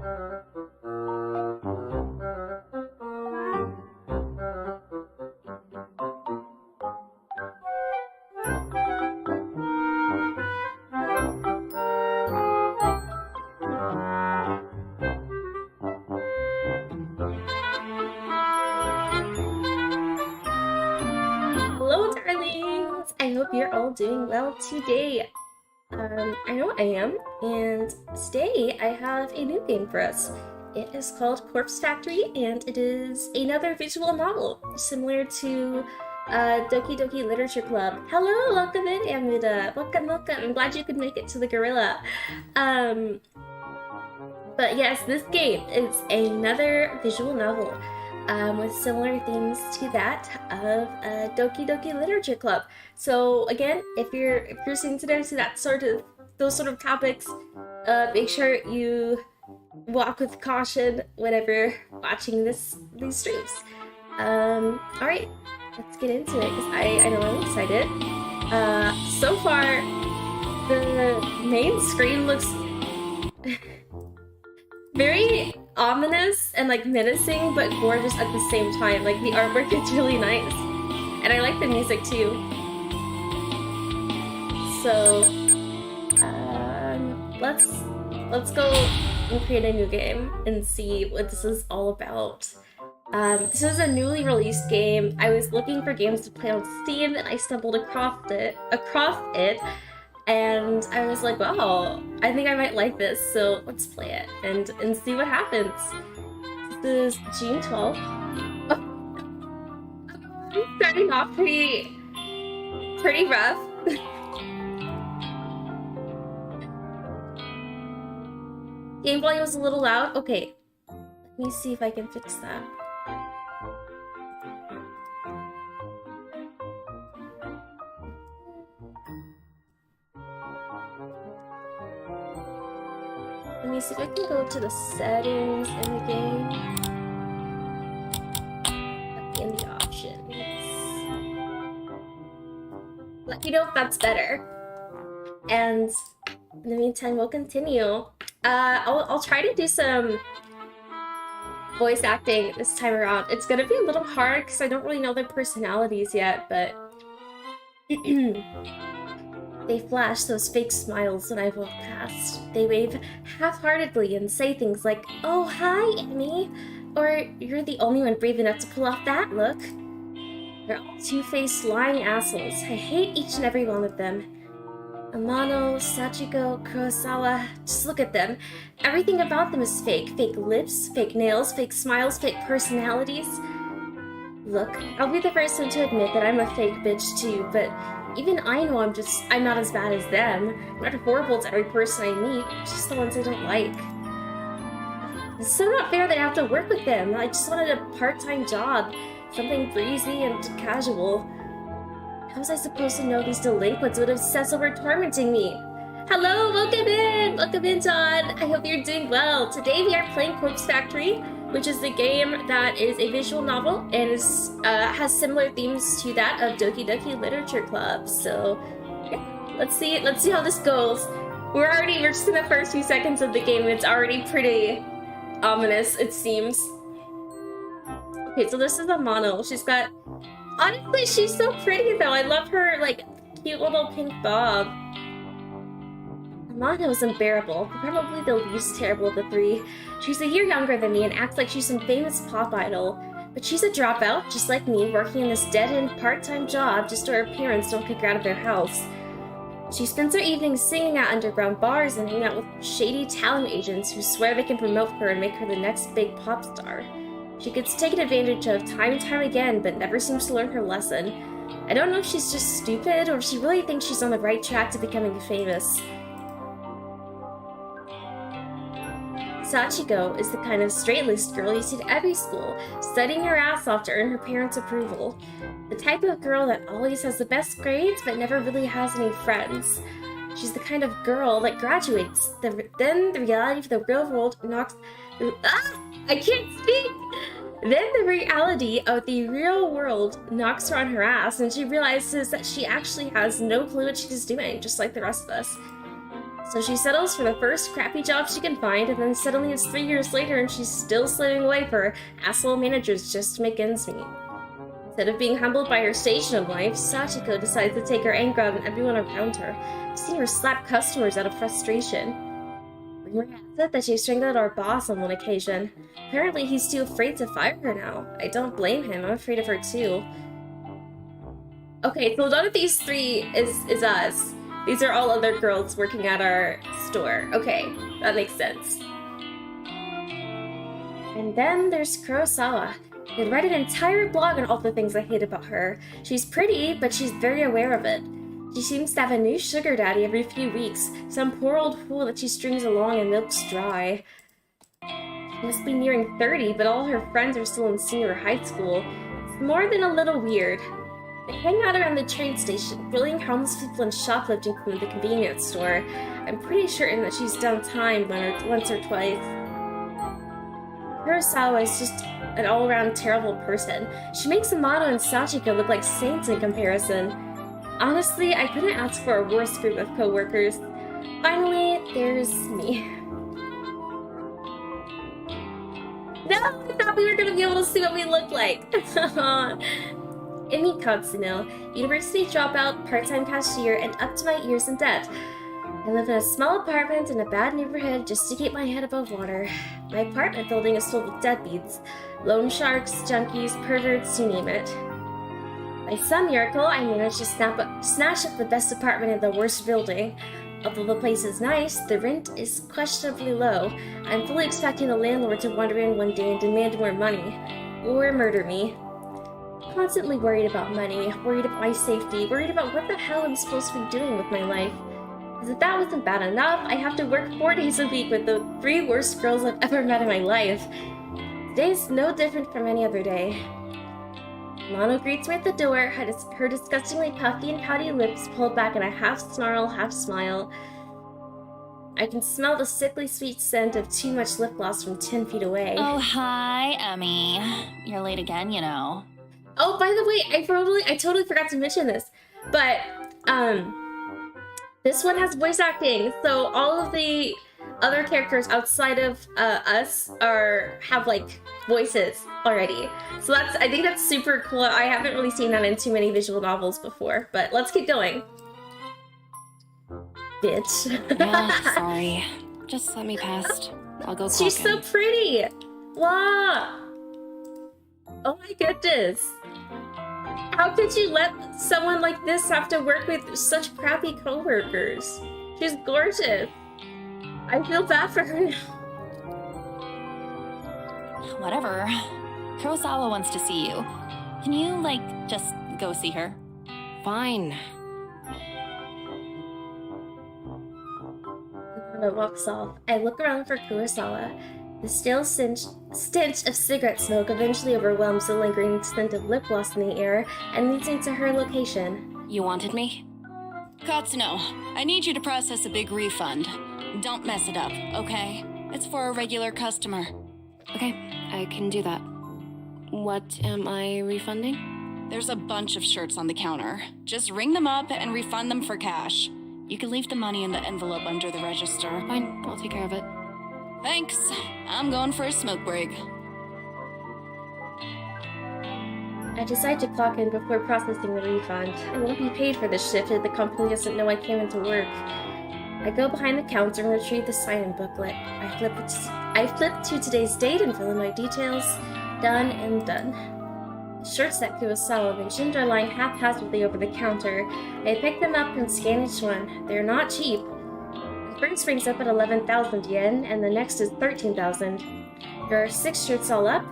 Hello, darlings! I hope you're all doing well today. I know I am, and today I have a new game for us. It is called Corpse Factory, and it is another visual novel, similar to Doki Doki Literature Club. Hello, welcome in, Amida. Welcome. I'm glad you could make it to the gorilla. But yes, this game is another visual novel. With similar themes to that of Doki Doki Literature Club. So again, if you're sensitive to those sort of topics, make sure you walk with caution whenever watching these streams. All right, let's get into it because I know I'm excited. So far, the main screen looks very ominous and like menacing but gorgeous at the same time. Like the artwork is really nice and I like the music too. So let's go and create a new game and see what this is all about. This is a newly released game. I was looking for games to play on Steam and I stumbled across it and I was like, wow, I think I might like this, so let's play it and see what happens. This is June 12th. Oh. I'm starting off pretty rough. Game volume was a little loud. Okay, let me see if I can fix that. Let me see if I can go to the settings in the game. In the options. Let me know if that's better. And in the meantime, we'll continue. I'll try to do some voice acting this time around. It's gonna be a little hard because I don't really know their personalities yet, but they flash those fake smiles when I walk past. They wave half-heartedly and say things like, "Oh, hi, Amy," or "You're the only one brave enough to pull off that look." They're all two-faced, lying assholes. I hate each and every one of them. Amano, Sachiko, Kurosawa, just look at them. Everything about them is fake. Fake lips, fake nails, fake smiles, fake personalities. Look, I'll be the first one to admit that I'm a fake bitch too, but even I know I'm not as bad as them. I'm not horrible to every person I meet, just the ones I don't like. It's so not fair that I have to work with them. I just wanted a part-time job, something breezy and casual. How was I supposed to know these delinquents would obsess over tormenting me? Hello, welcome in! Welcome in, John! I hope you're doing well. Today we are playing Corpse Factory, which is a game that is a visual novel and has similar themes to that of Doki Doki Literature Club. So, yeah, let's see how this goes. We're just in the first few seconds of the game and it's already pretty ominous, it seems. Okay, so this is Amano. Honestly, she's so pretty though. I love her, like, cute little pink bob. Amano is unbearable, probably the least terrible of the three. She's a year younger than me and acts like she's some famous pop idol. But she's a dropout, just like me, working in this dead-end part-time job just so her parents don't kick her out of their house. She spends her evenings singing at underground bars and hanging out with shady talent agents who swear they can promote her and make her the next big pop star. She gets taken advantage of time and time again, but never seems to learn her lesson. I don't know if she's just stupid or if she really thinks she's on the right track to becoming famous. Sachiko is the kind of straight-laced girl you see at every school, studying her ass off to earn her parents' approval. The type of girl that always has the best grades but never really has any friends. She's the kind of girl that graduates, then the reality of the real world knocks... I can't speak! Then the reality of the real world knocks her on her ass and she realizes that she actually has no clue what she's doing, just like the rest of us. So she settles for the first crappy job she can find, and then suddenly it's 3 years later and she's still slaving away for asshole managers just to make ends meet. Instead of being humbled by her station in life, Sachiko decides to take her anger out on everyone around her. I've seen her slap customers out of frustration. Rumor has it that she strangled our boss on one occasion. Apparently he's too afraid to fire her now. I don't blame him, I'm afraid of her too. Okay, so none of these three is us. These are all other girls working at our store. Okay, that makes sense. And then there's Kurosawa. I'd write an entire blog on all the things I hate about her. She's pretty, but she's very aware of it. She seems to have a new sugar daddy every few weeks, some poor old fool that she strings along and milks dry. She must be nearing 30, but all her friends are still in senior high school. It's more than a little weird. They hang out around the train station, bullying homeless people and shoplifting from the convenience store. I'm pretty certain that she's done time once or twice. Kurosawa is just an all-around terrible person. She makes Amato and Sachiko look like saints in comparison. Honestly, I couldn't ask for a worse group of co-workers. Finally, there's me. No, I thought we were gonna be able to see what we look like. Emi Katsuno, university dropout, part-time cashier, and up to my ears in debt. I live in a small apartment in a bad neighborhood just to keep my head above water. My apartment building is filled with deadbeats. Loan sharks, junkies, perverts, you name it. By some miracle, I managed to snatch up the best apartment in the worst building. Although the place is nice, the rent is questionably low. I'm fully expecting the landlord to wander in one day and demand more money. Or murder me. Constantly worried about money, worried about my safety, worried about what the hell I'm supposed to be doing with my life. As if that wasn't bad enough, I have to work 4 days a week with the 3 worst girls I've ever met in my life. Today's no different from any other day. Mono greets me at the door, her disgustingly puffy and pouty lips pulled back in a half-snarl, half-smile. I can smell the sickly sweet scent of too much lip gloss from 10 feet away. Oh, hi, Emmy. You're late again, you know. Oh, by the way, I totally forgot to mention this, but, this one has voice acting, so all of the other characters outside of us have like voices already. So I think that's super cool. I haven't really seen that in too many visual novels before, but let's keep going. Bitch. Yeah, sorry. Just let me past. I'll go clock She's so pretty! Wow! Oh my goodness. How could you let someone like this have to work with such crappy coworkers? She's gorgeous. I feel bad for her now. Whatever. Kurosawa wants to see you. Can you, like, just go see her? Fine. Hana walks off. I look around for Kurosawa. The stale stench of cigarette smoke eventually overwhelms the lingering scent of lip gloss in the air and leads me to her location. You wanted me? Katsuno, I need you to process a big refund. Don't mess it up, okay? It's for a regular customer. Okay, I can do that. What am I refunding? There's a bunch of shirts on the counter. Just ring them up and refund them for cash. You can leave the money in the envelope under the register. Fine, I'll take care of it. Thanks. I'm going for a smoke break. I decide to clock in before processing the refund. I won't be paid for this shift if the company doesn't know I came into work. I go behind the counter and retrieve the sign-in booklet. I flip to today's date and fill in my details. Done and done. The shirts that Kurosawa mentioned are lying haphazardly over the counter. I pick them up and scan each one. They're not cheap. The first rings up at 11,000 yen, and the next is 13,000. There are 6 shirts all up.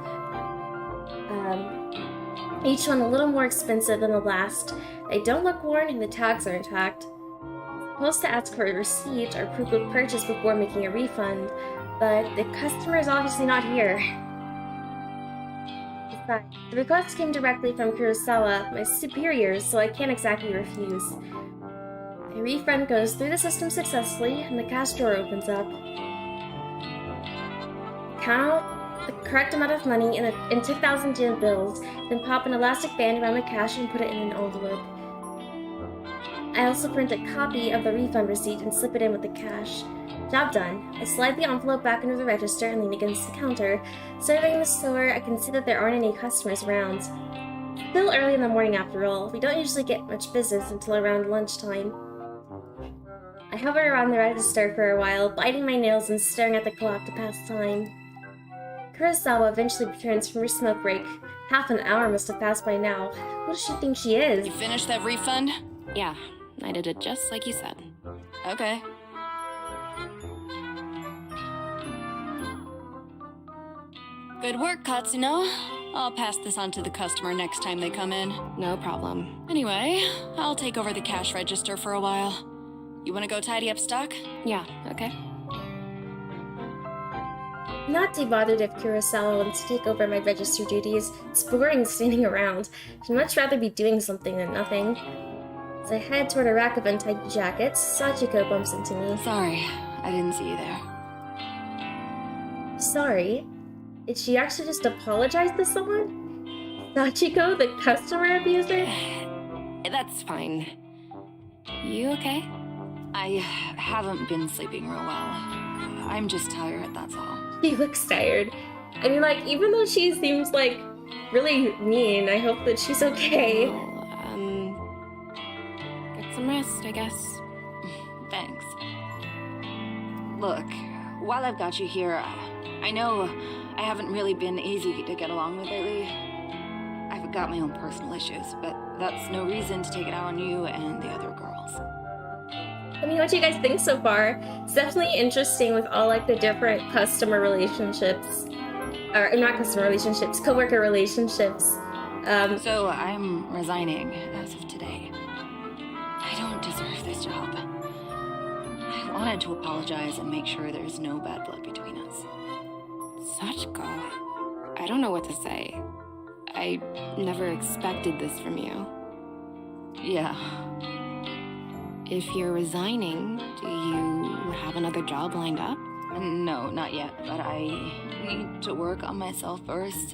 Each one a little more expensive than the last. They don't look worn and the tags are intact. I'm supposed to ask for a receipt or proof of purchase before making a refund, but the customer is obviously not here. Besides, the request came directly from Kurosawa, my superiors, so I can't exactly refuse. A refund goes through the system successfully, and the cash drawer opens up. Count the correct amount of money in 2,000 yen bills, then pop an elastic band around the cash and put it in an envelope. I also print a copy of the refund receipt and slip it in with the cash. Job done. I slide the envelope back into the register and lean against the counter. Surveying the store, I can see that there aren't any customers around. Still early in the morning after all. We don't usually get much business until around lunchtime. I hover around the register for a while, biting my nails and staring at the clock to pass time. Kurosawa eventually returns from her smoke break. Half an hour must have passed by now. Who does she think she is? You finished that refund? Yeah, I did it just like you said. Okay. Good work, Katsuno. I'll pass this on to the customer next time they come in. No problem. Anyway, I'll take over the cash register for a while. You want to go tidy up stock? Yeah, okay. Not too bothered if Kurosawa wants to take over my register duties. It's boring standing around. I'd much rather be doing something than nothing. As I head toward a rack of untidy jackets, Sachiko bumps into me. Sorry, I didn't see you there. Sorry? Did she actually just apologize to someone? Sachiko, the customer abuser? That's fine. You okay? I haven't been sleeping real well. I'm just tired, that's all. She looks tired. I mean, like, even though she seems, like, really mean, I hope that she's okay. Well, get some rest, I guess. Thanks. Look, while I've got you here, I know I haven't really been easy to get along with lately. I've got my own personal issues, but that's no reason to take it out on you and the other girls. I mean, what do you guys think so far? It's definitely interesting with all, like, the different customer relationships. Or, not customer relationships, coworker relationships. So I'm resigning as of today. I don't deserve this job. I wanted to apologize and make sure there's no bad blood between us. Sachiko, I don't know what to say. I never expected this from you. Yeah. If you're resigning, do you have another job lined up? No, not yet, but I need to work on myself first.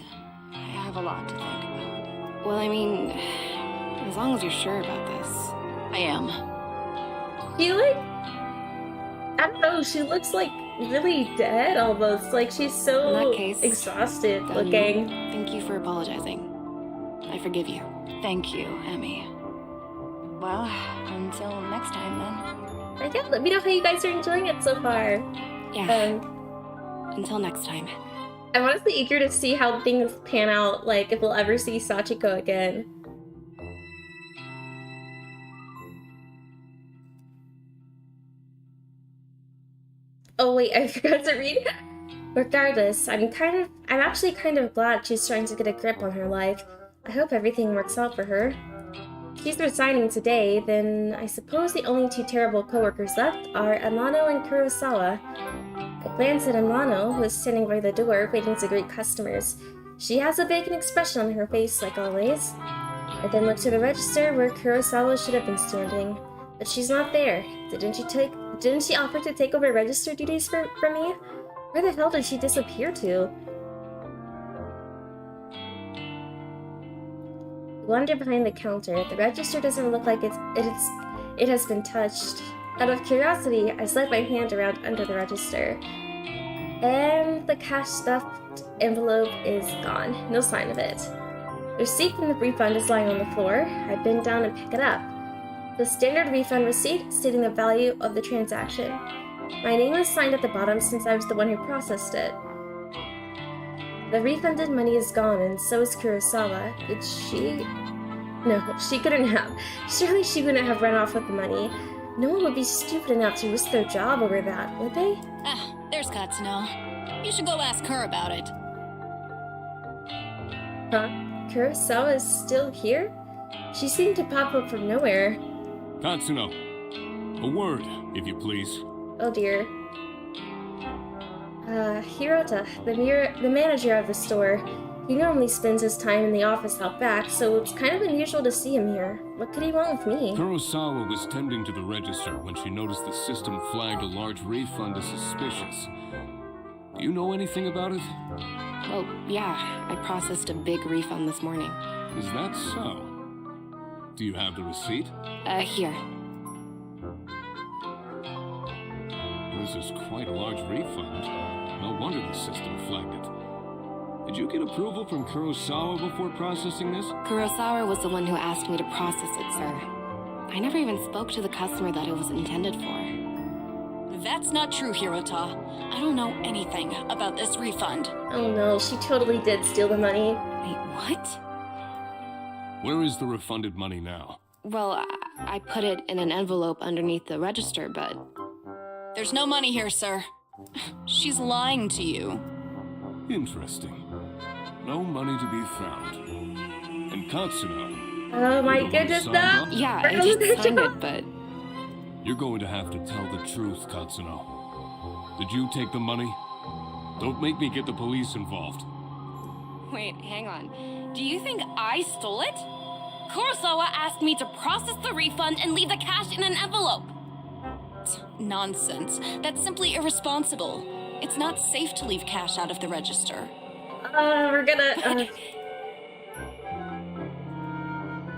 I have a lot to think about. Well, I mean, as long as you're sure about this. I am. She, like, I don't know, she looks, like, really dead almost. Like, she's so In that case, exhausted then looking. Thank you for apologizing. I forgive you. Thank you, Emmy. Well, until next time then. But yeah, let me know how you guys are enjoying it so far. Yeah. Until next time. I'm honestly eager to see how things pan out, like, if we'll ever see Sachiko again. Oh wait, I forgot to read. Regardless, I'm actually kind of glad she's trying to get a grip on her life. I hope everything works out for her. If she's resigning today, then I suppose the only two terrible coworkers left are Amano and Kurosawa. I glance at Amano, who is standing by the door, waiting to greet customers. She has a vacant expression on her face, like always. I then look to the register where Kurosawa should have been standing, but she's not there. Didn't she offer to take over register duties from me? Where the hell did she disappear to? I wander behind the counter. The register doesn't look like it has been touched. Out of curiosity, I slide my hand around under the register. And the cash stuffed envelope is gone. No sign of it. The receipt from the refund is lying on the floor. I bend down and pick it up. The standard refund receipt stating the value of the transaction. My name is signed at the bottom since I was the one who processed it. The refunded money is gone, and so is Kurosawa. Did she? No, she couldn't have. Surely she wouldn't have run off with the money. No one would be stupid enough to risk their job over that, would they? Ah, there's Katsuno. You should go ask her about it. Huh? Kurosawa is still here? She seemed to pop up from nowhere. Katsuno, a word, if you please. Oh dear. Hirota, the manager of the store. He normally spends his time in the office out back, so it's kind of unusual to see him here. What could he want with me? Kurosawa was tending to the register when she noticed the system flagged a large refund as suspicious. Do you know anything about it? Well, yeah, I processed a big refund this morning. Is that so? Do you have the receipt? Here. This is quite a large refund. No wonder the system flagged it. Did you get approval from Kurosawa before processing this? Kurosawa was the one who asked me to process it, sir. I never even spoke to the customer that it was intended for. That's not true, Hirota. I don't know anything about this refund. Oh no, she totally did steal the money. Wait, what? Where is the refunded money now? Well, I put it in an envelope underneath the register, but... There's no money here, sir. She's lying to you. Interesting. No money to be found. And Katsuno. Oh my you're the one goodness, who no! signed up? yeah, I just signed it, but... You're going to have to tell the truth, Katsuno. Did you take the money? Don't make me get the police involved. Wait, hang on. Do you think I stole it? Kurosawa asked me to process the refund and leave the cash in an envelope. Nonsense. That's simply irresponsible. It's not safe to leave cash out of the register. We're gonna...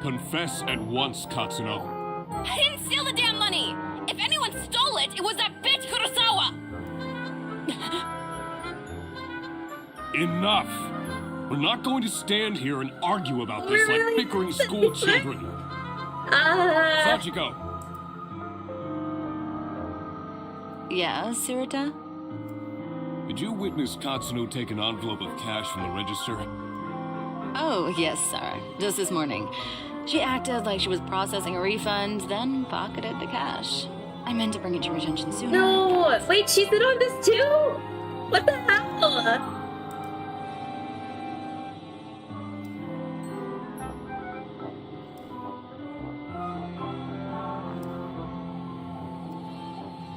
Confess at once, Katsuno. I didn't steal the damn money! If anyone stole it, it was that bitch Kurosawa! Enough! We're not going to stand here and argue about this like bickering school children. Sachiko! Yeah, Hirota? Did you witness Katsuno take an envelope of cash from the register? Oh, yes, sir. Just this morning. She acted like she was processing a refund, then pocketed the cash. I meant to bring it to your attention sooner. No! Wait, she's in on this too? What the hell?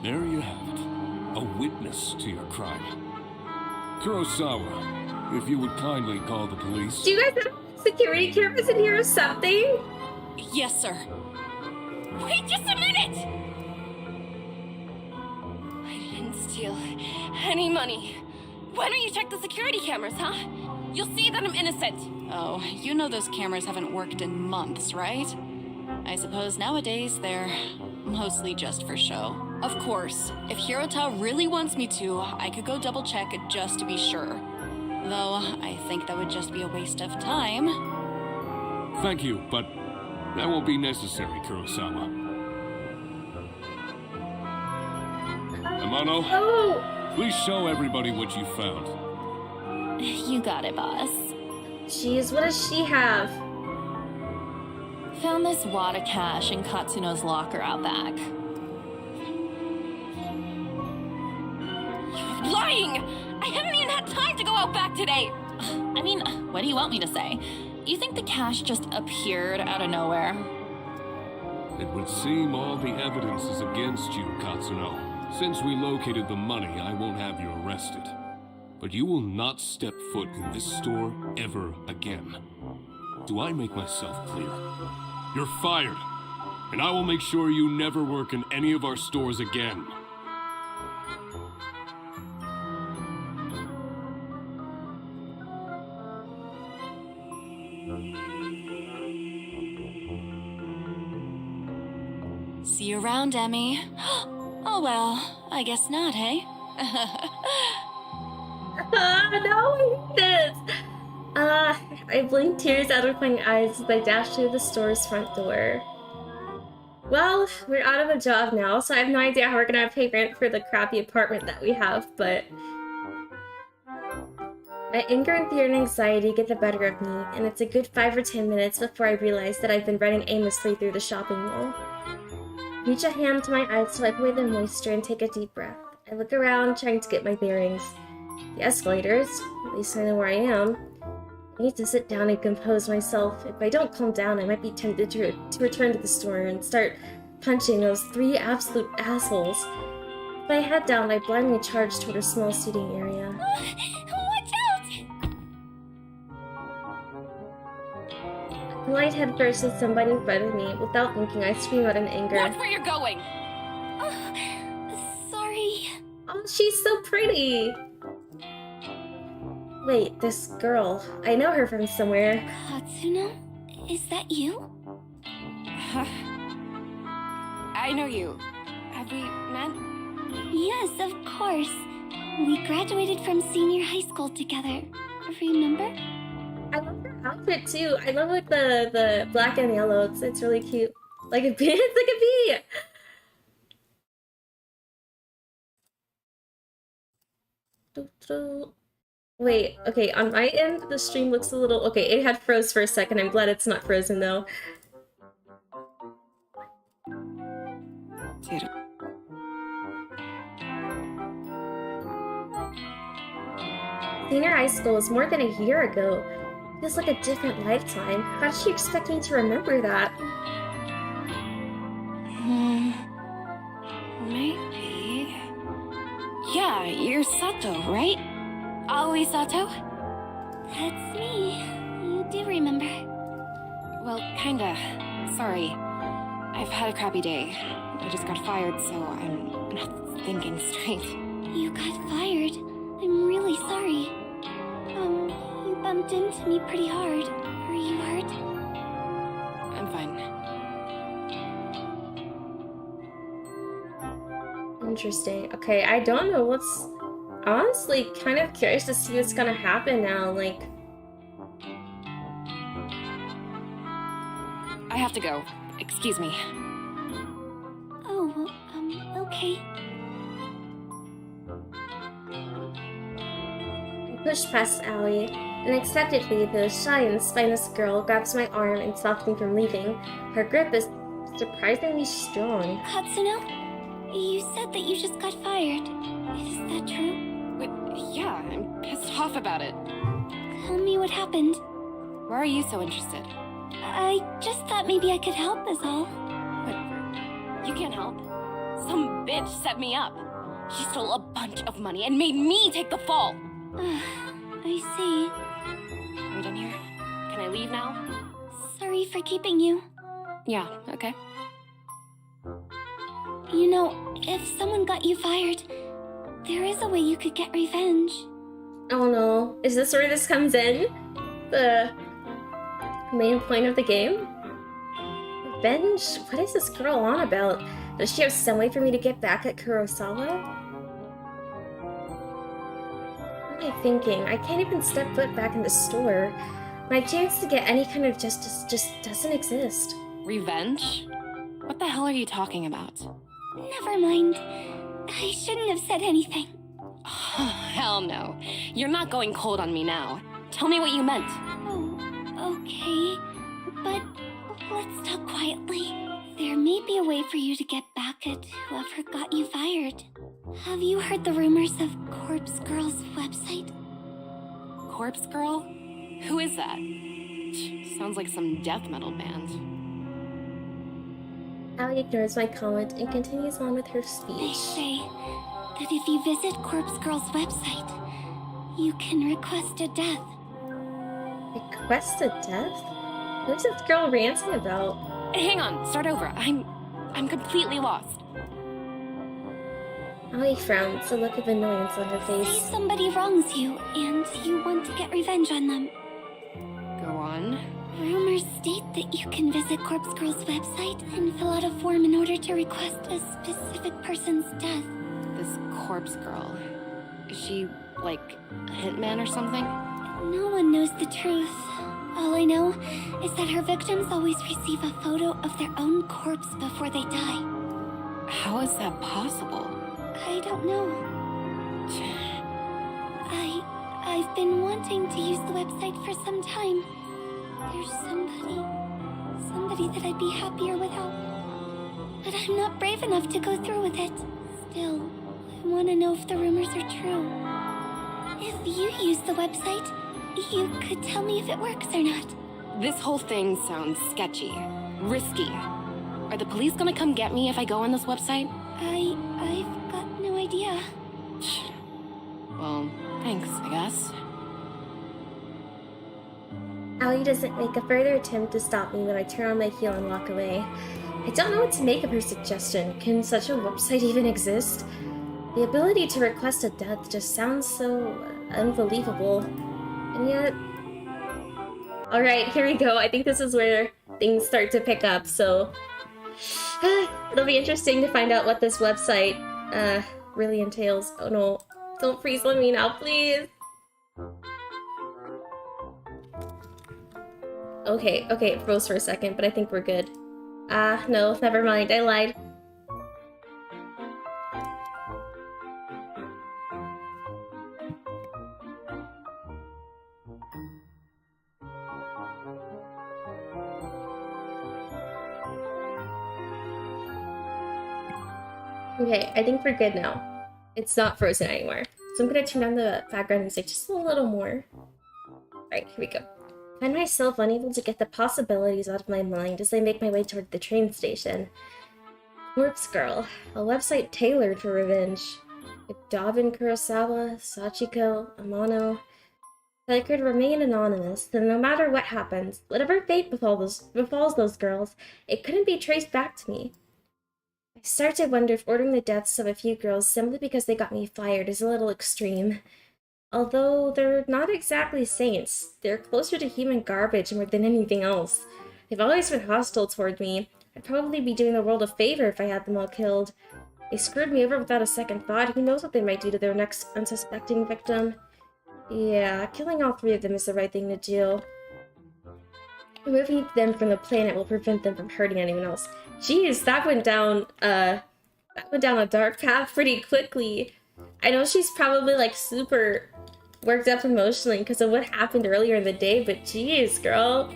There you have it. A witness to your crime. Kurosawa, if you would kindly call the police. Do you guys have security cameras in here or something? Yes, sir. Wait just a minute! I didn't steal any money. Why don't you check the security cameras, huh? You'll see that I'm innocent. Oh, you know those cameras haven't worked in months, right? I suppose nowadays they're mostly just for show. Of course, if Hirota really wants me to, I could go double check it just to be sure. Though, I think that would just be a waste of time. Thank you, but that won't be necessary, Kurosawa. Amano, Oh! please show everybody what you found. You got it, boss. Jeez, what does she have? Found this wad of cash in Katsuno's locker out back. You're lying! I haven't even had time to go out back today! I mean, what do you want me to say? You think the cash just appeared out of nowhere? It would seem all the evidence is against you, Katsuno. Since we located the money, I won't have you arrested. But you will not step foot in this store ever again. Do I make myself clear? You're fired, and I will make sure you never work in any of our stores again. See you around, Emmy. Oh well, I guess not, hey? No, I hate this! I blinked tears out of my eyes as I dashed through the store's front door. Well, we're out of a job now, so I have no idea how we're gonna pay rent for the crappy apartment that we have, but... My anger and fear and anxiety get the better of me, and it's a good 5 or 10 minutes before I realize that I've been running aimlessly through the shopping mall. Reach a hand to my eyes to wipe away the moisture and take a deep breath. I look around, trying to get my bearings. The escalators, at least I know where I am. I need to sit down and compose myself. If I don't calm down, I might be tempted to return to the store and start punching those 3 absolute assholes. With my head down, I blindly charge toward a small seating area. Watch out! I collide headfirst with somebody in front of me. Without thinking, I scream out in anger. Watch where you're going! Sorry. Oh, she's so pretty! Wait, this girl. I know her from somewhere. Katsuno? Is that you? I know you. Have we met? Yes, of course. We graduated from senior high school together. Remember? I love her outfit too. I love like the black and yellow. It's really cute. Like a bee. It's like a bee. Wait, okay, on my end, the stream looks a little... Okay, it had froze for a second. I'm glad it's not frozen, though. Senior high school was more than a year ago. Feels like a different lifetime. How did she expect me to remember that? Maybe... Yeah, you're Sato, right? Aoi Sato? That's me. You do remember. Well, kinda. Sorry. I've had a crappy day. I just got fired, so I'm not thinking straight. You got fired. I'm really sorry. You bumped into me pretty hard. Are you hurt? I'm fine. Interesting. Okay, I don't know what's... Honestly, kind of curious to see what's gonna happen now, like... I have to go. Excuse me. Oh, okay. I pushed past Aoi. Unexpectedly, the shy and spineless girl grabs my arm and stops me from leaving. Her grip is surprisingly strong. Katsuno, you said that you just got fired. Is that true? Wait, yeah, I'm pissed off about it. Tell me what happened. Why are you so interested? I just thought maybe I could help is all. Whatever. You can't help. Some bitch set me up. She stole a bunch of money and made me take the fall. I see. Are we done here? Can I leave now? Sorry for keeping you. Yeah, okay. You know, if someone got you fired, there is a way you could get revenge. Oh no. Is this where this comes in? The main point of the game? Revenge? What is this girl on about? Does she have some way for me to get back at Kurosawa? What am I thinking? I can't even step foot back in the store. My chance to get any kind of justice just doesn't exist. Revenge? What the hell are you talking about? Never mind. I shouldn't have said anything. Hell no. You're not going cold on me now. Tell me what you meant. Oh, okay. But let's talk quietly. There may be a way for you to get back at whoever got you fired. Have you heard the rumors of Corpse Girl's website? Corpse Girl? Who is that? Sounds like some death metal band. Allie ignores my comment and continues on with her They speech. say that if you visit Corpse Girl's website, you can request a death. Request a death? What is this girl ranting about? Hang on, start over. I'm completely lost. Allie frowns, a look of annoyance on her Say face. somebody wrongs you, and you want to get revenge on them. Go on. Rumors state that you can visit Corpse Girl's website and fill out a form in order to request a specific person's death. This Corpse Girl. Is she, like, a hitman or something? No one knows the truth. All I know is that her victims always receive a photo of their own corpse before they die. How is that possible? I don't know. I've been wanting to use the website for some time. There's somebody that I'd be happier without. But I'm not brave enough to go through with it. Still, I want to know if the rumors are true. If you use the website, you could tell me if it works or not. This whole thing sounds sketchy. Risky. Are the police gonna come get me if I go on this website? I've got no idea. Well, thanks, I guess. Allie doesn't make a further attempt to stop me when I turn on my heel and walk away. I don't know what to make of her suggestion. Can such a website even exist? The ability to request a death just sounds so unbelievable. And yet... Alright, here we go. I think this is where things start to pick up, so... It'll be interesting to find out what this website really entails. Oh no, don't freeze on me now, please. Okay, it froze for a second, but I think we're good. No, never mind, I lied. Okay, I think we're good now. It's not frozen anymore. So I'm gonna turn down the background music just a little more. Alright, here we go. I find myself unable to get the possibilities out of my mind as I make my way toward the train station. Corpse Girl, a website tailored for revenge. With Dobbin Kurosawa, Sachiko, Amano. I could remain anonymous, then no matter what happens, whatever fate befalls those girls, it couldn't be traced back to me. I start to wonder if ordering the deaths of a few girls simply because they got me fired is a little extreme. Although they're not exactly saints, they're closer to human garbage more than anything else. They've always been hostile toward me. I'd probably be doing the world a favor if I had them all killed. They screwed me over without a second thought. Who knows what they might do to their next unsuspecting victim? Yeah, killing all 3 of them is the right thing to do. Removing them from the planet will prevent them from hurting anyone else. Jeez, that went down a dark path pretty quickly. I know she's probably like super worked up emotionally because of what happened earlier in the day, but jeez, girl.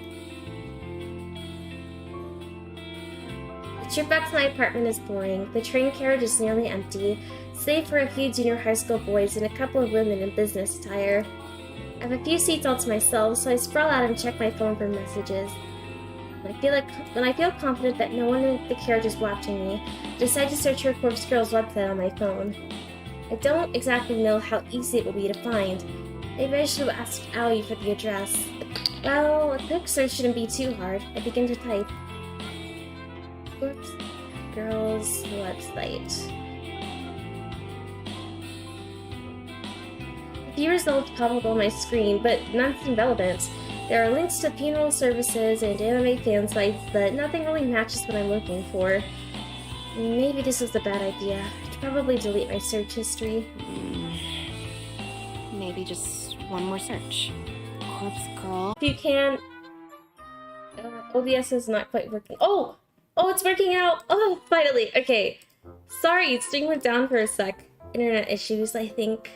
The trip back to my apartment is boring. The train carriage is nearly empty, save for a few junior high school boys and a couple of women in business attire. I have a few seats all to myself, so I sprawl out and check my phone for messages. When I feel confident that no one in the carriage is watching me, I decide to search for Corpse Girl's website on my phone. I don't exactly know how easy it will be to find. Maybe I should have asked Allie for the address. Well, a quick search shouldn't be too hard. I begin to type. Corpse Girl's website. A few results pop up on my screen, but nothing relevant. There are links to funeral services and anime fan sites, but nothing really matches what I'm looking for. Maybe this was a bad idea. I should probably delete my search history. Maybe just one more search. Corpse Girl. If you can... OBS is not quite working. Oh, it's working out! Oh, finally! Okay. Sorry, stream went down for a sec. Internet issues, I think.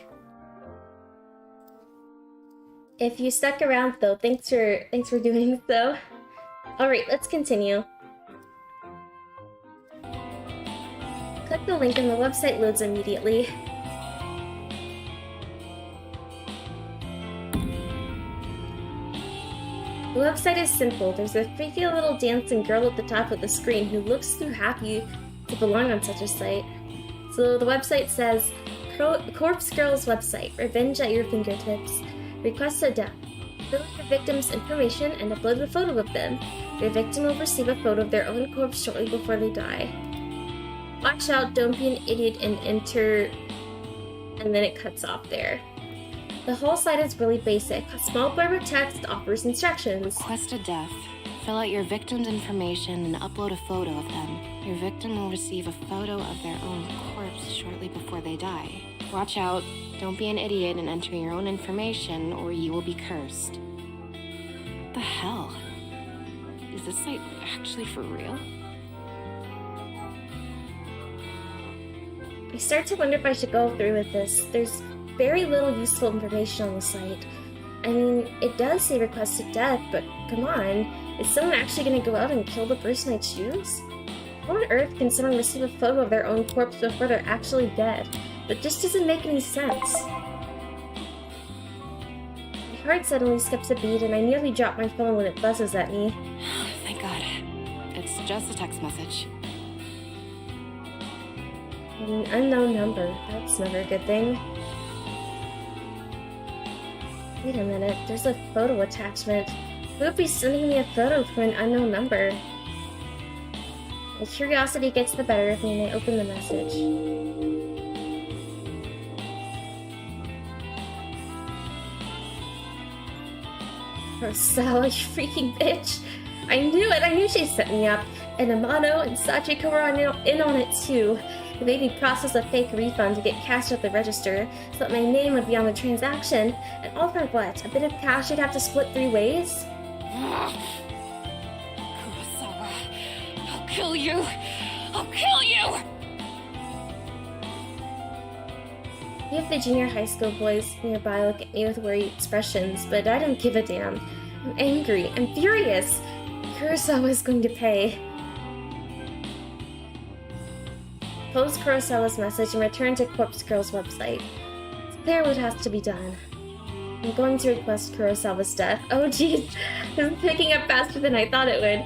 If you stuck around though, thanks for doing so. Alright, let's continue. Click the link and the website loads immediately. The website is simple. There's a freaky little dancing girl at the top of the screen who looks too happy to belong on such a site. So the website says, Corpse Girl's website, revenge at your fingertips. Request a death. Fill in the victim's information and upload a photo of them. Your victim will receive a photo of their own corpse shortly before they die. Watch out, don't be an idiot and enter... And then it cuts off there. The whole site is really basic. A small blurb of text offers instructions. Request a death. Fill out your victim's information and upload a photo of them. Your victim will receive a photo of their own corpse shortly before they die. Watch out, don't be an idiot and enter your own information or you will be cursed. What the hell? Is this site actually for real? I start to wonder if I should go through with this. There's very little useful information on the site. I mean, it does say request a death, but come on, is someone actually going to go out and kill the person I choose? How on earth can someone receive a photo of their own corpse before they're actually dead? That just doesn't make any sense. My heart suddenly skips a beat and I nearly drop my phone when it buzzes at me. Thank God. It's just a text message. An unknown number. That's never a good thing. Wait a minute, there's a photo attachment. Who would be sending me a photo from an unknown number? My curiosity gets the better of me and I open the message. Kurosawa, you freaking bitch! I knew it! I knew she set me up! And Amano and Sachiko were in on it too. They made me process a fake refund to get cashed at the register so that my name would be on the transaction. And all for what? A bit of cash you'd have to split 3 ways? Kurosawa, I'll kill you! I'll kill you! You have the junior high school boys nearby look at me with worried expressions, but I don't give a damn. I'm angry. I'm furious. Kurosawa is going to pay. Close Kurosawa's message and return to Corpse Girl's website. It's clear what has to be done. I'm going to request Kurosawa's death. Oh jeez, this is picking up faster than I thought it would.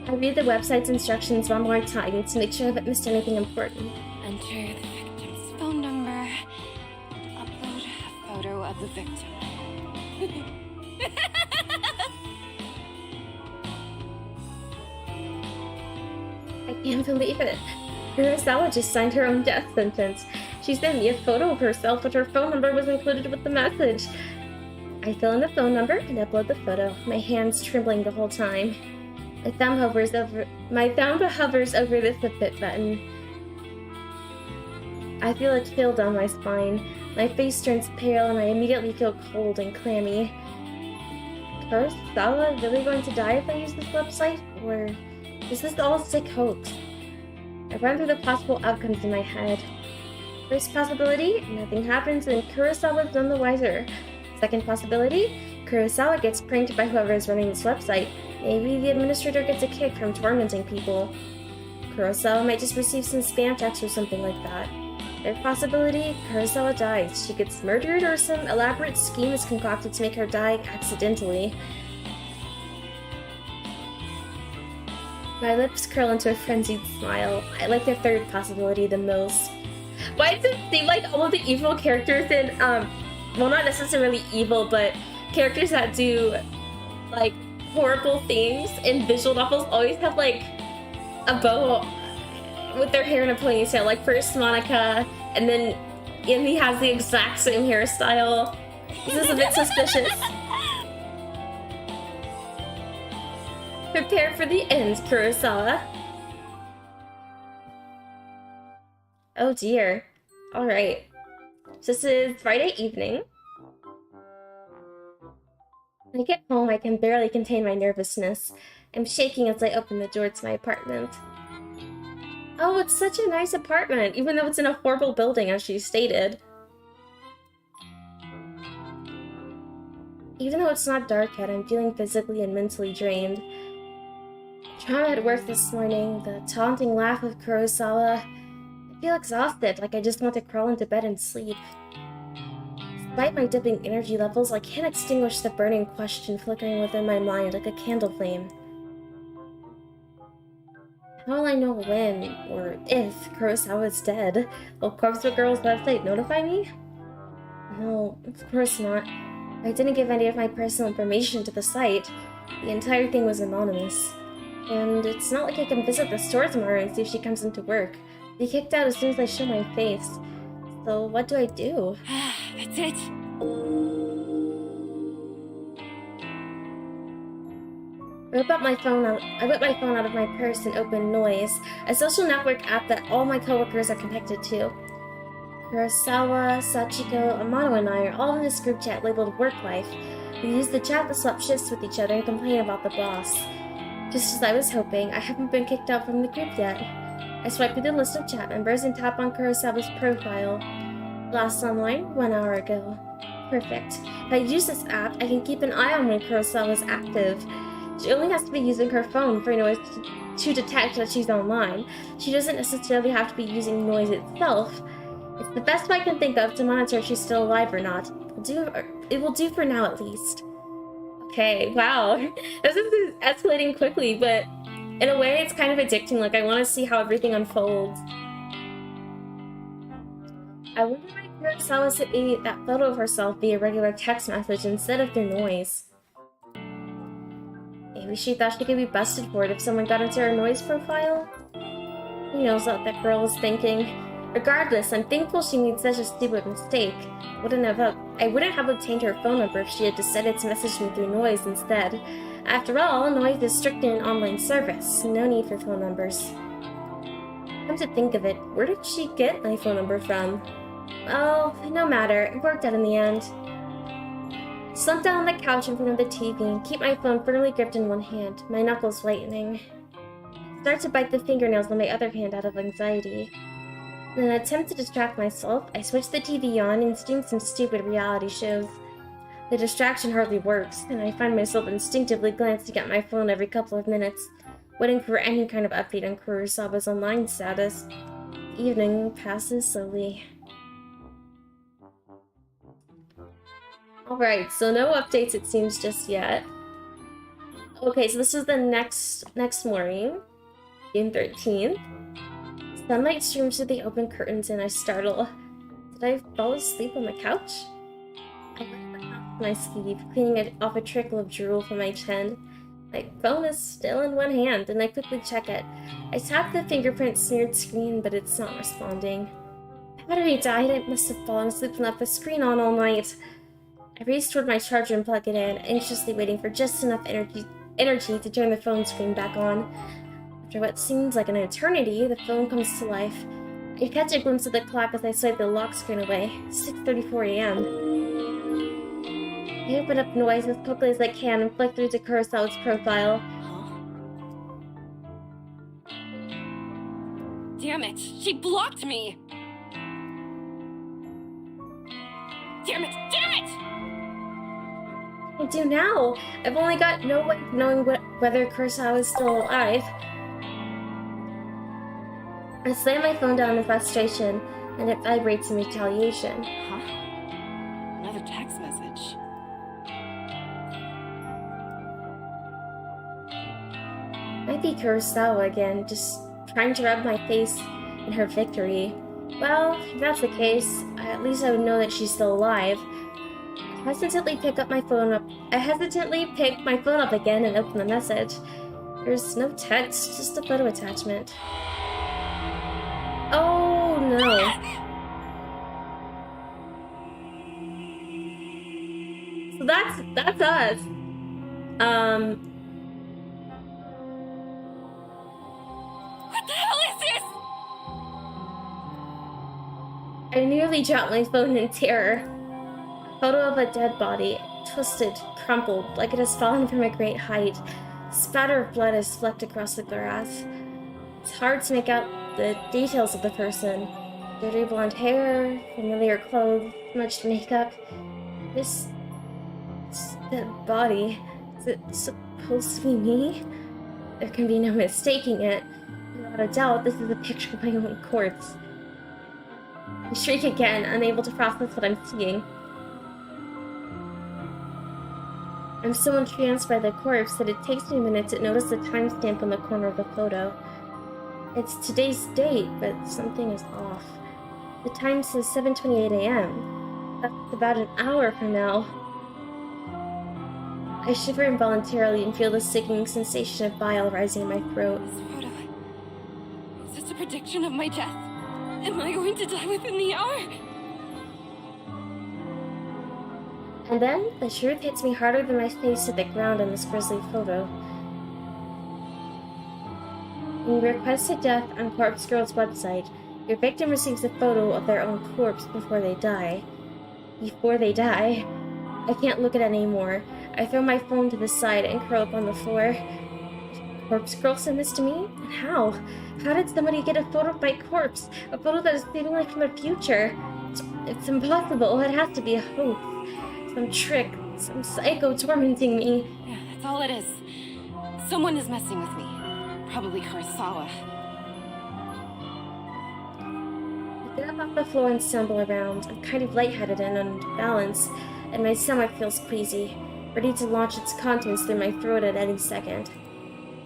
I read the website's instructions one more time to make sure I haven't missed anything important. Enter the victim's phone number. Upload a photo of the victim. I can't believe it. Kurosawa just signed her own death sentence. She sent me a photo of herself, but her phone number was included with the message. I fill in the phone number and upload the photo, my hands trembling the whole time. My thumb hovers over the submit button. I feel a chill down my spine. My face turns pale and I immediately feel cold and clammy. Kurosawa really going to die if I use this website? Or is this all a sick hoax? I run through the possible outcomes in my head. First possibility, nothing happens and Kurosawa's none the wiser. Second possibility, Kurosawa gets pranked by whoever is running this website. Maybe the administrator gets a kick from tormenting people. Kurosawa might just receive some spam text or something like that. Third possibility, Kurosawa dies. She gets murdered or some elaborate scheme is concocted to make her die accidentally. My lips curl into a frenzied smile. I like the third possibility the most. Why does it seem like all of the evil characters in, well, not necessarily evil, but characters that do, like, horrible things in visual novels always have, like, a bow with their hair in a ponytail. Like, first Monica, and then Amy has the exact same hairstyle. This is a bit suspicious. Prepare for the end, Kurosawa. Oh dear. Alright. This is Friday evening. When I get home, I can barely contain my nervousness. I'm shaking as I open the door to my apartment. Oh, it's such a nice apartment, even though it's in a horrible building, as she stated. Even though it's not dark yet, I'm feeling physically and mentally drained. Trauma at work this morning, the taunting laugh of Kurosawa. I feel exhausted, like I just want to crawl into bed and sleep. Despite my dipping energy levels, I can't extinguish the burning question flickering within my mind like a candle flame. How will I know when, or if, Kurosawa is dead? Will Corpse Girl's website notify me? No, of course not. I didn't give any of my personal information to the site. The entire thing was anonymous. And it's not like I can visit the store tomorrow and see if she comes into work. I'll be kicked out as soon as I show my face. So what do I do? That's it. I whip my phone out of my purse and open Noise, a social network app that all my coworkers are connected to. Kurosawa, Sachiko, Amano, and I are all in this group chat labeled Work Life. We use the chat to swap shifts with each other and complain about the boss. Just as I was hoping, I haven't been kicked out from the group yet. I swipe through the list of chat members and tap on Kurosawa's profile. Last online, 1 hour ago. Perfect. If I use this app, I can keep an eye on when Kurosawa is active. She only has to be using her phone for Noise to detect that she's online. She doesn't necessarily have to be using Noise itself. It's the best I can think of to monitor if she's still alive or not. It will do for now at least. Okay, wow. This is escalating quickly, but in a way it's kind of addicting. Like, I want to see how everything unfolds. I wonder why Kurosawa sent me that photo of herself via regular text message instead of through Noise. Maybe she thought she could be busted for it if someone got into her Noise profile? Who knows what that girl was thinking? Regardless, I'm thankful she made such a stupid mistake. I wouldn't have obtained her phone number if she had decided to message me through Noise instead. After all, Noise is strictly an online service. No need for phone numbers. Come to think of it, where did she get my phone number from? Well, no matter, it worked out in the end. I slumped down on the couch in front of the TV and keep my phone firmly gripped in one hand, my knuckles whitening. I start to bite the fingernails on my other hand out of anxiety. In an attempt to distract myself, I switch the TV on and stream some stupid reality shows. The distraction hardly works, and I find myself instinctively glancing at my phone every couple of minutes, waiting for any kind of update on Kurosawa's online status. The evening passes slowly. Alright, so no updates it seems just yet. Okay, so this is the next morning, June 13th. Sunlight streams through the open curtains and I startle. Did I fall asleep on the couch? I wipe my sleeve, cleaning off a trickle of drool from my chin. My phone is still in one hand, and I quickly check it. I tap the fingerprint-smeared screen, but it's not responding. Battery died. I must have fallen asleep and left the screen on all night. I race toward my charger and plug it in, anxiously waiting for just enough energy to turn the phone screen back on. After what seems like an eternity, the phone comes to life. I catch a glimpse of the clock as I swipe the lock screen away. 6:34 a.m. I open up noise as quickly as I can and flick through to Kurosawa's profile. Damn it! She blocked me! Damn it! Damn it! What do I do now? I've only got no way of knowing whether Kurosawa is still alive. I slam my phone down in frustration, and it vibrates in retaliation. Huh? Another text message. Might be Kurosawa again, just trying to rub my face in her victory. Well, if that's the case, at least I would know that she's still alive. I hesitantly pick my phone up again and open the message. There's no text, just a photo attachment. Oh no. So that's us. What the hell is this? I nearly dropped my phone in terror. A photo of a dead body, twisted, crumpled, like it has fallen from a great height. A spatter of blood is flecked across the grass. It's hard to make out the details of the person. Dirty blonde hair, familiar clothes, much makeup. This dead body, is it supposed to be me? There can be no mistaking it. Without a doubt, this is a picture of my own corpse. I shriek again, unable to process what I'm seeing. I'm so entranced by the corpse that it takes me a minute to notice the timestamp on the corner of the photo. It's today's date, but something is off. The time says 7:28 a.m. That's about an hour from now. I shiver involuntarily and feel the sickening sensation of bile rising in my throat. This photo. Is this a prediction of my death? Am I going to die within the hour? And then, the truth hits me harder than my face hit the ground in this grisly photo. When you request a death on Corpse Girl's website, your victim receives a photo of their own corpse before they die. Before they die. I can't look at it anymore. I throw my phone to the side and curl up on the floor. Did Corpse Girl send this to me? And how? How did somebody get a photo of my corpse? A photo that is seemingly from the future? It's impossible. It has to be a hoax. Some trick. Some psycho tormenting me. Yeah, that's all it is. Someone is messing with me. Probably Kurosawa. I get up off the floor and stumble around. I'm kind of lightheaded and unbalanced, and my stomach feels queasy, ready to launch its contents through my throat at any second.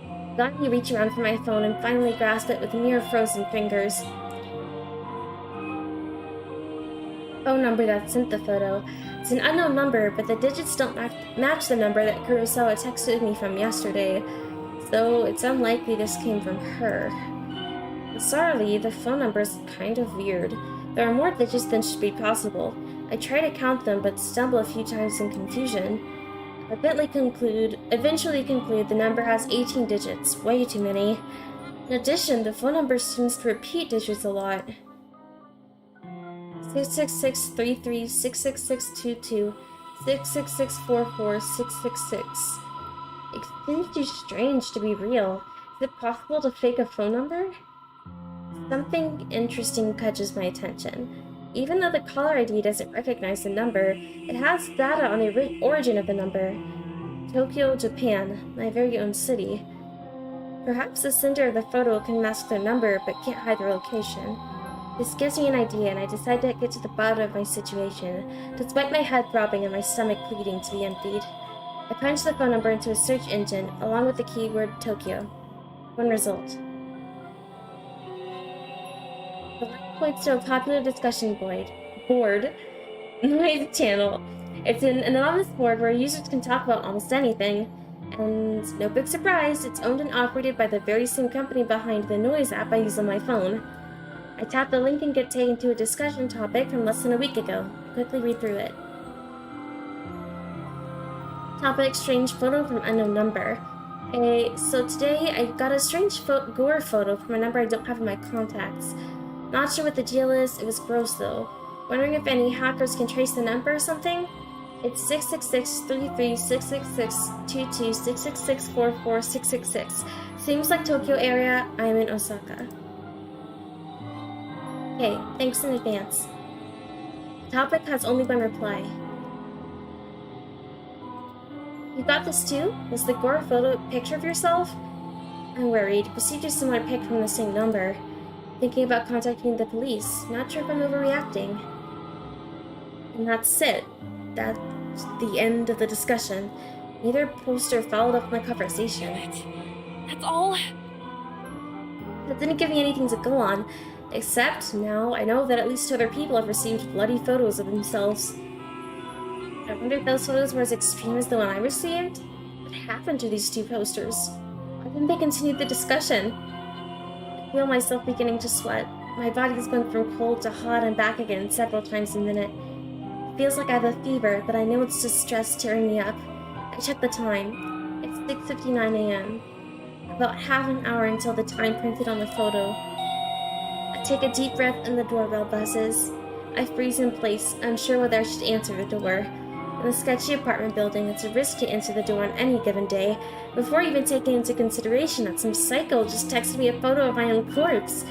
I finally reach around for my phone and finally grasp it with mere frozen fingers. Phone number that sent the photo. It's an unknown number, but the digits don't match the number that Kurosawa texted me from yesterday, so it's unlikely this came from her. Bizarrely, the phone number is kind of weird. There are more digits than should be possible. I try to count them, but stumble a few times in confusion. I eventually conclude the number has 18 digits, way too many. In addition, the phone number seems to repeat digits a lot. 666-33, 666-22, 666-44, 666. It seems too strange to be real. Is it possible to fake a phone number? Something interesting catches my attention. Even though the caller ID doesn't recognize the number, it has data on the origin of the number. Tokyo, Japan, my very own city. Perhaps the sender of the photo can mask their number but can't hide their location. This gives me an idea, and I decide to get to the bottom of my situation, despite my head throbbing and my stomach pleading to be emptied. I punch the phone number into a search engine, along with the keyword Tokyo. One result. The link points to a popular discussion board, noise channel. It's an anonymous board where users can talk about almost anything. And no big surprise, it's owned and operated by the very same company behind the noise app I use on my phone. I tap the link and get taken to a discussion topic from less than a week ago. Quickly read through it. Topic: strange photo from unknown number. Hey, so today I got a strange gore photo from a number I don't have in my contacts. Not sure what the deal is, it was gross though. Wondering if any hackers can trace the number or something? It's 666-33-666-22-666-44-666. Seems like Tokyo area, I'm in Osaka. Okay, thanks in advance. Topic has only one reply. You got this too? Was the gore photo a picture of yourself? I'm worried. Received a similar pic from the same number. Thinking about contacting the police. Not sure if I'm overreacting. And that's it. That's the end of the discussion. Neither poster followed up my conversation. Damn it. That's all? That didn't give me anything to go on. Except now I know that at least two other people have received bloody photos of themselves. I wonder if those photos were as extreme as the one I received? What happened to these two posters? Why didn't they continue the discussion? I feel myself beginning to sweat. My body is going from cold to hot and back again several times a minute. It feels like I have a fever, but I know it's just stress tearing me up. I check the time. It's 6:59 a.m. About half an hour until the time printed on the photo. I take a deep breath and the doorbell buzzes. I freeze in place, unsure whether I should answer the door. In a sketchy apartment building, it's a risk to answer the door on any given day, before even taking into consideration that some psycho just texted me a photo of my own corpse.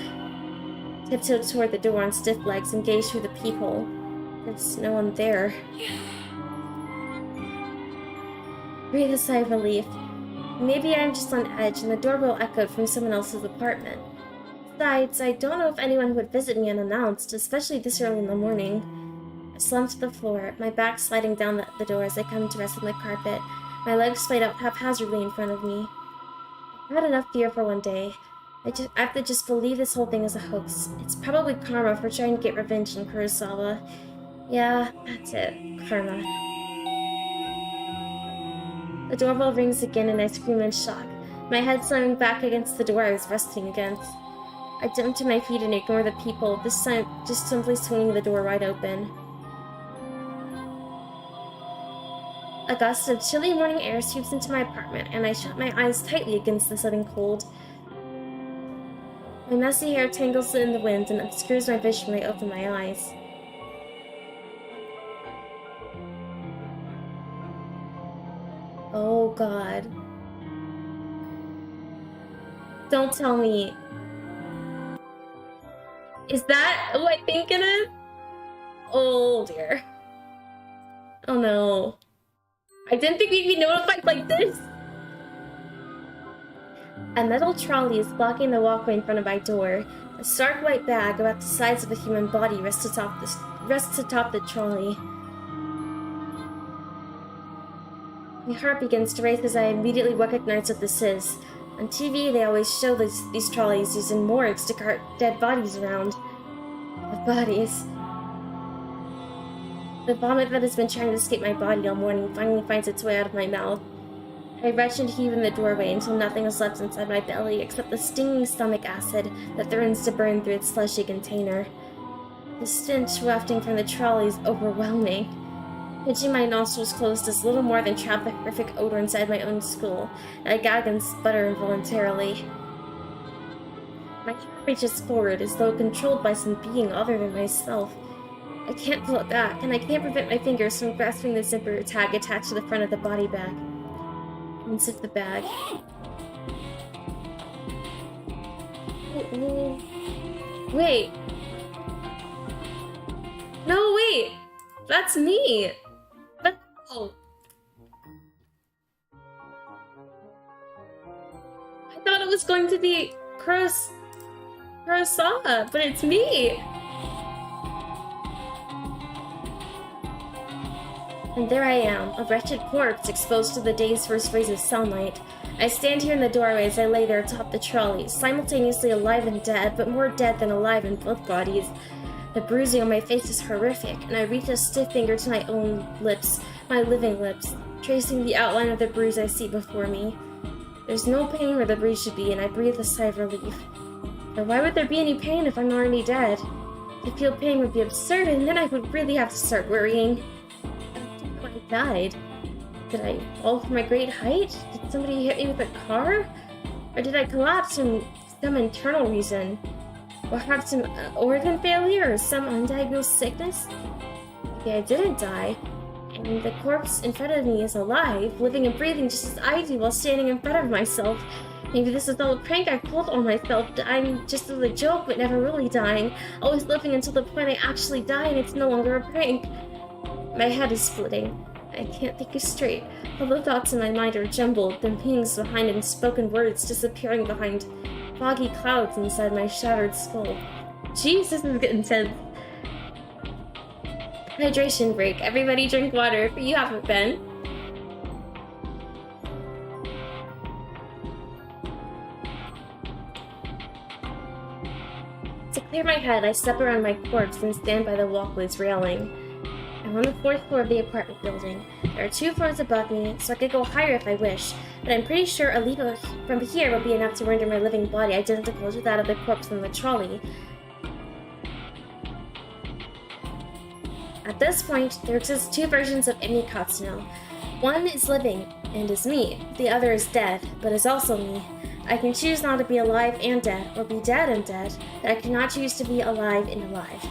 Tiptoe toward the door on stiff legs and gaze through the peephole. There's no one there. Breathe a sigh of relief. Maybe I'm just on edge and the doorbell echoed from someone else's apartment. Besides, I don't know if anyone would visit me unannounced, especially this early in the morning. I slump to the floor, my back sliding down the door as I come to rest on the carpet, my legs splayed out haphazardly in front of me. I've had enough fear for one day. I have to just believe this whole thing is a hoax. It's probably karma for trying to get revenge on Kurosawa. Yeah, that's it. Karma. The doorbell rings again and I scream in shock, my head slamming back against the door I was resting against. I jump to my feet and ignore the people, this time just simply swinging the door wide open. A gust of chilly morning air sweeps into my apartment, and I shut my eyes tightly against the sudden cold. My messy hair tangles in the wind and obscures my vision when I open my eyes. Oh God. Don't tell me. Is that who I think it is? Oh dear. Oh no. I didn't think we'd be notified like this. A metal trolley is blocking the walkway in front of my door. A stark white bag about the size of a human body rests atop the trolley. My heart begins to race as I immediately recognize what this is. On TV, they always show these trolleys used in morgues to cart dead bodies around. Dead bodies. The vomit that has been trying to escape my body all morning finally finds its way out of my mouth. I retch and heave in the doorway until nothing is left inside my belly except the stinging stomach acid that threatens to burn through its fleshy container. The stench wafting from the trolley is overwhelming. Pinching my nostrils closed does little more than trap the horrific odor inside my own skull, and I gag and sputter involuntarily. My hand reaches forward as though controlled by some being other than myself. I can't pull it back, and I can't prevent my fingers from grasping the zipper tag attached to the front of the body bag. Unzip the bag. Oh. Wait. No, wait! That's me! But oh. I thought it was going to be Kurosawa, but it's me! And there I am, a wretched corpse exposed to the day's first rays of sunlight. I stand here in the doorway as I lay there atop the trolley, simultaneously alive and dead, but more dead than alive in both bodies. The bruising on my face is horrific, and I reach a stiff finger to my own lips, my living lips, tracing the outline of the bruise I see before me. There's no pain where the bruise should be, and I breathe a sigh of relief. But why would there be any pain if I'm already dead? To feel pain would be absurd, and then I would really have to start worrying. I died. Did I fall from a great height? Did somebody hit me with a car? Or did I collapse from some internal reason? Or have some organ failure or some undiagnosed sickness? Maybe I didn't die, and the corpse in front of me is alive, living and breathing just as I do while standing in front of myself. Maybe this is all a prank I pulled on myself, dying just as a joke but never really dying, always living until the point I actually die and it's no longer a prank. My head is splitting. I can't think straight. All the thoughts in my mind are jumbled, the meanings behind unspoken words disappearing behind foggy clouds inside my shattered skull. Jeez, this is getting intense. Hydration break. Everybody drink water if you haven't been. To clear my head, I step around my corpse and stand by the walkway's railing. I'm on the 4th floor of the apartment building. There are 2 floors above me, so I could go higher if I wish, but I'm pretty sure a leap from here will be enough to render my living body identical to that of the corpse in the trolley. At this point, there exist 2 versions of Emi Katsuno. One is living, and is me. The other is dead, but is also me. I can choose not to be alive and dead, or be dead and dead, but I cannot choose to be alive and alive.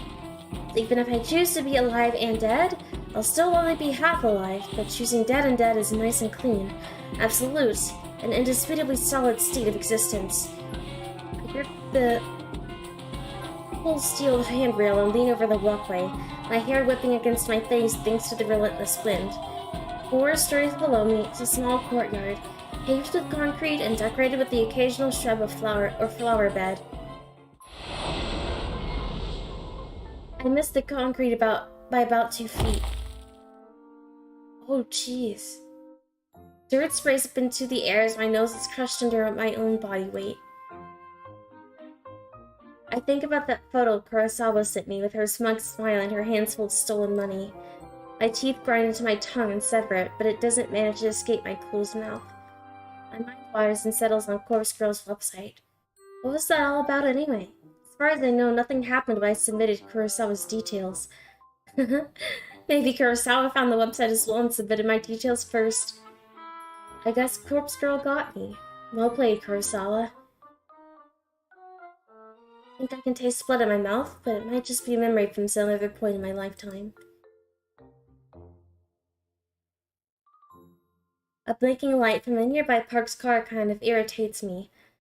Even if I choose to be alive and dead, I'll still only be half alive, but choosing dead and dead is nice and clean. Absolute, an indisputably solid state of existence. I grip the cold steel handrail and lean over the walkway, my hair whipping against my face thanks to the relentless wind. 4 stories below me is a small courtyard, paved with concrete and decorated with the occasional shrub of flower bed. I missed the concrete by about 2 feet. Oh, jeez. Dirt sprays up into the air as my nose is crushed under my own body weight. I think about that photo Kurosawa sent me with her smug smile and her hands full of stolen money. My teeth grind into my tongue and sever it, but it doesn't manage to escape my closed mouth. My mind wanders and settles on Corpse Girl's website. What was that all about anyway? As far as I know, nothing happened when I submitted Kurosawa's details. Maybe Kurosawa found the website as well and submitted my details first. I guess Corpse Girl got me. Well played, Kurosawa. I think I can taste blood in my mouth, but it might just be a memory from some other point in my lifetime. A blinking light from a nearby parked car kind of irritates me.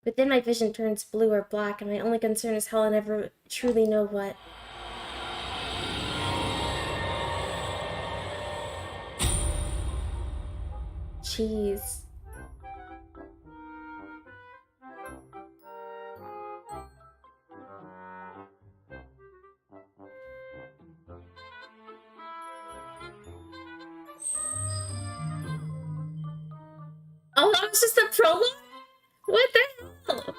But then my vision turns blue or black, and my only concern is how I'll never truly know what. Jeez. Oh, that was just a prologue? What the hell?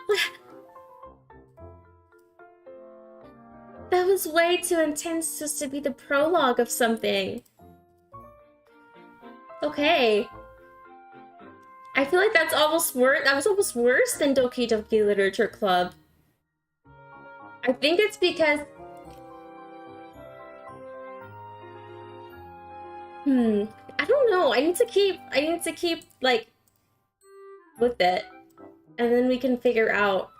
That was way too intense just to be the prologue of something. Okay. I feel like that's almost worse. That was almost worse than Doki Doki Literature Club. I think it's because... I don't know. I need to keep, like, with it. And then we can figure out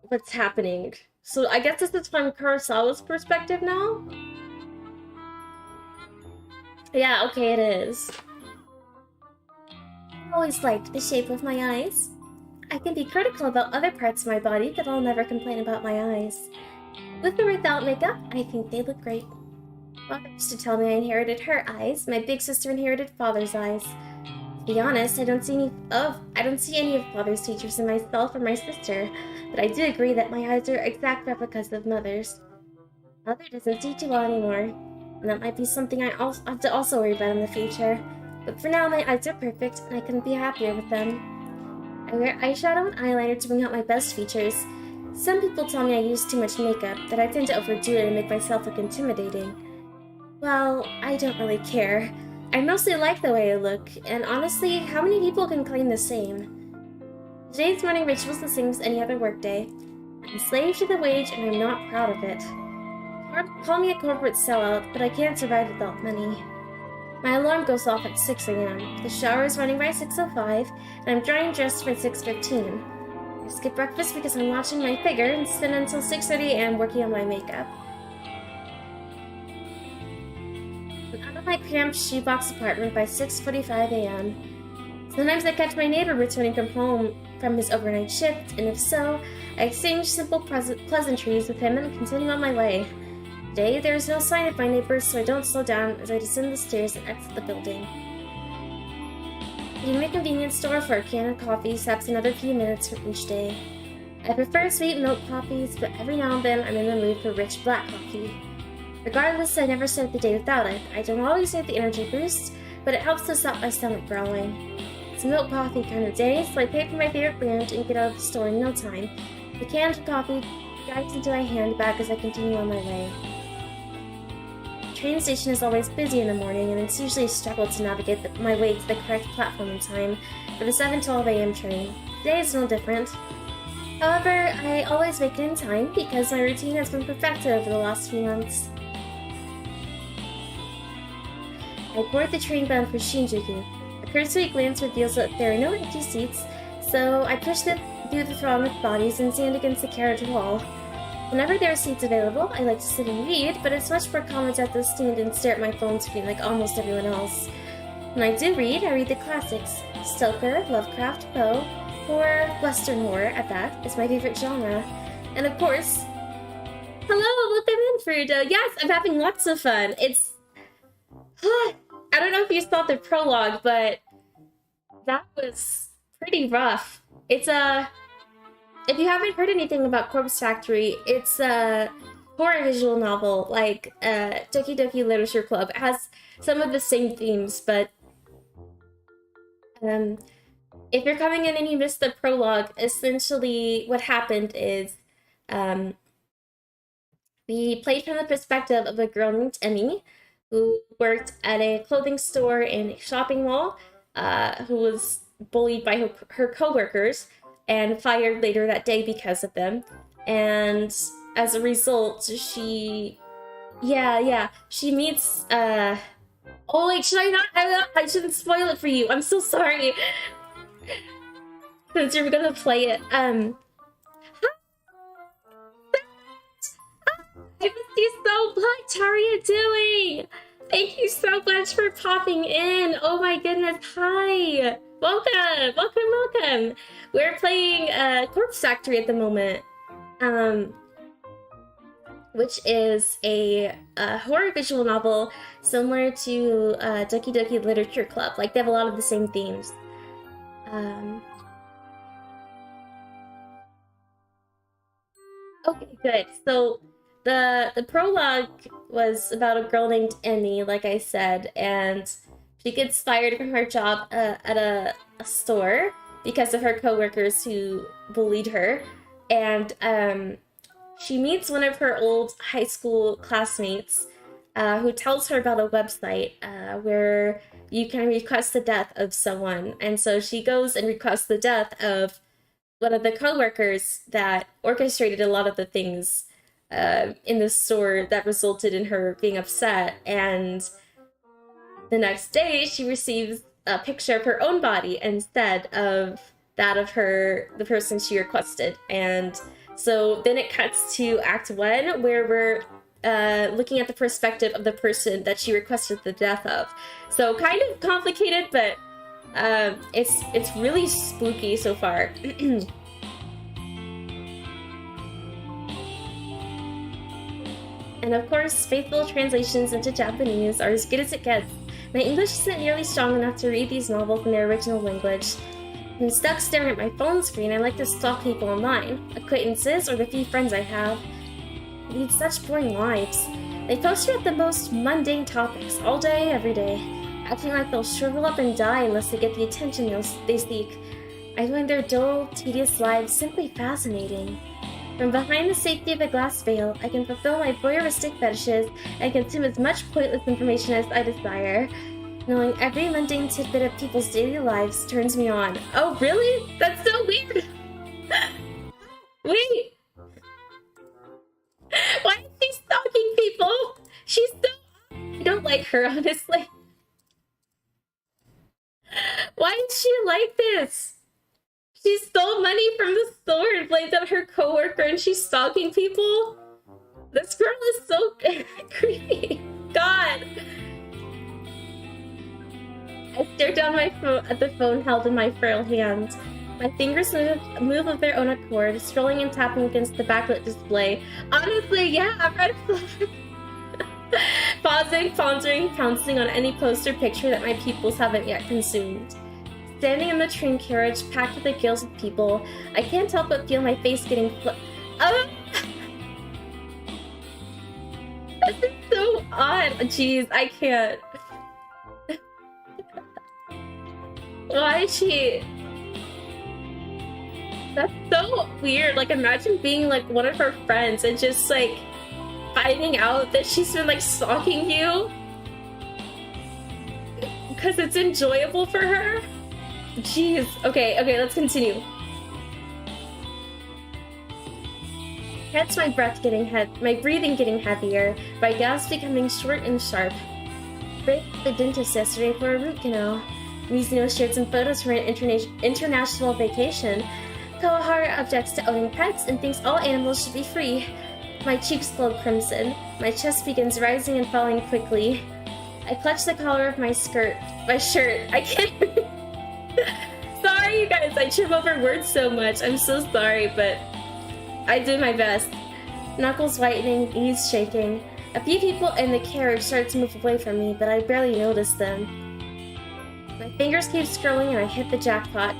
what's happening. So I guess this is from Kurosawa's perspective now? Yeah, okay, it is. I always liked the shape of my eyes. I can be critical about other parts of my body, but I'll never complain about my eyes. With or without makeup, I think they look great. Mother used to tell me I inherited her eyes. My big sister inherited father's eyes. To be honest, I don't see any of father's features in myself or my sister, but I do agree that my eyes are exact replicas of mother's. Mother doesn't see too well anymore, and that might be something I have to also worry about in the future. But for now, my eyes are perfect, and I couldn't be happier with them. I wear eyeshadow and eyeliner to bring out my best features. Some people tell me I use too much makeup, that I tend to overdo it and make myself look intimidating. Well, I don't really care. I mostly like the way I look, and honestly, how many people can claim the same? Today's morning ritual is the same as any other workday. I'm a slave to the wage, and I'm not proud of it. Call me a corporate sellout, but I can't survive without money. My alarm goes off at 6 a.m. The shower is running by 6:05, and I'm drying dressed by 6:15. I skip breakfast because I'm watching my figure and spend until 6:30 a.m. working on my makeup. I'm out of my cramped shoebox apartment by 6:45 a.m. Sometimes I catch my neighbor returning from home from his overnight shift, and if so, I exchange simple pleasantries with him and continue on my way. Today, there is no sign of my neighbors, so I don't slow down as I descend the stairs and exit the building. Eating the convenience store for a can of coffee saps another few minutes from each day. I prefer sweet milk coffees, but every now and then I'm in the mood for rich black coffee. Regardless, I never start the day without it. I don't always get the energy boost, but it helps to stop my stomach growling. It's a milk coffee kind of day, so I pay for my favorite brand and get out of the store in no time. The can of coffee dives into my handbag as I continue on my way. The train station is always busy in the morning, and it's usually a struggle to navigate my way to the correct platform in time for the 7:12 a.m. train. Today is no different. However, I always make it in time because my routine has been perfected over the last few months. I board the train bound for Shinjuku. A cursory glance reveals that there are no empty seats, so I push through the throng of bodies and stand against the carriage wall. Whenever there are seats available, I like to sit and read, but it's much more common to have to stand and stare at my phone screen like almost everyone else. When I do read, I read the classics. Stoker, Lovecraft, Poe, horror, Western horror, at that, is my favorite genre. And of course, hello, welcome in, Frudo. Yes, I'm having lots of fun. It's... I don't know if you saw the prologue, but that was pretty rough. It's if you haven't heard anything about Corpse Factory, it's a horror visual novel, like DokiDoki Literature Club. It has some of the same themes, but if you're coming in and you missed the prologue, essentially what happened is we played from the perspective of a girl named Emmy, who worked at a clothing store in a shopping mall, who was bullied by her coworkers and fired later that day because of them. And as a result, she meets, oh wait, should I not? I shouldn't spoil it for you. I'm so sorry. Since you're gonna play it. I miss you so much. How are you doing? Thank you so much for popping in. Oh my goodness. Hi. Welcome. We're playing Corpse Factory at the moment, which is a horror visual novel similar to DokiDoki Literature Club. Like, they have a lot of the same themes. Okay, good. So the prologue was about a girl named Emmy, like I said, and she gets fired from her job at a store because of her coworkers who bullied her, and she meets one of her old high school classmates who tells her about a website where you can request the death of someone, and so she goes and requests the death of one of the coworkers that orchestrated a lot of the things in the store that resulted in her being upset. And the next day, she receives a picture of her own body instead of that of the person she requested. And So then it cuts to Act 1, where we're looking at the perspective of the person that she requested the death of. So kind of complicated, but it's really spooky so far. And of course, faithful translations into Japanese are as good as it gets. My English isn't nearly strong enough to read these novels in their original language. When stuck staring at my phone screen, I like to stalk people online, acquaintances, or the few friends I have. They lead such boring lives. They post about the most mundane topics all day, every day, acting like they'll shrivel up and die unless they get the attention they seek. I find their dull, tedious lives simply fascinating. From behind the safety of a glass veil, I can fulfill my voyeuristic fetishes and consume as much pointless information as I desire. Knowing every mundane tidbit of people's daily lives turns me on. Oh, really? That's so weird! Wait! Why is she stalking people? She's so... I don't like her, honestly. Why is she like this? She stole money from the store and blamed on her coworker and she's stalking people? This girl is so creepy. God. I stare down at the phone held in my frail hand. My fingers move of their own accord, scrolling and tapping against the backlit display. Honestly, yeah, red flag. Pausing, pondering, pouncing on any poster picture that my pupils haven't yet consumed. Standing in the train carriage, packed with the gills of people, I can't help but feel my face getting This is so odd. Jeez, I can't. Why is she... That's so weird. Like, imagine being, like, one of her friends and just, like, finding out that she's been, like, stalking you. Because it's enjoyable for her. Jeez. Okay, let's continue. Catch my breathing getting heavier, my gasps becoming short and sharp. Break the dentist yesterday for a root canal. Mizuno shared some photos from an international vacation. Kawahara objects to owning pets and thinks all animals should be free. My cheeks glow crimson. My chest begins rising and falling quickly. I clutch the collar of my shirt. I can't... Sorry, you guys. I trip over words so much. I'm so sorry, but I did my best. Knuckles whitening, knees shaking. A few people in the carriage started to move away from me, but I barely noticed them. My fingers keep scrolling and I hit the jackpot.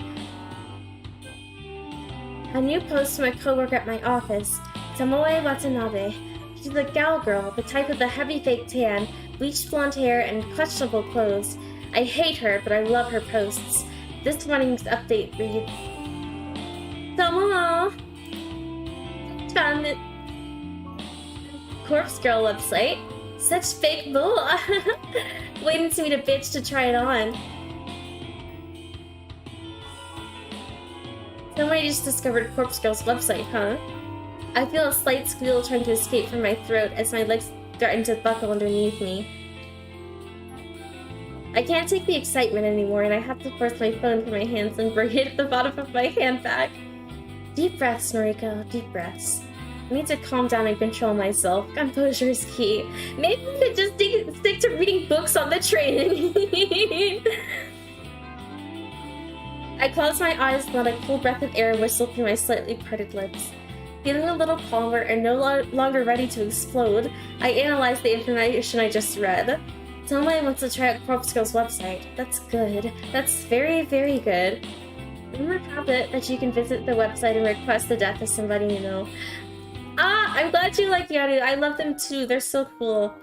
A new post from a coworker at my office, Tomoe Watanabe. She's a gal girl, the type with a heavy fake tan, bleached blonde hair, and questionable clothes. I hate her, but I love her posts. This morning's update reads, Tomoe! Found it. Corpse Girl website. Such fake bull. Waiting to meet a bitch to try it on. Somebody just discovered Corpse Girl's website, huh? I feel a slight squeal trying to escape from my throat as my legs threaten to buckle underneath me. I can't take the excitement anymore and I have to force my phone from my hands and bring it at the bottom of my handbag. Deep breaths, Noriko, deep breaths. I need to calm down and control myself. Composure is key. Maybe I could just stick to reading books on the train. I close my eyes and let a cool breath of air whistle through my slightly parted lips. Feeling a little calmer and no longer ready to explode, I analyze the information I just read. Tomoe wants to try out Corpse Girl's website. That's good. That's very, very good. Rumor have it that you can visit the website and request the death of somebody you know. Ah, I'm glad you like Yaru. I love them too. They're so cool.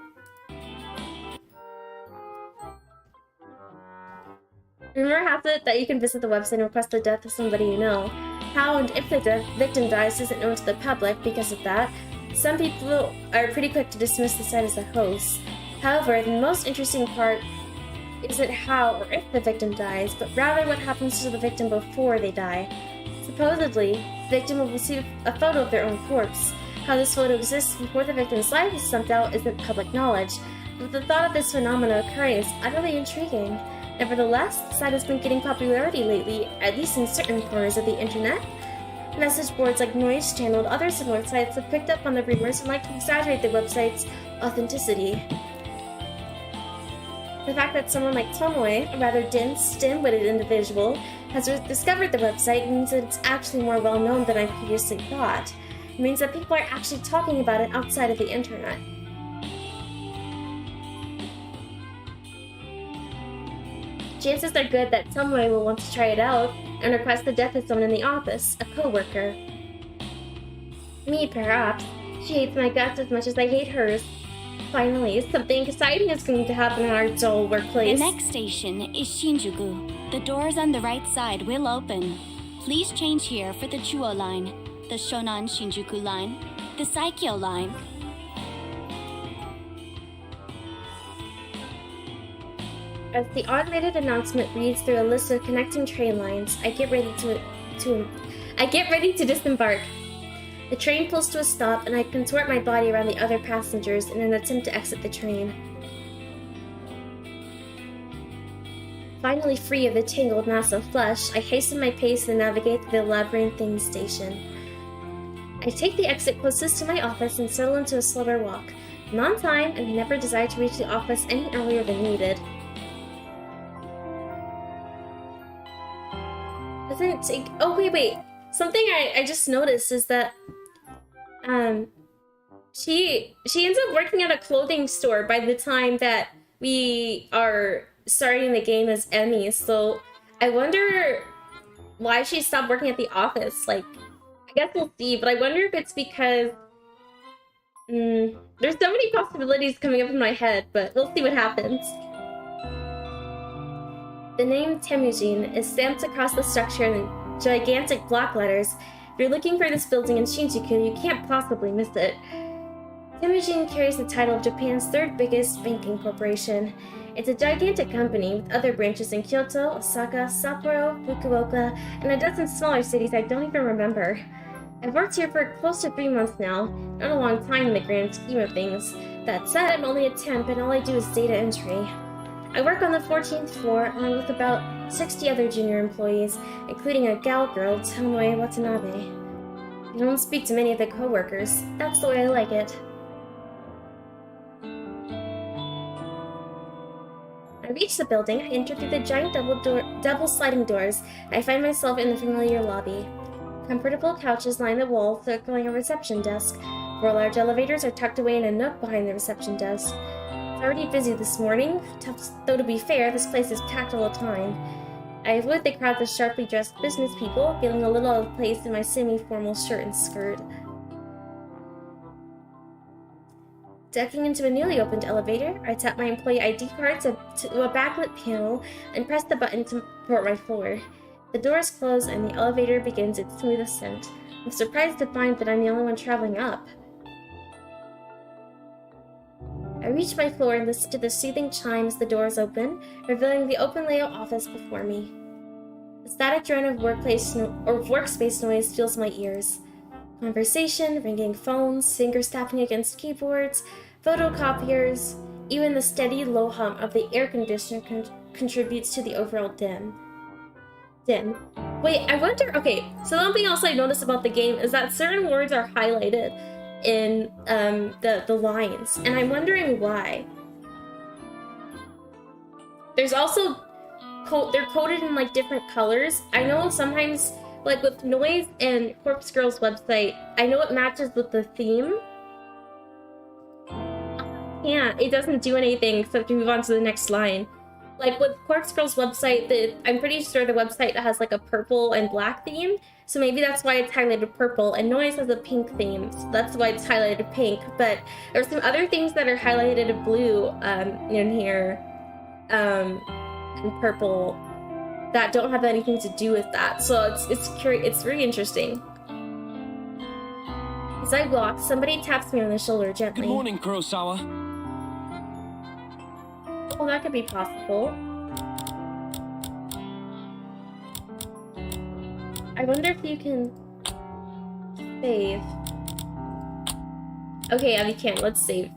Rumor has it that you can visit the website and request the death of somebody you know. How and if the victim dies isn't known to the public because of that. Some people are pretty quick to dismiss the site as a hoax. However, the most interesting part isn't how or if the victim dies, but rather what happens to the victim before they die. Supposedly, the victim will receive a photo of their own corpse. How this photo exists before the victim's life is sent out isn't public knowledge, but the thought of this phenomenon occurring is utterly intriguing. Nevertheless, the site has been getting popularity lately, at least in certain corners of the internet. Message boards like Noise Channel and other similar sites have picked up on the rumors and like to exaggerate the website's authenticity. The fact that someone like Tomoe, a rather dense, dim-witted individual, has discovered the website means that it's actually more well-known than I previously thought. It means that people are actually talking about it outside of the internet. Chances are good that Tomoe will want to try it out and request the death of someone in the office, a co-worker. Me, perhaps. She hates my guts as much as I hate hers. Finally, something exciting is going to happen in our dull workplace. The next station is Shinjuku. The doors on the right side will open. Please change here for the Chuo line, the Shonan Shinjuku line, the Saikyo line. As the automated announcement reads through a list of connecting train lines, I get ready to disembark. The train pulls to a stop, and I contort my body around the other passengers in an attempt to exit the train. Finally free of the tangled mass of flesh, I hasten my pace and navigate through the labyrinthine station. I take the exit closest to my office and settle into a slower walk. I'm on time, and I never desire to reach the office any earlier than needed. Oh, wait. Something I just noticed is that, she ends up working at a clothing store by the time that we are starting the game as Emmy, so I wonder why she stopped working at the office. Like, I guess we'll see, but I wonder if it's because, there's so many possibilities coming up in my head, but we'll see what happens. The name Temujin is stamped across the structure in gigantic block letters. If you're looking for this building in Shinjuku, you can't possibly miss it. Temujin carries the title of Japan's third biggest banking corporation. It's a gigantic company with other branches in Kyoto, Osaka, Sapporo, Fukuoka, and a dozen smaller cities I don't even remember. I've worked here for close to 3 months now, not a long time in the grand scheme of things. That said, I'm only a temp and all I do is data entry. I work on the 14th floor along with about 60 other junior employees, including a gal girl, Tomoe Watanabe. I don't speak to many of the co-workers. That's the way I like it. I reach the building, I enter through the giant double sliding doors, and I find myself in the familiar lobby. Comfortable couches line the wall, circling a reception desk. 4 large elevators are tucked away in a nook behind the reception desk. It's already busy this morning, though to be fair, this place is packed all the time. I avoid the crowds of sharply dressed business people, feeling a little out of place in my semi-formal shirt and skirt. Ducking into a newly opened elevator, I tap my employee ID card to a backlit panel and press the button to report my floor. The doors close and the elevator begins its smooth ascent. I'm surprised to find that I'm the only one traveling up. I reach my floor and listen to the soothing chime as the doors open, revealing the open layout office before me. The static drone of workspace noise fills my ears. Conversation, ringing phones, fingers tapping against keyboards, photocopiers, even the steady low hum of the air conditioner contributes to the overall dim. Wait, I wonder, okay, so something else I noticed about the game is that certain words are highlighted in the lines, and I'm wondering why. There's also, they're coded in like different colors. I know sometimes, like with Noise and Corpse Girl's website, I know it matches with the theme. Yeah, it doesn't do anything except to move on to the next line. Like with Corpse Girl's website, I'm pretty sure the website has like a purple and black theme, so maybe that's why it's highlighted purple, and Noise has a pink theme, so that's why it's highlighted pink. But there's some other things that are highlighted blue in here, and purple, that don't have anything to do with that. So it's really interesting. As I walk, somebody taps me on the shoulder gently. Good morning, Kurosawa. Oh, that could be possible. I wonder if you can save. Okay, yeah, we can. Let's save.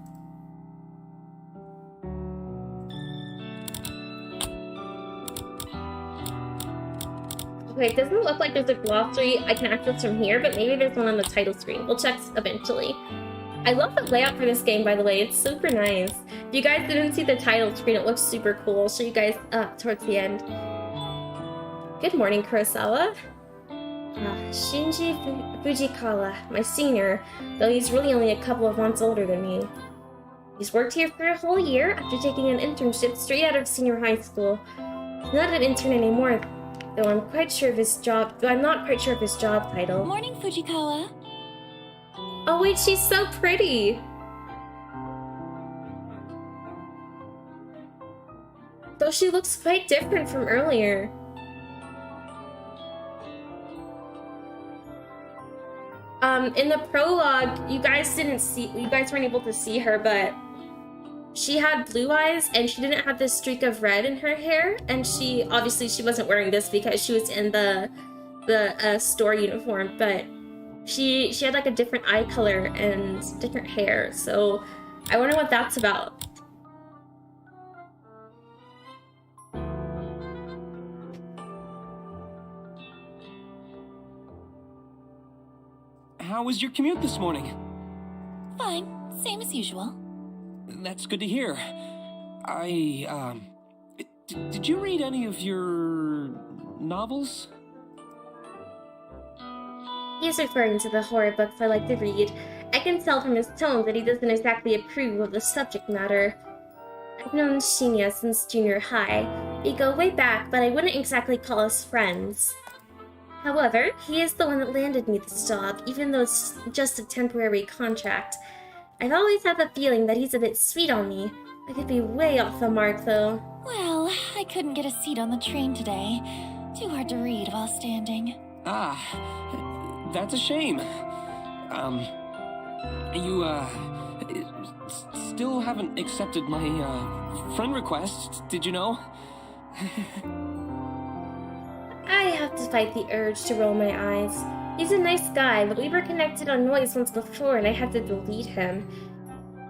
Okay, it doesn't look like there's a glossary I can access from here, but maybe there's one on the title screen. We'll check eventually. I love the layout for this game, by the way. It's super nice. If you guys didn't see the title screen, it looks super cool. I'll show you guys towards the end. Good morning, Kurosawa. Shinji Fujikawa, my senior, though he's really only a couple of months older than me. He's worked here for a whole year after taking an internship straight out of senior high school. He's not an intern anymore, though I'm not quite sure of his job title. Morning, Fujikawa. Oh wait, she's so pretty! Though she looks quite different from earlier. In the prologue, you guys weren't able to see her, but she had blue eyes and she didn't have this streak of red in her hair, and she wasn't wearing this because she was in the store uniform, but she had like a different eye color and different hair, so I wonder what that's about. How was your commute this morning? Fine, same as usual. That's good to hear. Did you read any of your novels? He's referring to the horror books I like to read. I can tell from his tone that he doesn't exactly approve of the subject matter. I've known Shinya since junior high. We go way back, but I wouldn't exactly call us friends. However, he is the one that landed me this job, even though it's just a temporary contract. I've always had the feeling that he's a bit sweet on me. I could be way off the mark, though. Well, I couldn't get a seat on the train today. Too hard to read while standing. Ah, that's a shame. You, still haven't accepted my, friend request, did you know? I have to fight the urge to roll my eyes. He's a nice guy, but we were connected on Noise once before and I had to delete him.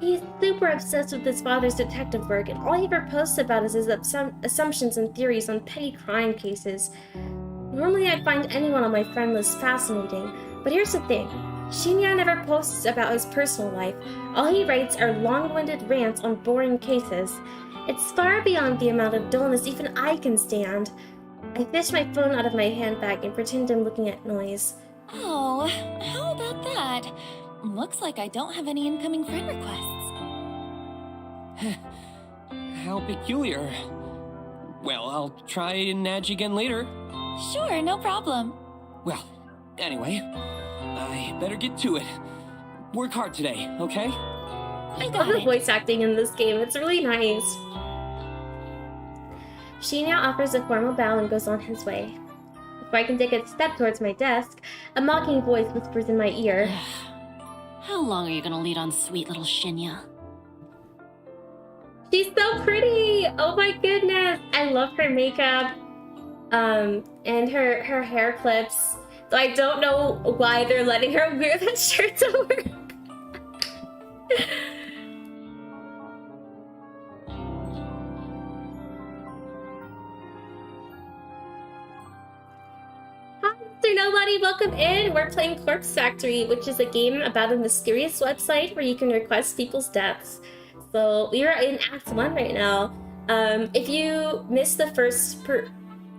He's super obsessed with his father's detective work, and all he ever posts about is his assumptions and theories on petty crime cases. Normally I find anyone on my friend list fascinating, but here's the thing. Shinya never posts about his personal life. All he writes are long-winded rants on boring cases. It's far beyond the amount of dullness even I can stand. I fish my phone out of my handbag and pretend I'm looking at Noise. Oh, how about that? Looks like I don't have any incoming friend requests. How peculiar. Well, I'll try and nudge again later. Sure, no problem. Well, anyway, I better get to it. Work hard today, okay? I love the voice acting in this game. It's really nice. Shinya offers a formal bow and goes on his way. Before I can take a step towards my desk, a mocking voice whispers in my ear. How long are you gonna lead on sweet little Shinya? She's so pretty! Oh my goodness! I love her makeup. And her hair clips. So I don't know why they're letting her wear that shirt to work. Nobody, welcome in! We're playing Corpse Factory, which is a game about a mysterious website where you can request people's deaths. So we are in Act 1 right now. If you missed the first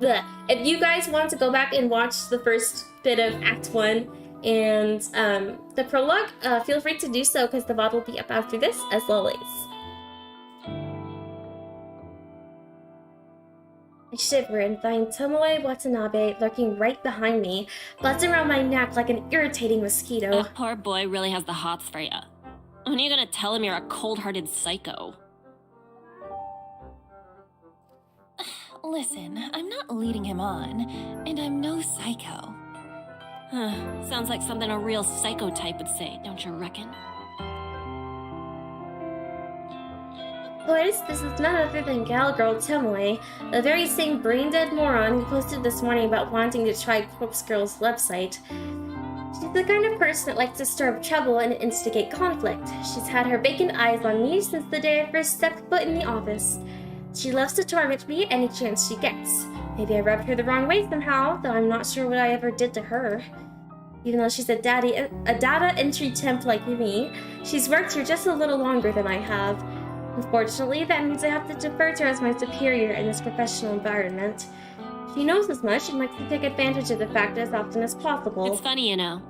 if you guys want to go back and watch the first bit of Act 1 and the prologue, feel free to do so because the VOD will be up after this, as always. I shiver and find Tomoe Watanabe lurking right behind me, buzzing around my neck like an irritating mosquito. That poor boy really has the hots for you. When are you gonna tell him you're a cold-hearted psycho? Listen, I'm not leading him on, and I'm no psycho. Sounds like something a real psycho type would say, don't you reckon? Of course, this is none other than Gal Girl Tomoe, the very same brain-dead moron who posted this morning about wanting to try Corpse Girl's website. She's the kind of person that likes to stir up trouble and instigate conflict. She's had her vacant eyes on me since the day I first stepped foot in the office. She loves to torment me any chance she gets. Maybe I rubbed her the wrong way somehow, though I'm not sure what I ever did to her. Even though she's a data entry temp like me, she's worked here just a little longer than I have. Unfortunately, that means I have to defer to her as my superior in this professional environment. She knows as much and likes to take advantage of the fact as often as possible. It's funny, you know.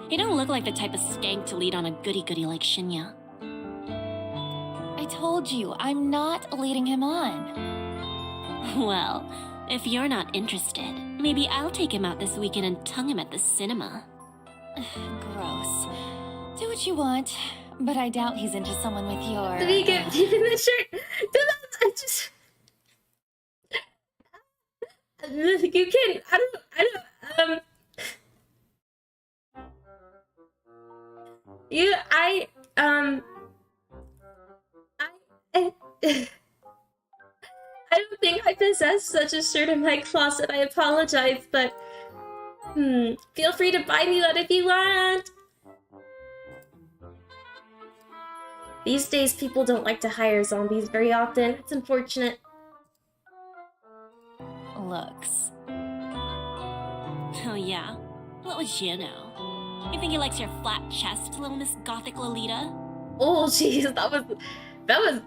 You don't look like the type of skank to lead on a goody-goody like Shinya. I told you, I'm not leading him on. Well, if you're not interested, maybe I'll take him out this weekend and tongue him at the cinema. Gross. Do what you want, but I doubt he's into someone with your... Did he get beat in the shirt? You can... I don't think I possess such a shirt in my closet. I apologize, but feel free to buy me one if you want. These days, people don't like to hire zombies very often. It's unfortunate. Looks. Oh yeah? What would you know? You think he likes your flat chest, little Miss Gothic Lolita? Oh, jeez, that was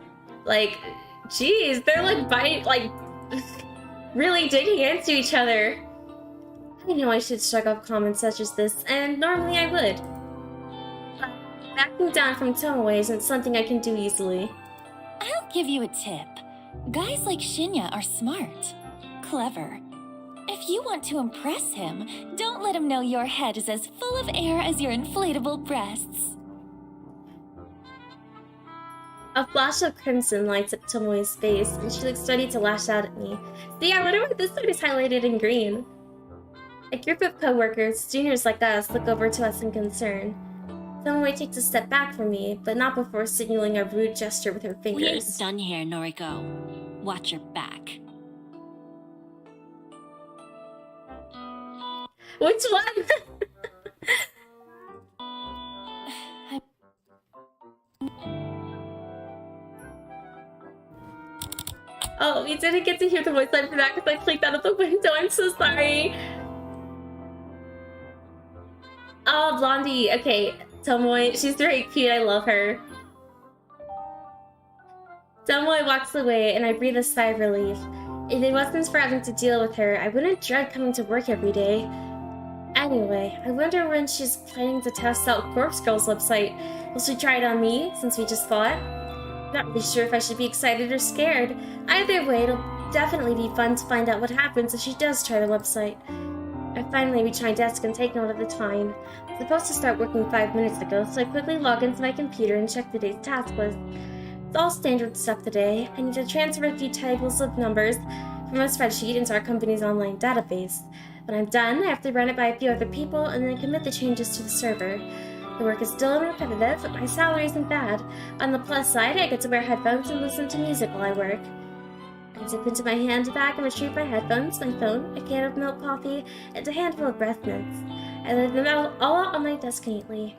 like, jeez, they're like really digging into each other. I know I should shrug off comments such as this, and normally I would. But backing down from Tomoe isn't something I can do easily. I'll give you a tip. Guys like Shinya are smart, clever. If you want to impress him, don't let him know your head is as full of air as your inflatable breasts. A flash of crimson lights up Tomoe's face, and she looks ready to lash out at me. See, I wonder why this side is highlighted in green. A group of co-workers, juniors like us, look over to us in concern. Tomoe takes a step back from me, but not before signaling a rude gesture with her We ain't fingers. done here, Noriko. Watch your back. Which one? Oh, we didn't get to hear the voice line for that because I clicked out of the window. I'm so sorry. Oh, Blondie. Okay, Tomoe. She's very cute. I love her. Tomoe walks away, and I breathe a sigh of relief. If it wasn't for having to deal with her, I wouldn't dread coming to work every day. Anyway, I wonder when she's planning to test out Corpse Girl's website. Will she try it on me, since we just fought? Not really sure if I should be excited or scared. Either way, it'll definitely be fun to find out what happens if she does try the website. I finally reach my desk and take note of the time. I'm supposed to start working 5 minutes ago, so I quickly log into my computer and check the day's task list. It's all standard stuff today. I need to transfer a few tables of numbers from a spreadsheet into our company's online database. When I'm done, I have to run it by a few other people and then commit the changes to the server. The work is still repetitive, but my salary isn't bad. On the plus side, I get to wear headphones and listen to music while I work. I dip into my handbag and retrieve my headphones, my phone, a can of milk coffee, and a handful of breath mints. I lay them all out on my desk neatly.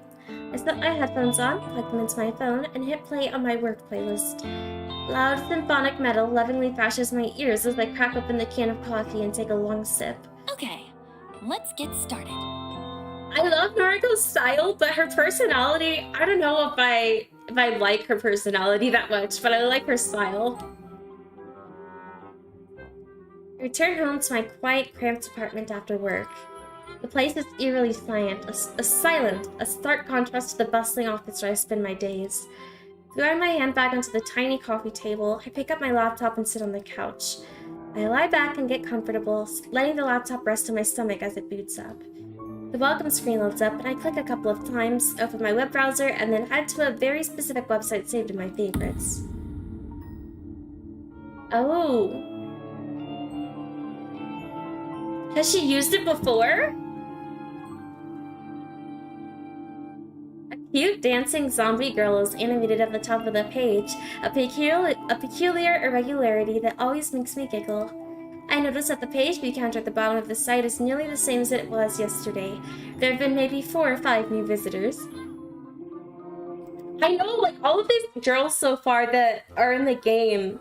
I slip my headphones on, plug them into my phone, and hit play on my work playlist. Loud symphonic metal lovingly thrashes my ears as I crack open the can of coffee and take a long sip. Okay, let's get started. I love Noriko's style, but her personality, I don't know if I like her personality that much, but I like her style. I return home to my quiet, cramped apartment after work. The place is eerily silent, a stark contrast to the bustling office where I spend my days. Throwing my handbag onto the tiny coffee table, I pick up my laptop and sit on the couch. I lie back and get comfortable, letting the laptop rest on my stomach as it boots up. The welcome screen loads up, and I click a couple of times, open my web browser, and then head to a very specific website saved in my favorites. Oh. Has she used it before? A cute dancing zombie girl is animated at the top of the page, a peculiar irregularity that always makes me giggle. I notice that the page view counter at the bottom of the site is nearly the same as it was yesterday. There have been maybe 4 or 5 new visitors. I know, like, all of these girls so far that are in the game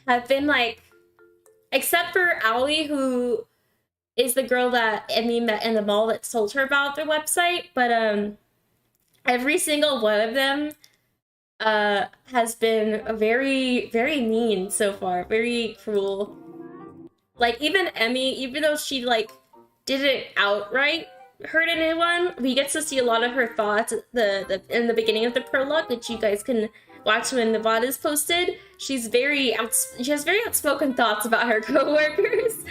have been, like, Except for Owlie, who is the girl that Emmy met in the mall that told her about their website. But every single one of them has been very, very mean so far. Very cruel. Like, even Emmy, even though she, like, didn't outright hurt anyone, we get to see a lot of her thoughts in the beginning of the prologue, which you guys can watch when the VOD is posted. She has very outspoken thoughts about her coworkers.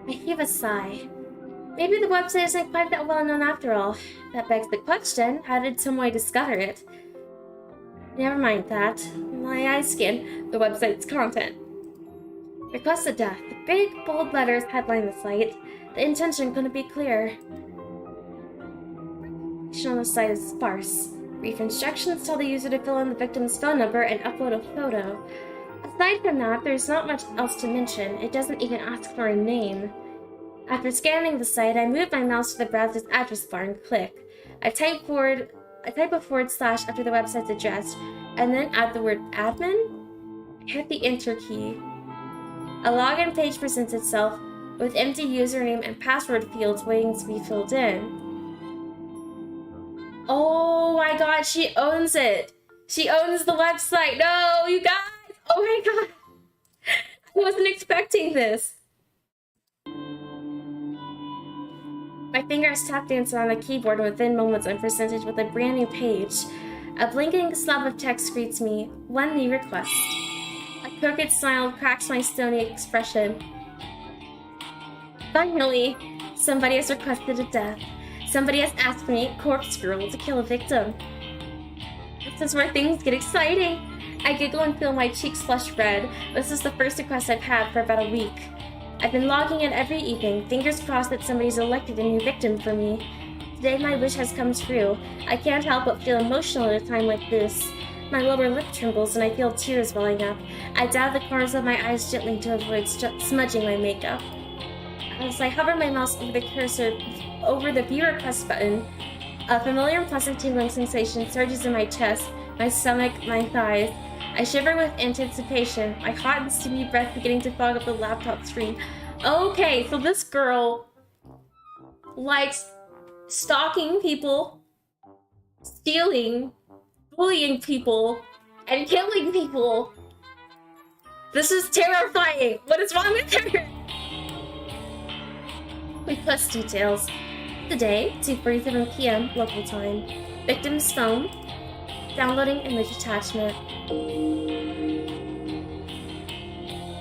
I heave a sigh. Maybe the website isn't quite that well known after all. That begs the question, how did someone discover it? Never mind that. My eyes scan the website's content. Request of death. The big, bold letters headline the site. The intention couldn't be clearer. Information on the site is sparse. Brief instructions tell the user to fill in the victim's phone number and upload a photo. Aside from that, there's not much else to mention. It doesn't even ask for a name. After scanning the site, I move my mouse to the browser's address bar and click. I type a forward slash after the website's address, and then add the word admin. I hit the enter key. A login page presents itself with empty username and password fields waiting to be filled in. Oh my god, she owns it! She owns the website! No, you guys! Oh my god! I wasn't expecting this! My fingers tap dance on the keyboard, and within moments I'm presented with a brand new page. A blinking slab of text greets me. One new request. A crooked smile cracks my stony expression. Finally, somebody has requested a death. Somebody has asked me, Corpse Girl, to kill a victim. This is where things get exciting. I giggle and feel my cheeks flush red. This is the first request I've had for about a week. I've been logging in every evening, fingers crossed that somebody's elected a new victim for me. Today my wish has come true. I can't help but feel emotional at a time like this. My lower lip trembles and I feel tears welling up. I dab the corners of my eyes gently to avoid smudging my makeup. As I hover my mouse over the cursor over the view request button, a familiar and pleasant tingling sensation surges in my chest, my stomach, my thighs. I shiver with anticipation, my hot and steamy breath beginning to fog up the laptop screen. Okay, so this girl likes stalking people, stealing, bullying people, and killing people. This is terrifying. What is wrong with her? Request details. Today, 2:47 p.m. local time. Victim's phone. Downloading image attachment.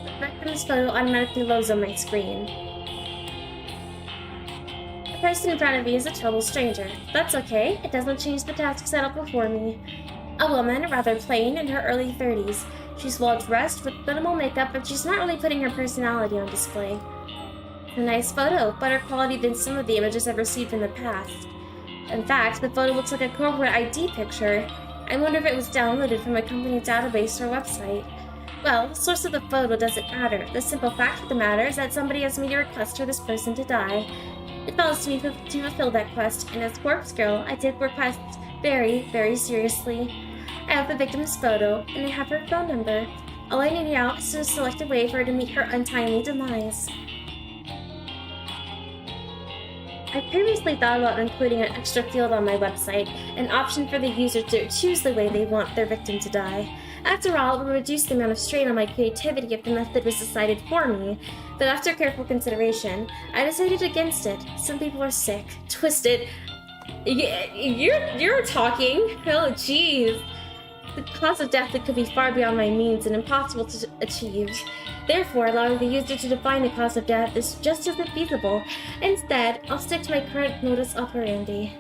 The victim's photo automatically loads on my screen. The person in front of me is a total stranger. That's okay, it doesn't change the task set up before me. A woman, rather plain, in her early 30s. She's well dressed with minimal makeup, but she's not really putting her personality on display. A nice photo, better quality than some of the images I've received in the past. In fact, the photo looks like a corporate ID picture. I wonder if it was downloaded from a company database or website. Well, the source of the photo doesn't matter. The simple fact of the matter is that somebody has made a request for this person to die. It falls to me to fulfill that quest, and as Corpse Girl, I take requests very, very seriously. I have the victim's photo, and I have her phone number. All I need now is to select a way for her to meet her untimely demise. I previously thought about including an extra field on my website, an option for the user to choose the way they want their victim to die. After all, it would reduce the amount of strain on my creativity if the method was decided for me. But after careful consideration, I decided against it. Some people are sick, twisted. You're talking. Oh, jeez. The cause of death that could be far beyond my means and impossible to achieve. Therefore, allowing the user to define the cause of death is just as feasible. Instead, I'll stick to my current modus operandi.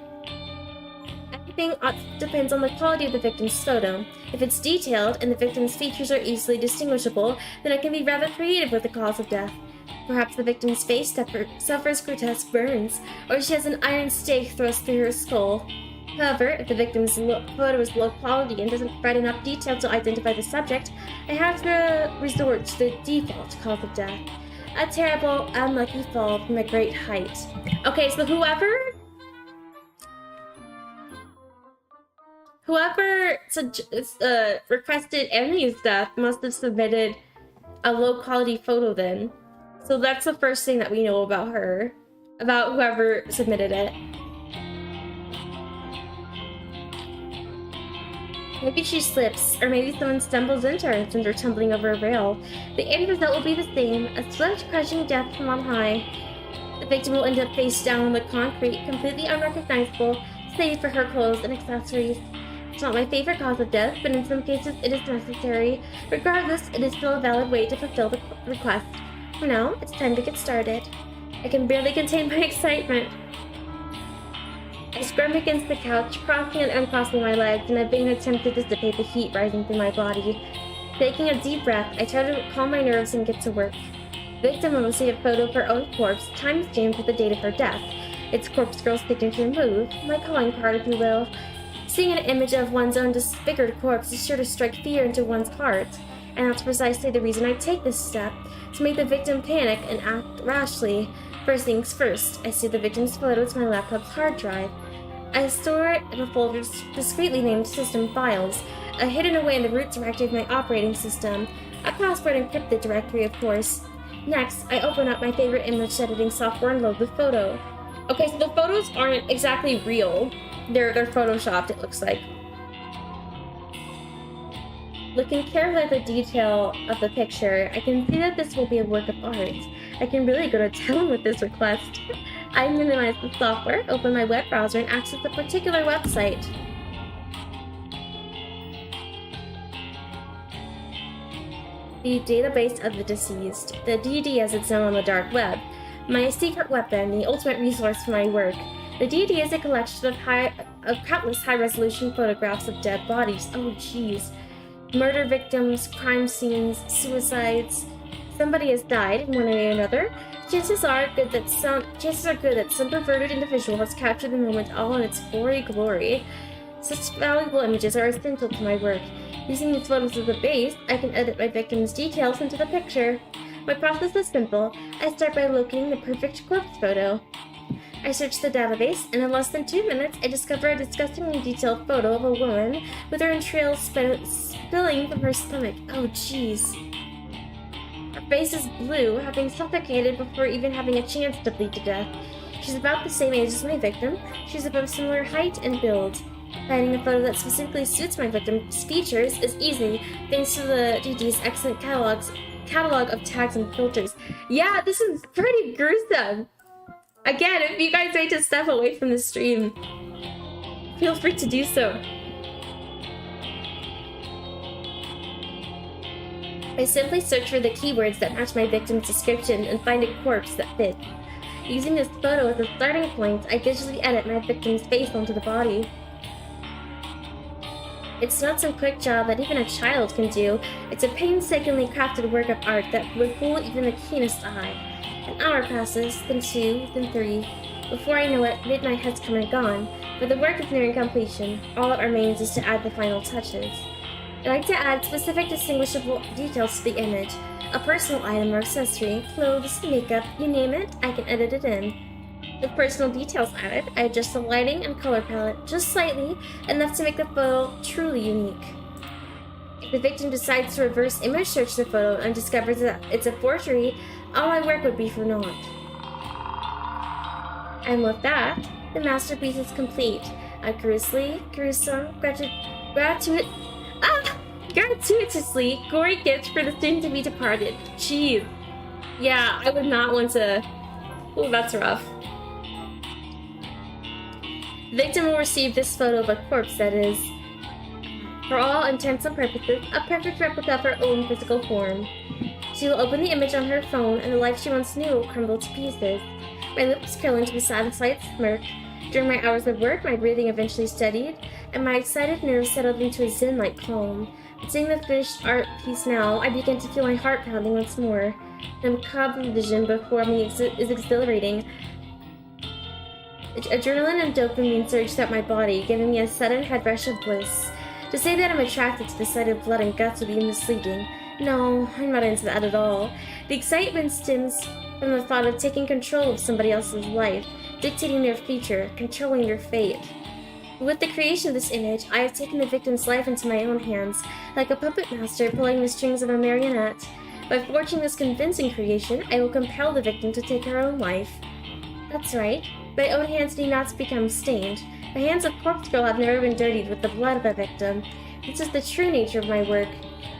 Everything depends on the quality of the victim's photo. If it's detailed and the victim's features are easily distinguishable, then I can be rather creative with the cause of death. Perhaps the victim's face suffers grotesque burns, or she has an iron stake thrust through her skull. However, if the victim's photo is low quality and doesn't provide enough detail to identify the subject, I have to resort to the default cause of death. A terrible, unlucky fall from a great height. Okay, so whoever requested Emmy's death must have submitted a low-quality photo then. So that's the first thing that we know about her. About whoever submitted it. Maybe she slips, or maybe someone stumbles into her and sends her tumbling over a rail. The end result will be the same, a swift, crushing death from on high. The victim will end up face down on the concrete, completely unrecognizable, save for her clothes and accessories. It's not my favorite cause of death, but in some cases it is necessary. Regardless, it is still a valid way to fulfill the request. For now, it's time to get started. I can barely contain my excitement. I scrum against the couch, crossing and uncrossing my legs in a vain attempt to dissipate the heat rising through my body. Taking a deep breath, I try to calm my nerves and get to work. The victim will receive a photo of her own corpse, time-stamped with the date of her death. It's corpse girl's signature move, my calling card if you will. Seeing an image of one's own disfigured corpse is sure to strike fear into one's heart. And that's precisely the reason I take this step, to make the victim panic and act rashly. First things first, I save the victim's photo to my laptop's hard drive. I store it in a folder discreetly named System Files, hidden away in the root directory of my operating system, a password-encrypted directory, of course. Next, I open up my favorite image editing software and load the photo. Okay, so the photos aren't exactly real. They're photoshopped, it looks like. Looking carefully at the detail of the picture, I can see that this will be a work of art. I can really go to town with this request. I minimize the software, open my web browser, and access a particular website. The database of the deceased, the DD as it's known on the dark web. My secret weapon, the ultimate resource for my work. The DD is a collection of countless high-resolution photographs of dead bodies. Oh jeez. Murder victims, crime scenes, suicides. Somebody has died in one way or another. Chances are good that some perverted individual has captured the moment all in its gory glory. Such valuable images are essential to my work. Using these photos as a base, I can edit my victim's details into the picture. My process is simple. I start by locating the perfect corpse photo. I search the database, and in less than 2 minutes, I discover a disgustingly detailed photo of a woman with her entrails spilling from her stomach. Oh jeez. Her face is blue, having suffocated before even having a chance to bleed to death. She's about the same age as my victim. She's of a similar height and build. Finding a photo that specifically suits my victim's features is easy, thanks to the DD's excellent catalog of tags and filters. Yeah, this is pretty gruesome. Again, if you guys need to step away from the stream, feel free to do so. I simply search for the keywords that match my victim's description and find a corpse that fits. Using this photo as a starting point, I digitally edit my victim's face onto the body. It's not some quick job that even a child can do. It's a painstakingly crafted work of art that would fool even the keenest eye. An hour passes, then 2, then 3. Before I know it, midnight has come and gone, but the work is nearing completion. All that remains is to add the final touches. I like to add specific distinguishable details to the image. A personal item or accessory, clothes, makeup, you name it, I can edit it in. With personal details added, I adjust the lighting and color palette just slightly, enough to make the photo truly unique. If the victim decides to reverse image search the photo and discovers that it's a forgery, all my work would be for naught. And with that, the masterpiece is complete. A gruesome, gratuitously gory gift for the soon-to-be departed. Jeez. Yeah, I would not want to... Ooh, that's rough. The victim will receive this photo of a corpse that is, for all intents and purposes, a perfect replica of her own physical form. She will open the image on her phone, and the life she once knew will crumble to pieces. My lips curl into a satisfied smirk. During my hours of work, my breathing eventually steadied, and my excited nerves settled into a zen-like calm. Seeing the finished art piece now, I begin to feel my heart pounding once more. The macabre vision before me is exhilarating. Adrenaline and dopamine surge throughout my body, giving me a sudden head rush of bliss. To say that I'm attracted to the sight of blood and guts would be misleading. No, I'm not into that at all. The excitement stems from the thought of taking control of somebody else's life, dictating their future, controlling their fate. With the creation of this image, I have taken the victim's life into my own hands, like a puppet master pulling the strings of a marionette. By forging this convincing creation, I will compel the victim to take her own life. That's right. My own hands need not become stained. The hands of Corpse Girl have never been dirtied with the blood of a victim. This is the true nature of my work.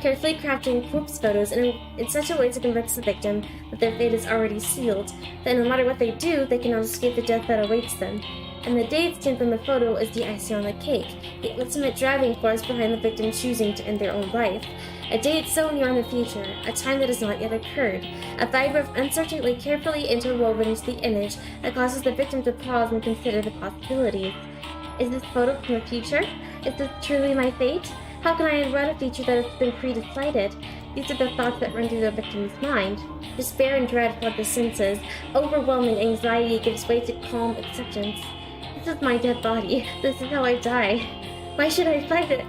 Carefully crafting corpse photos in such a way to convince the victim that their fate is already sealed, that no matter what they do, they cannot escape the death that awaits them. And the date stamped on the photo is the icing on the cake, the ultimate driving force behind the victim choosing to end their own life. A date so near in the future, a time that has not yet occurred, a fiber of uncertainty carefully interwoven into the image that causes the victim to pause and consider the possibilities. Is this photo from the future? Is this truly my fate? How can I outrun a future that has been pre-decided? These are the thoughts that run through the victim's mind. Despair and dread flood the senses. Overwhelming anxiety gives way to calm acceptance. This is my dead body. This is how I die. Why should I fight it?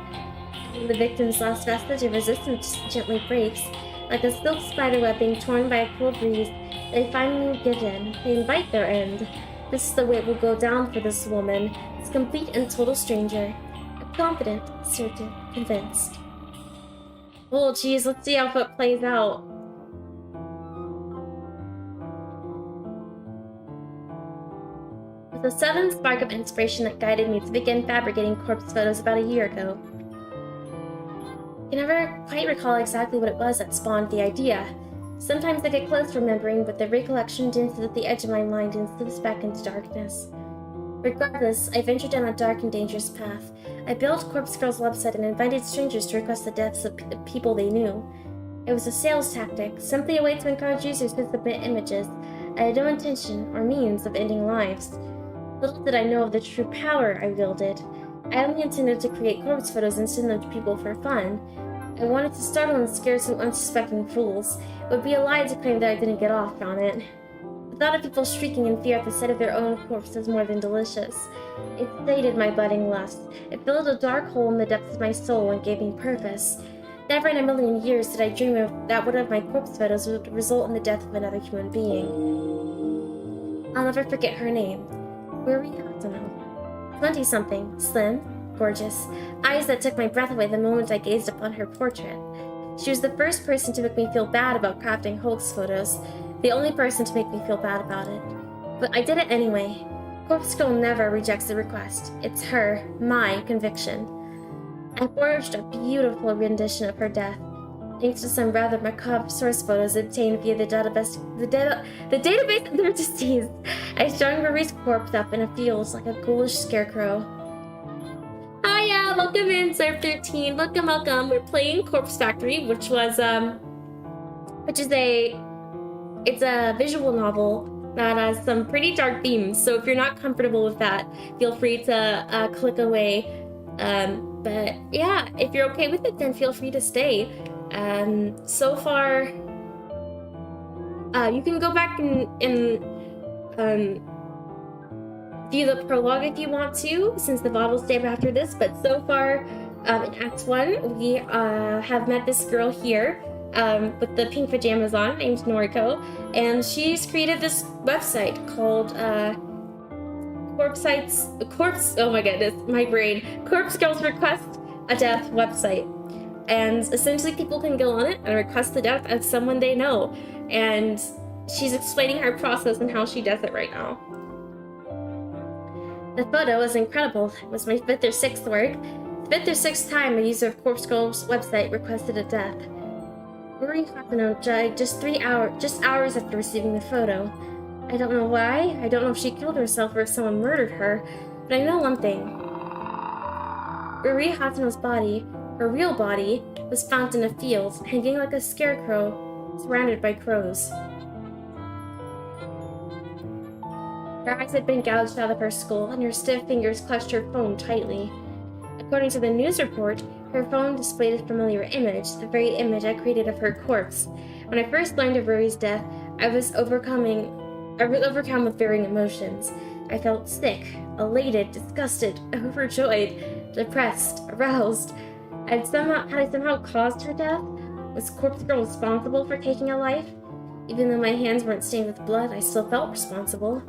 The victim's last vestige of resistance gently breaks. Like a silk spiderweb being torn by a cool breeze, they finally give in. They invite their end. This is the way it will go down for this woman, this complete and total stranger. Confident, certain, convinced. Oh geez, let's see how it plays out. It was a sudden spark of inspiration that guided me to begin fabricating corpse photos about a year ago. I can never quite recall exactly what it was that spawned the idea. Sometimes I get close to remembering, but the recollection dances at the edge of my mind and slips back into darkness. Regardless, I ventured down a dark and dangerous path. I built Corpse Girl's website and invited strangers to request the deaths of people they knew. It was a sales tactic, simply a way to encourage users to submit images. I had no intention or means of ending lives. Little did I know of the true power I wielded. I only intended to create corpse photos and send them to people for fun. I wanted to startle and scare some unsuspecting fools. It would be a lie to claim that I didn't get off on it. The thought of people shrieking in fear at the sight of their own corpse was more than delicious. It sated my budding lust. It filled a dark hole in the depths of my soul and gave me purpose. Never in a million years did I dream that one of my corpse photos would result in the death of another human being. I'll never forget her name. Ruri Hatano. 20-something, slim, gorgeous, eyes that took my breath away the moment I gazed upon her portrait. She was the first person to make me feel bad about crafting hoax photos. The only person to make me feel bad about it. But I did it anyway. Corpse Girl never rejects the request. It's her, my conviction. I forged a beautiful rendition of her death, thanks to some rather macabre source photos obtained via the database of their disease. I strung Ruri's corpse up in a field like a ghoulish scarecrow. Hiya, welcome in, Serve 13. Welcome. We're playing Corpse Factory, which is a visual novel that has some pretty dark themes, so if you're not comfortable with that, feel free to click away. But yeah, if you're okay with it, then feel free to stay. So far, you can go back and view the prologue if you want to, since the VOD will stay after this, but so far, in Act 1, we have met this girl here, with the pink pajamas on, named Noriko, and she's created this website called Corpse Girls Request a Death website. And essentially people can go on it and request the death of someone they know. And she's explaining her process and how she does it right now. The photo is incredible. It was my 5th or 6th work. 5th or 6th time a user of Corpse Girl's website requested a death. Ruri Hatano died just hours after receiving the photo. I don't know why. I don't know if she killed herself or if someone murdered her, but I know one thing. Ruri Hatano's body, her real body, was found in a field, hanging like a scarecrow, surrounded by crows. Her eyes had been gouged out of her skull, and her stiff fingers clutched her phone tightly. According to the news report, her phone displayed a familiar image, the very image I created of her corpse. When I first learned of Ruri's death, I was overcome with varying emotions. I felt sick, elated, disgusted, overjoyed, depressed, aroused. Had I somehow caused her death? Was Corpse Girl responsible for taking a life? Even though my hands weren't stained with blood, I still felt responsible.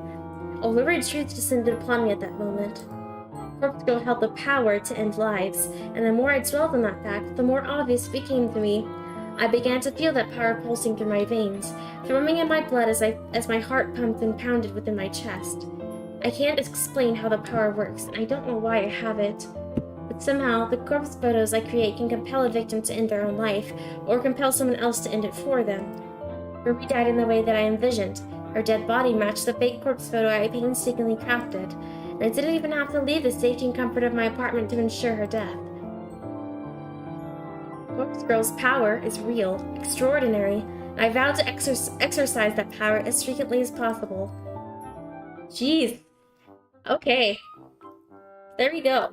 A lurid truth descended upon me at that moment. Corpse Girl held the power to end lives, and the more I dwelled on that fact, the more obvious it became to me. I began to feel that power pulsing through my veins, thrumming in my blood as my heart pumped and pounded within my chest. I can't explain how the power works, and I don't know why I have it. But somehow, the corpse photos I create can compel a victim to end their own life, or compel someone else to end it for them. Ruby died in the way that I envisioned. Her dead body matched the fake corpse photo I painstakingly crafted, and I didn't even have to leave the safety and comfort of my apartment to ensure her death. Corpse Girl's power is real, extraordinary, and I vow to exercise that power as frequently as possible. Jeez. Okay. There we go.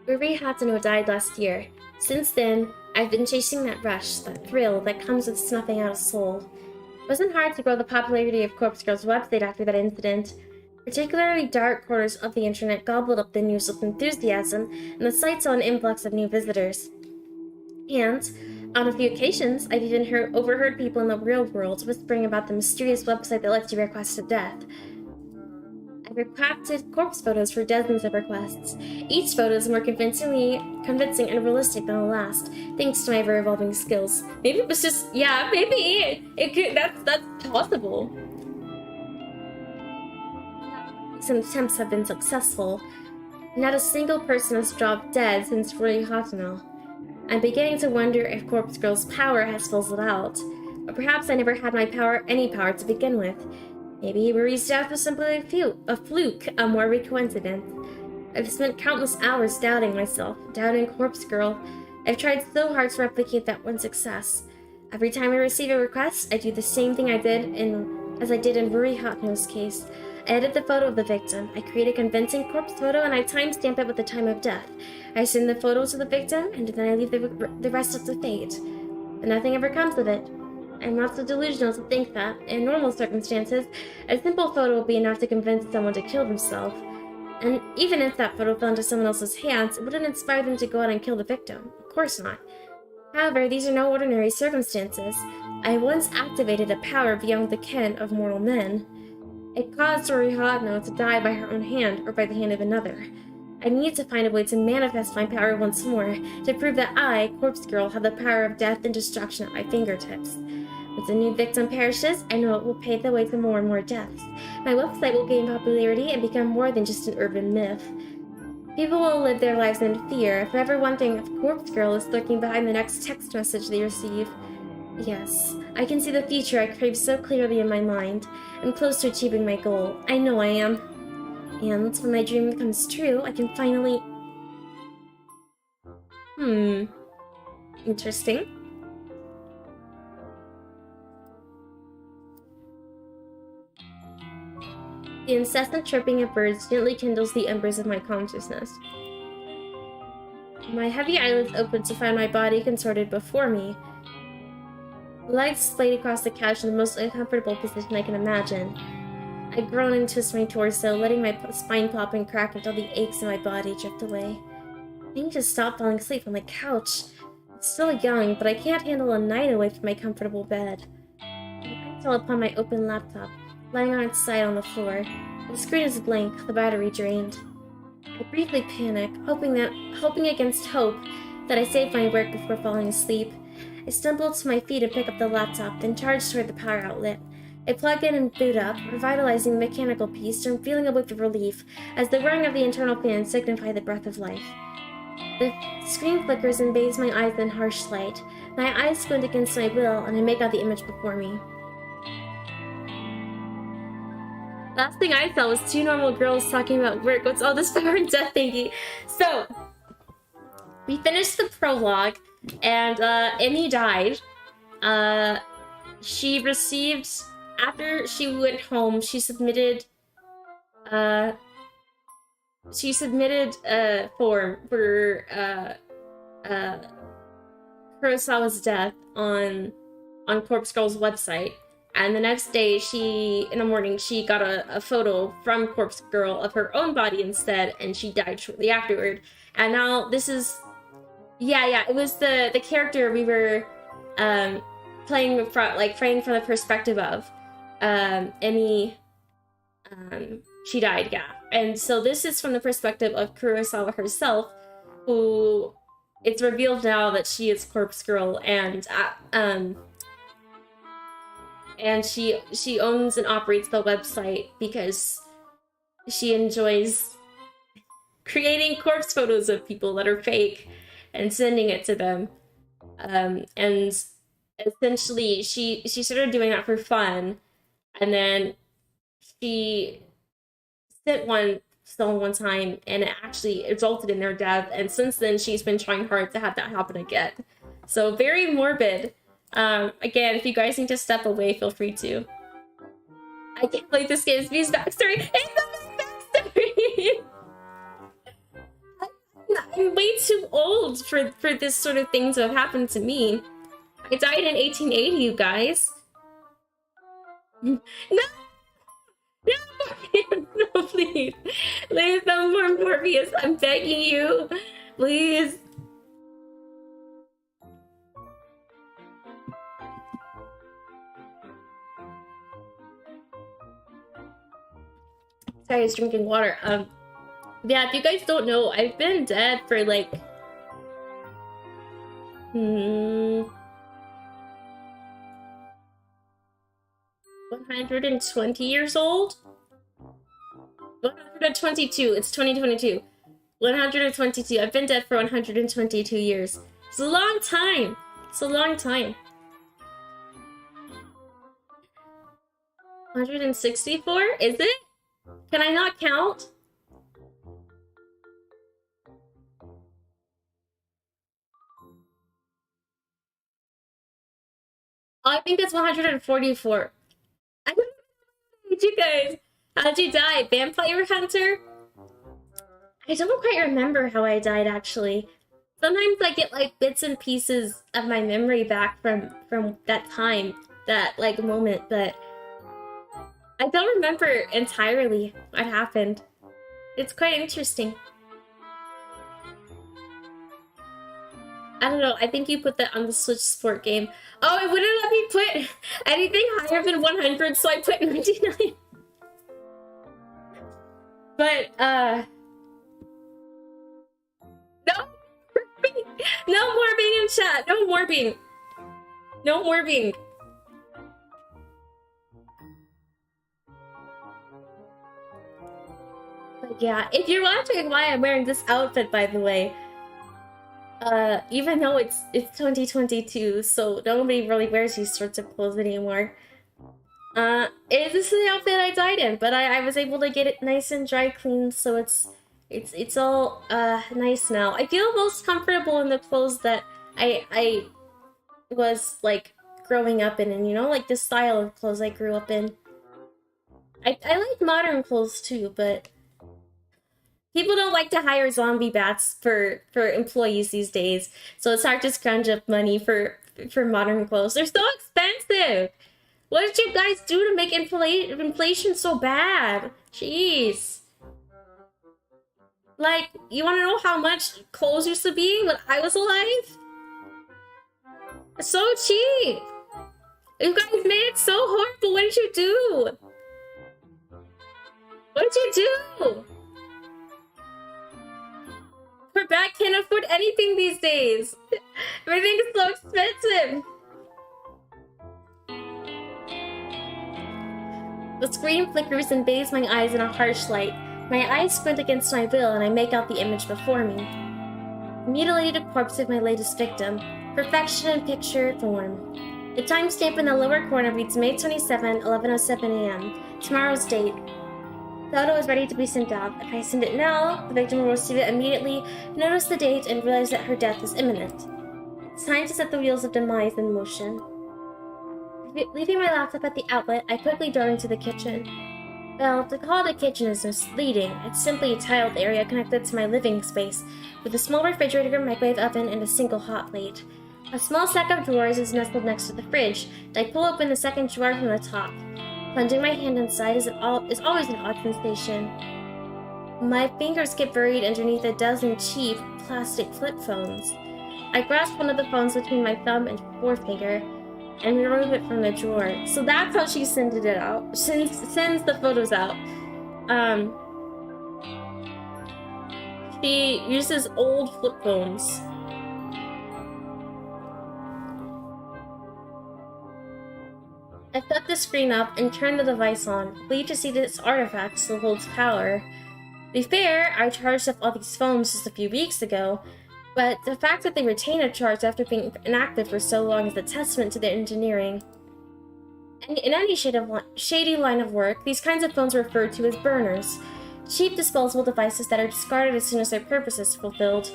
Ruby Hatano died last year. Since then, I've been chasing that rush, that thrill that comes with snuffing out a soul. It wasn't hard to grow the popularity of Corpse Girl's website after that incident. Particularly dark corners of the internet gobbled up the news with enthusiasm, and the site saw an influx of new visitors. And, on a few occasions, I've even overheard people in the real world whispering about the mysterious website that lets you request a death. I've crafted corpse photos for dozens of requests. Each photo is more convincing and realistic than the last, thanks to my ever-evolving skills. Maybe it was just, yeah, maybe it could, that's possible. Some attempts have been successful. Not a single person has dropped dead since Rory Hatano. I'm beginning to wonder if Corpse Girl's power has fizzled out. Or perhaps I never had any power to begin with. Maybe Marie's death was simply a fluke, a morbid coincidence. I've spent countless hours doubting myself, doubting Corpse Girl. I've tried so hard to replicate that one success. Every time I receive a request, I do the same thing as I did in Rory Hatano's case. I edit the photo of the victim, I create a convincing corpse photo, and I timestamp it with the time of death. I send the photo to the victim, and then I leave the rest up to fate. But nothing ever comes of it. I'm not so delusional to think that, in normal circumstances, a simple photo will be enough to convince someone to kill themselves. And even if that photo fell into someone else's hands, it wouldn't inspire them to go out and kill the victim. Of course not. However, these are no ordinary circumstances. I once activated a power beyond the ken of mortal men. It caused Rory Hatano to die by her own hand or by the hand of another. I need to find a way to manifest my power once more, to prove that I, Corpse Girl, have the power of death and destruction at my fingertips. Once a new victim perishes, I know it will pave the way to more and more deaths. My website will gain popularity and become more than just an urban myth. People will live their lives in fear, if ever wondering if Corpse Girl is lurking behind the next text message they receive. Yes, I can see the future I crave so clearly in my mind. I'm close to achieving my goal. I know I am. And when my dream comes true, I can finally... Interesting. The incessant chirping of birds gently kindles the embers of my consciousness. My heavy eyelids open to find my body contorted before me. Legs splayed across the couch in the most uncomfortable position I can imagine. I groan and twist my torso, letting my spine pop and crack until the aches in my body drift away. I need to stop falling asleep on the couch. It's still young, but I can't handle a night away from my comfortable bed. I fell upon my open laptop, lying on its side on the floor. The screen is blank, the battery drained. I briefly panic, hoping against hope that I saved my work before falling asleep. I stumble to my feet and pick up the laptop, then charge toward the power outlet. I plug in and boot up, revitalizing the mechanical piece and feeling a whiff of relief as the whirring of the internal fan signified the breath of life. The screen flickers and bathes my eyes in harsh light. My eyes squint against my will, and I make out the image before me. Last thing I saw was two normal girls talking about work. What's all this power and death thingy? So, we finished the prologue, and Emmy died. She received, after she went home, she submitted a form for Kurosawa's death on Corpse Girl's website. And the next day, in the morning, she got a photo from Corpse Girl of her own body instead, and she died shortly afterward. And now this is, it was the character we were playing from the perspective of. Emmy, she died, yeah. And so this is from the perspective of Kurosawa herself, who it's revealed now that she is Corpse Girl, and she owns and operates the website because she enjoys creating corpse photos of people that are fake and sending it to them. And essentially she started doing that for fun, and then she sent someone one time, and it actually resulted in their death, and since then she's been trying hard to have that happen again. So very morbid. Again, if you guys need to step away, feel free to. I can't play this game. It's V's backstory. It's not my backstory! I'm way too old for this sort of thing to have happened to me. I died in 1880, you guys. No! No, no, please. Please, no more Morbius. I'm begging you. Please. Sorry, I was drinking water. Yeah, if you guys don't know, I've been dead for like 120 years old? 122. It's 2022. 122. I've been dead for 122 years. It's a long time. It's a long time. 164? Is it? Can I not count? Oh, I think that's 144. I don't know, you guys. How'd you die? Vampire Hunter? I don't quite remember how I died, actually. Sometimes I get, like, bits and pieces of my memory back from that time, that, like, moment, but I don't remember entirely what happened. It's quite interesting. I don't know, I think you put that on the Switch Sport game. Oh, it wouldn't let me put anything higher than 100, so I put 99. But, no more being in chat! No more being! No more being! But yeah, if you're wondering why I'm wearing this outfit, by the way, even though it's 2022, so nobody really wears these sorts of clothes anymore. This is the outfit I died in, but I was able to get it nice and dry clean, so it's all nice now. I feel most comfortable in the clothes that I was like growing up in, and you know, like the style of clothes I grew up in. I like modern clothes too, but people don't like to hire zombie bats for employees these days, so it's hard to scrounge up money for modern clothes. They're so expensive. What did you guys do to make inflation so bad? Jeez. Like, you want to know how much clothes used to be when I was alive? So cheap. You guys made it so horrible. What did you do? What did you do? We're back, can't afford anything these days. Everything is so expensive. The screen flickers and bathes my eyes in a harsh light. My eyes squint against my will, and I make out the image before me. The mutilated corpse of my latest victim. Perfection in picture form. The timestamp in the lower corner reads May 27, 11:07 a.m. Tomorrow's date. The photo is ready to be sent out. If I send it now, the victim will receive it immediately, notice the date, and realize that her death is imminent. It's time to set the wheels of demise in motion. Leaving my laptop at the outlet, I quickly dart into the kitchen. Well, to call it a kitchen is misleading. It's simply a tiled area connected to my living space, with a small refrigerator, microwave oven, and a single hot plate. A small stack of drawers is nestled next to the fridge, and I pull open the second drawer from the top. Plunging my hand inside is always an odd sensation. My fingers get buried underneath a dozen cheap plastic flip phones. I grasp one of the phones between my thumb and forefinger and remove it from the drawer. So that's how she sends it out. Sends the photos out. She uses old flip phones. I flip the screen up and turn the device on, relieved to see that its artifact still holds power. To be fair, I charged up all these phones just a few weeks ago, but the fact that they retain a charge after being inactive for so long is a testament to their engineering. And in any shady line of work, these kinds of phones are referred to as burners, cheap disposable devices that are discarded as soon as their purpose is fulfilled.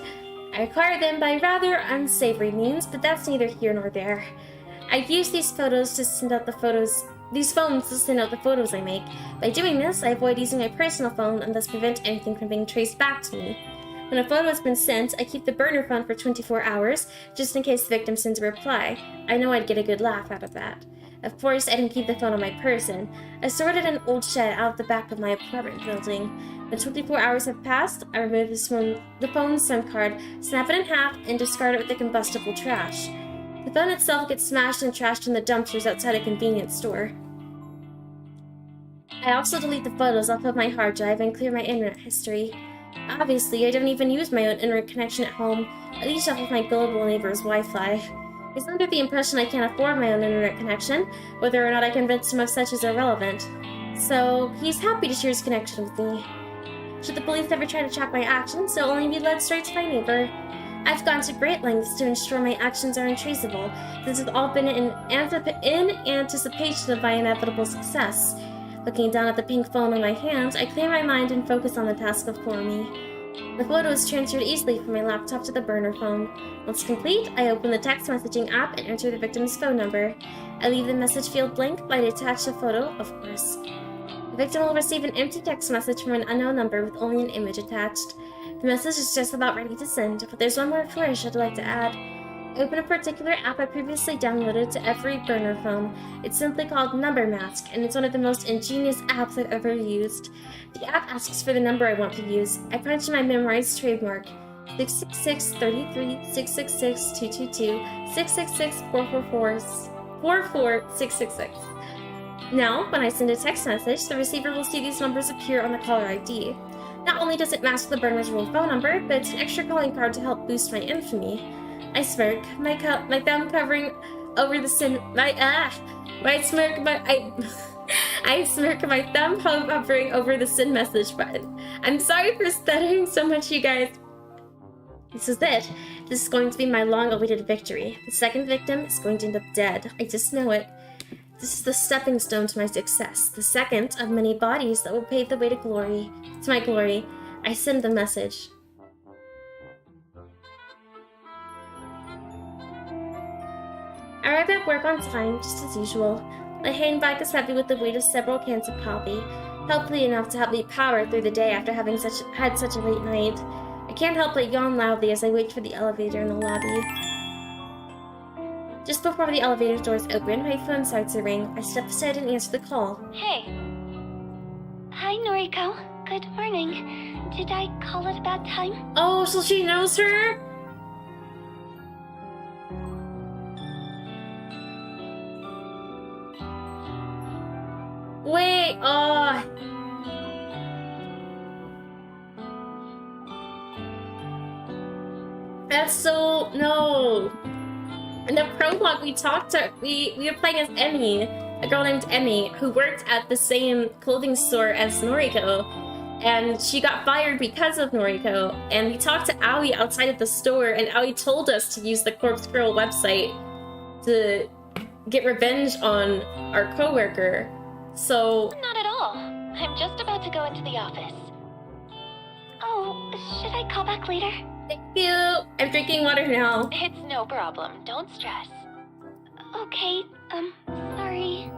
I acquired them by rather unsavory means, but that's neither here nor there. I use these phones to send out the photos I make. By doing this, I avoid using my personal phone and thus prevent anything from being traced back to me. When a photo has been sent, I keep the burner phone for 24 hours, just in case the victim sends a reply. I know I'd get a good laugh out of that. Of course, I didn't keep the phone on my person. I stored it in an old shed out the back of my apartment building. When 24 hours have passed, I remove the phone's SIM card, snap it in half, and discard it with the combustible trash. The phone itself gets smashed and trashed in the dumpsters outside a convenience store. I also delete the photos off of my hard drive and clear my internet history. Obviously, I don't even use my own internet connection at home, at least off of my gullible neighbor's Wi-Fi. He's under the impression I can't afford my own internet connection, whether or not I convince him of such is irrelevant. So, he's happy to share his connection with me. Should the police ever try to track my actions, they'll only be led straight to my neighbor. I've gone to great lengths to ensure my actions are untraceable. This has all been in anticipation of my inevitable success. Looking down at the pink phone in my hand, I clear my mind and focus on the task before me. The photo is transferred easily from my laptop to the burner phone. Once complete, I open the text messaging app and enter the victim's phone number. I leave the message field blank, but I attach a photo, of course. The victim will receive an empty text message from an unknown number with only an image attached. The message is just about ready to send, but there's one more flourish I'd like to add. I open a particular app I previously downloaded to every burner phone. It's simply called Number Mask, and it's one of the most ingenious apps I've ever used. The app asks for the number I want to use. I punch in my memorized trademark, 666-33-666-222, 666-444-666. Now, when I send a text message, the receiver will see these numbers appear on the caller ID. Not only does it mask the burner's real phone number, but it's an extra calling card to help boost my infamy. I smirk, my thumb covering over the I smirk, my thumb hovering over the send message button. I'm sorry for stuttering so much, you guys. This is it. This is going to be my long-awaited victory. The second victim is going to end up dead. I just know it. This is the stepping stone to my success. The second of many bodies that will pave the way to glory. To my glory. I send the message. I arrive at work on time, just as usual. My handbag is heavy with the weight of several cans of coffee, healthily enough to help me power through the day after having had such a late night. I can't help but yawn loudly as I wait for the elevator in the lobby. Just before the elevator doors open, my phone starts to ring. I step aside and answer the call. Hey. Hi, Noriko. Good morning. Did I call at a bad time? Oh, so she knows her? Wait, that's so, no. In the prologue, we were playing as Emmy, a girl named Emmy, who worked at the same clothing store as Noriko, and she got fired because of Noriko, and we talked to Aoi outside of the store, and Aoi told us to use the Corpse Girl website to get revenge on our coworker. So... Not at all. I'm just about to go into the office. Oh, should I call back later? Thank you. I'm drinking water now. It's no problem. Don't stress. Okay, sorry.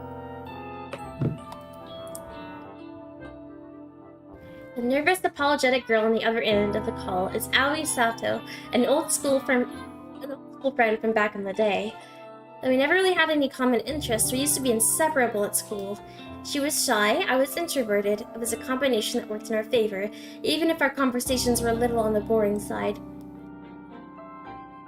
The nervous, apologetic girl on the other end of the call is Aoi Sato, an old school friend from back in the day. Though we never really had any common interests, we used to be inseparable at school. She was shy, I was introverted. It was a combination that worked in our favor, even if our conversations were a little on the boring side.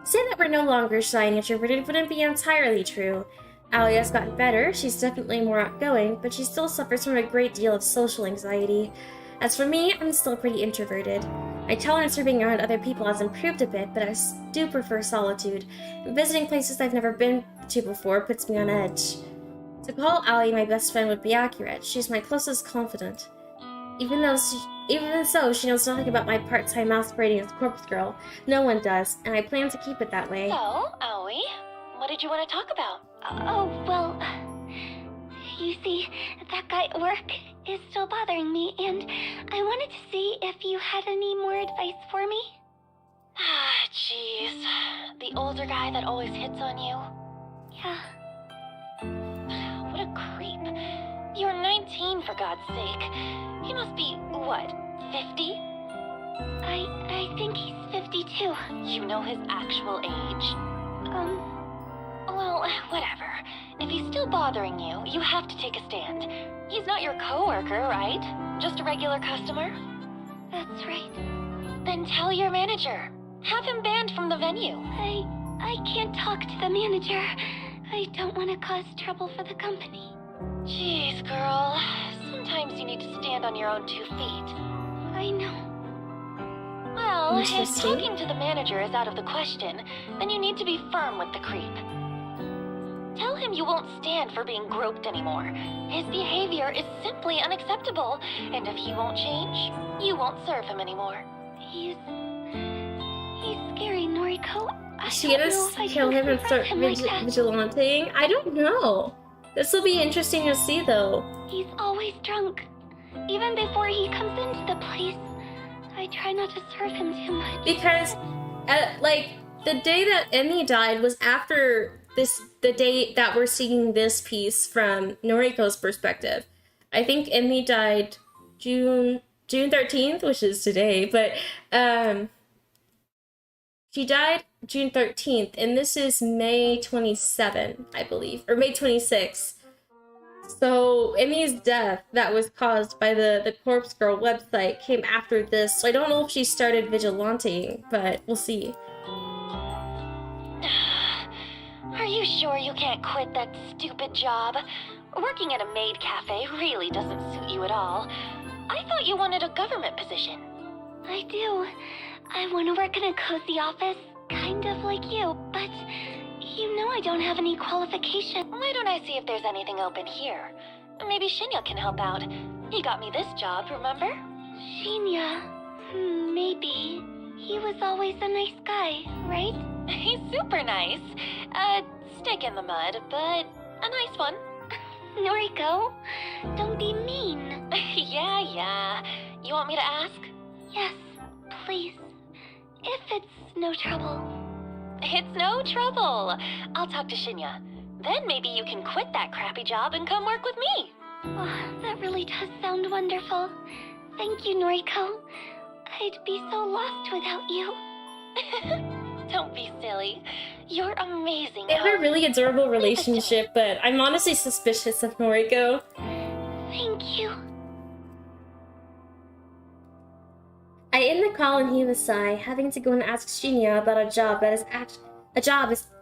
Saying that we're no longer shy and introverted wouldn't be entirely true. Aoi has gotten better, she's definitely more outgoing, but she still suffers from a great deal of social anxiety. As for me, I'm still pretty introverted. My tolerance for being around other people has improved a bit, but I do prefer solitude. Visiting places I've never been to before puts me on edge. To call Aoi my best friend would be accurate. She's my closest confidant. Even so, she knows nothing about my part-time masquerading as corpse girl. No one does, and I plan to keep it that way. So, Aoi, what did you want to talk about? Oh, well, you see, that guy at work is still bothering me, and I wanted to see if you had any more advice for me. Ah, jeez. The older guy that always hits on you? Yeah. What a creep. You're 19, for God's sake. He must be, what, 50? I think he's 52. You know his actual age? Well, whatever. If he's still bothering you, you have to take a stand. He's not your coworker, right? Just a regular customer? That's right. Then tell your manager. Have him banned from the venue. I can't talk to the manager. I don't want to cause trouble for the company. Jeez, girl. Sometimes you need to stand on your own 2 feet. I know. Well, if talking to the manager is out of the question, then you need to be firm with the creep. Tell him you won't stand for being groped anymore. His behavior is simply unacceptable, and if he won't change, you won't serve him anymore. He's scary, Noriko. Is she gonna kill him and start vigilanting? I don't know. This will be interesting to see, though. He's always drunk. Even before he comes into the place, I try not to serve him too much. Because, the day that Emmy died was after the day that we're seeing this piece from Noriko's perspective. I think Emmy died June 13th, which is today, but, she died June 13th, and this is May 27, I believe, or May 26. So Emmy's death that was caused by the Corpse Girl website came after this. So I don't know if she started vigilanting, but we'll see. Are you sure you can't quit that stupid job? Working at a maid cafe really doesn't suit you at all. I thought you wanted a government position. I do. I want to work in a cozy office, kind of like you, but you know I don't have any qualification. Why don't I see if there's anything open here? Maybe Shinya can help out. He got me this job, remember? Shinya? Maybe. He was always a nice guy, right? He's super nice. Stick in the mud, but a nice one. Noriko, don't be mean. Yeah. You want me to ask? Yes, please. If it's no trouble. It's no trouble. I'll talk to Shinya. Then maybe you can quit that crappy job and come work with me. Oh, that really does sound wonderful. Thank you, Noriko. I'd be so lost without you. Don't be silly. You're amazing. They have a really adorable relationship, but I'm honestly suspicious of Noriko. Thank you. I end the call and heave a sigh, having to go and ask Shinya about a job that is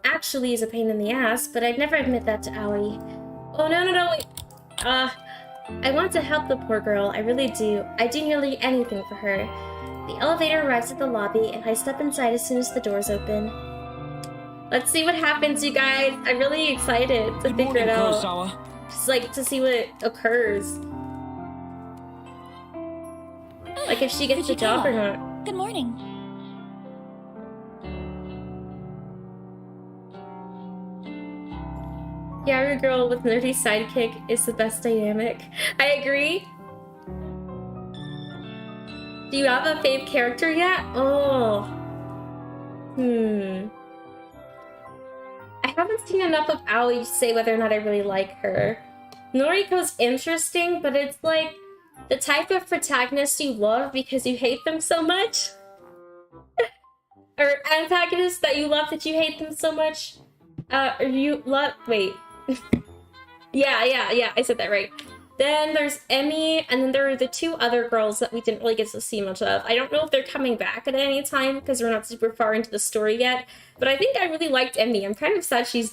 actually a pain in the ass, but I'd never admit that to Aoi. Oh no, wait. I want to help the poor girl, I really do. I do nearly anything for her. The elevator arrives at the lobby, and I step inside as soon as the doors open. Let's see what happens, you guys. I'm really excited to figure it out. Kurosawa. Just to see what occurs. Like if she gets the job or not. Good morning. Yaru girl with nerdy sidekick is the best dynamic. I agree. Do you have a fave character yet? Oh. I haven't seen enough of Aoi to say whether or not I really like her. Noriko's interesting, but it's like the type of protagonist you love because you hate them so much. Or antagonist that you love that you hate them so much. Or you love... Wait. Yeah, I said that right. Then there's Emmy, and then there are the two other girls that we didn't really get to see much of. I don't know if they're coming back at any time because we're not super far into the story yet, but I think I really liked Emmy. I'm kind of sad she's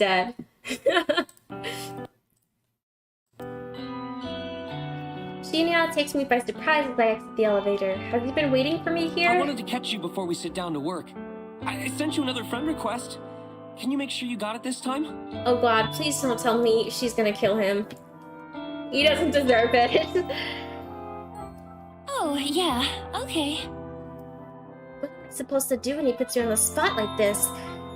Shinya takes me by surprise as I exit the elevator. Have you been waiting for me here? I wanted to catch you before we sit down to work. I sent you another friend request. Can you make sure you got it this time? Oh god, please don't tell me she's gonna kill him. He doesn't deserve it. Oh, yeah, okay. What am I supposed to do when he puts you on the spot like this?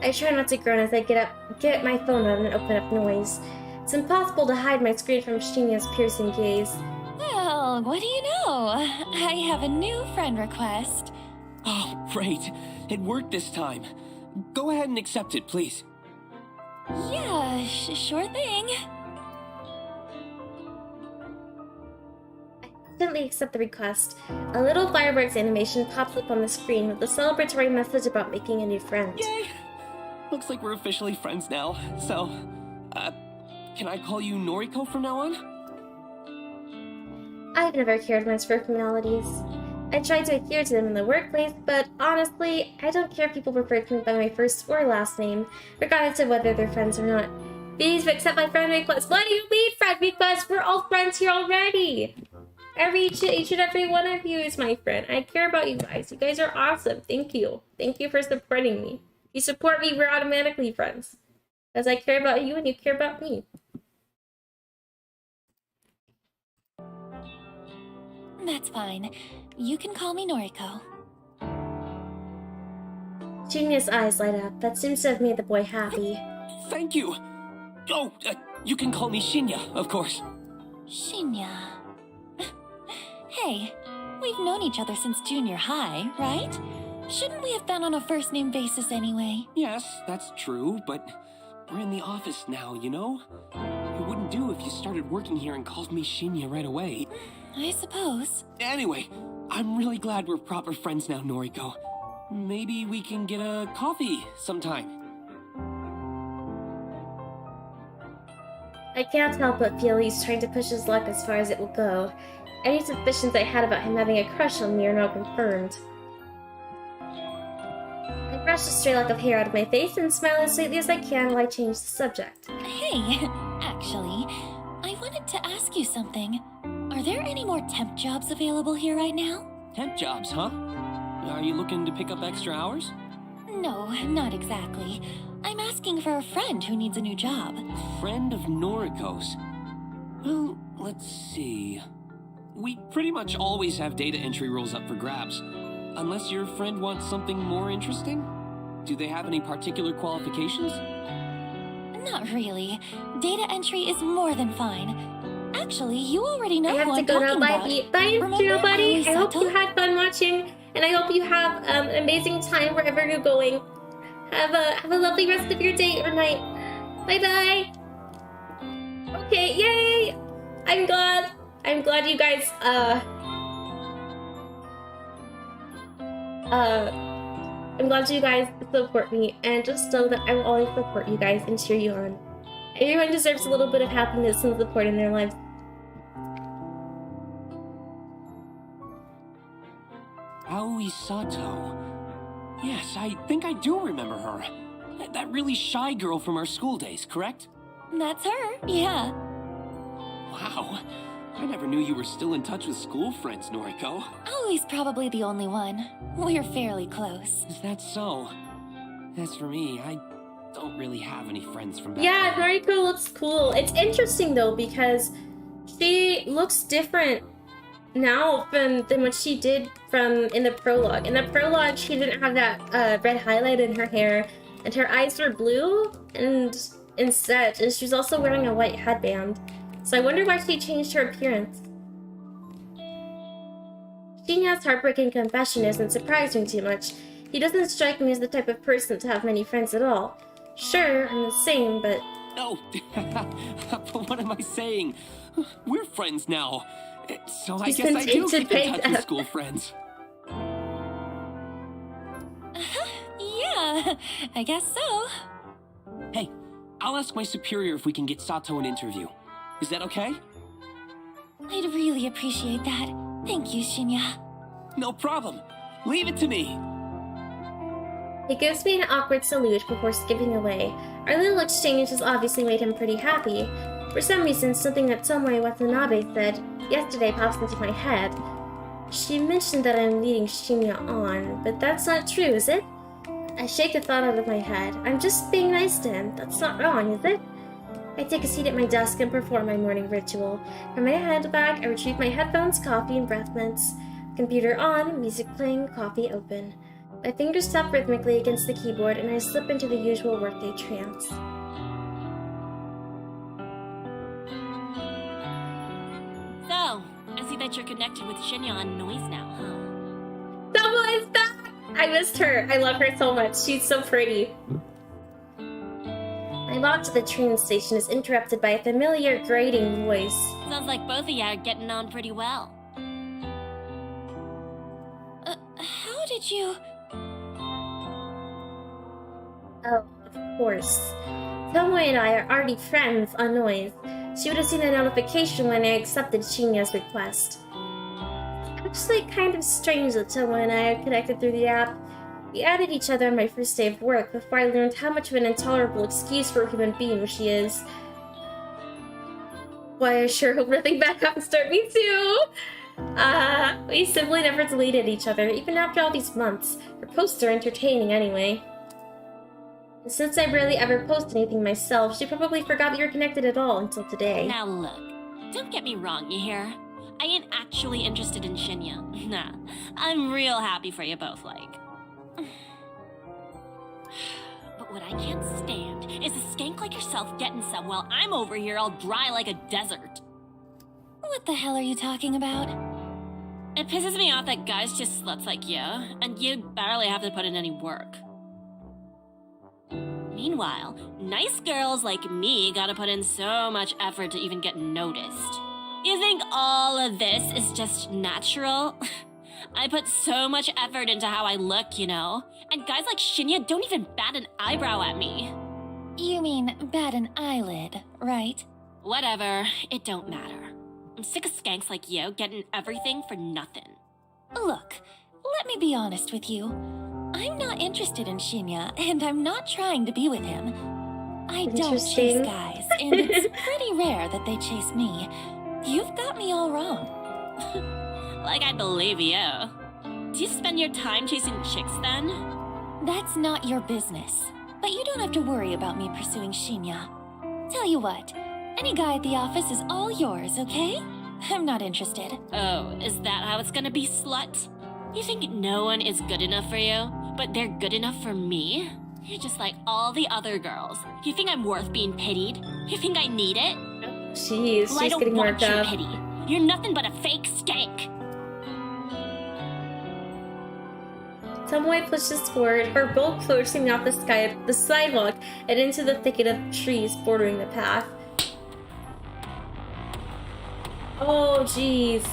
I try not to groan as I get my phone out and open up noise. It's impossible to hide my screen from Shinya's piercing gaze. Well, what do you know? I have a new friend request. Oh, great. It worked this time. Go ahead and accept it, please. Yeah, sure thing. I instantly accept the request. A little fireworks animation pops up on the screen with a celebratory message about making a new friend. Yay! Looks like we're officially friends now. So, can I call you Noriko from now on? I've never cared much for formalities. I try to adhere to them in the workplace, but honestly, I don't care if people refer to me by my first or last name, regardless of whether they're friends or not. Please accept my friend request. What do you mean friend request? We're all friends here already! Each and every one of you is my friend. I care about you guys. You guys are awesome. Thank you. Thank you for supporting me. If you support me, we're automatically friends. Because I care about you and you care about me. That's fine. You can call me Noriko. Shinya's eyes light up. That seems to have made the boy happy. Thank you! Oh, you can call me Shinya, of course. Shinya. Hey, we've known each other since junior high, right? Shouldn't we have been on a first-name basis anyway? Yes, that's true, but we're in the office now, you know? It wouldn't do if you started working here and called me Shinya right away. I suppose. Anyway, I'm really glad we're proper friends now, Noriko. Maybe we can get a coffee sometime. I can't help but feel he's trying to push his luck as far as it will go. Any suspicions I had about him having a crush on me are now confirmed. I brush a stray lock of hair out of my face and smile as sweetly as I can while I change the subject. Hey, actually, I wanted to ask you something. Are there any more temp jobs available here right now? Temp jobs, huh? Are you looking to pick up extra hours? No, not exactly. I'm asking for a friend who needs a new job. Friend of Noriko's. Well, let's see. We pretty much always have data entry roles up for grabs. Unless your friend wants something more interesting? Do they have any particular qualifications? Not really. Data entry is more than fine. Actually, you already know I have who to I'm go now. talking about. Bye, Remember buddy. I hope Sato? you had fun watching, and I hope you have an amazing time wherever you're going. Have a lovely rest of your day or night. Bye bye. Okay, yay! I'm glad you guys I'm glad you guys support me, and just know that I will always support you guys and cheer you on. Everyone deserves a little bit of happiness and support in their lives. Aoi Sato. Yes, I think I do remember her. That really shy girl from our school days, correct? That's her, yeah. Wow. I never knew you were still in touch with school friends, Noriko. Aoi's probably the only one. We're fairly close. Is that so? As for me, I don't really have any friends from back Yeah, then. Noriko looks cool. It's interesting though because she looks different now than what she did in the prologue. In the prologue, she didn't have that red highlight in her hair, and her eyes were blue and set, and she was also wearing a white headband. So I wonder why she changed her appearance. Shinya's heartbreaking confession isn't surprising too much. He doesn't strike me as the type of person to have many friends at all. Sure, I'm the same, but... No, but what am I saying? We're friends now. So I He's guess I do contented keep in by touch with that. school friends. Yeah, I guess so. Hey, I'll ask my superior if we can get Sato an interview. Is that okay? I'd really appreciate that. Thank you, Shinya. No problem. Leave it to me. He gives me an awkward salute before skipping away. Our little exchange has obviously made him pretty happy. For some reason, something that Tomoe Watanabe said yesterday pops into my head. She mentioned that I'm leading Shinya on, but that's not true, is it? I shake the thought out of my head. I'm just being nice to him. That's not wrong, is it? I take a seat at my desk and perform my morning ritual. From my handbag, I retrieve my headphones, coffee, and breath mints. Computer on, music playing, coffee open. My fingers tap rhythmically against the keyboard, and I slip into the usual workday trance. So, I see that you're connected with Shinya on noise now, huh? Someone's back! I missed her. I love her so much. She's so pretty. My walk to the train station is interrupted by a familiar grating voice. Sounds like both of you are getting on pretty well. How did you... Oh, of course. Tomoe and I are already friends on Noise. She would have seen a notification when I accepted Shinya's request. It's actually kind of strange that Tomoe and I are connected through the app. We added each other on my first day of work before I learned how much of an intolerable excuse for a human being she is. Why, I sure hope nothing bad happens to me too! We simply never deleted each other, even after all these months. Her posts are entertaining anyway. And since I rarely ever post anything myself, she probably forgot we were connected at all until today. Now look, don't get me wrong, you hear? I ain't actually interested in Shinya. Nah, I'm real happy for you both, like. But what I can't stand is a skank like yourself getting some while I'm over here all dry like a desert. What the hell are you talking about? It pisses me off that guys just sluts like you, and you barely have to put in any work. Meanwhile, nice girls like me gotta put in so much effort to even get noticed. You think all of this is just natural? I put so much effort into how I look, you know? And guys like Shinya don't even bat an eyebrow at me. You mean bat an eyelid, right? Whatever, it don't matter. I'm sick of skanks like you getting everything for nothing. Look, let me be honest with you. I'm not interested in Shinya, and I'm not trying to be with him. I don't chase guys, and it's pretty rare that they chase me. You've got me all wrong. Like I believe you. Do you spend your time chasing chicks then? That's not your business. But you don't have to worry about me pursuing Shinya. Tell you what, any guy at the office is all yours, okay? I'm not interested. Oh, is that how it's gonna be, slut? You think no one is good enough for you, but they're good enough for me? You're just like all the other girls. You think I'm worth being pitied? You think I need it? Jeez, Well, she's getting worked up. I don't want your pity. You're nothing but a fake skank. Tomoe pushes forward, her bulk floating off the sidewalk and into the thicket of trees bordering the path. Oh, jeez.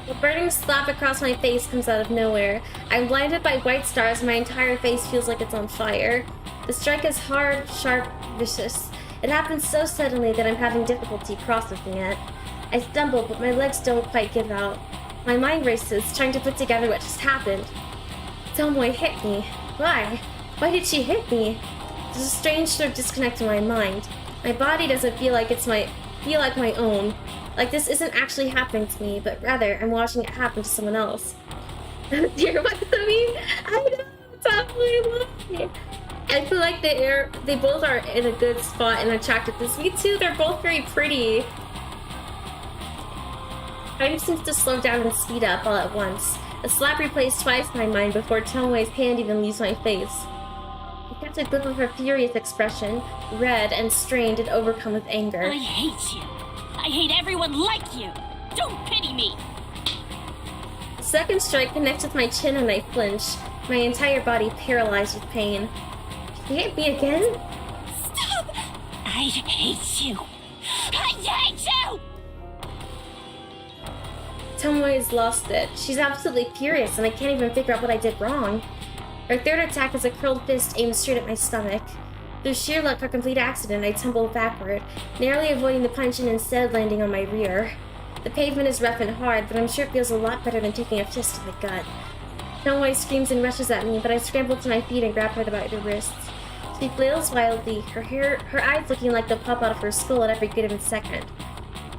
A burning slap across my face comes out of nowhere. I'm blinded by white stars and my entire face feels like it's on fire. The strike is hard, sharp, vicious. It happens so suddenly that I'm having difficulty processing it. I stumble, but my legs don't quite give out. My mind races, trying to put together what just happened. Tomoe hit me. Why? Why did she hit me? There's a strange sort of disconnect in my mind. My body doesn't feel like my own. Like this isn't actually happening to me, but rather I'm watching it happen to someone else. Dear, what to me? I know, Tomoe, look me. I feel like they both are in a good spot and attracted to me too. They're both very pretty. Time seems to slow down and speed up all at once. A slap replays twice my mind before Tomoe's hand even leaves my face. I catch a glimpse of her furious expression, red and strained and overcome with anger. I hate you. I hate everyone like you. Don't pity me. The second strike connects with my chin and I flinch, my entire body paralyzed with pain. She hit me again? Stop! I hate you. I hate you! Tomoe has lost it. She's absolutely furious and I can't even figure out what I did wrong. Her third attack is a curled fist aimed straight at my stomach. Through sheer luck or complete accident, I tumble backward, narrowly avoiding the punch and instead landing on my rear. The pavement is rough and hard, but I'm sure it feels a lot better than taking a fist to the gut. Tomoe screams and rushes at me, but I scramble to my feet and grab her by the wrists. She flails wildly, her eyes looking like they'll pop out of her skull at every given second.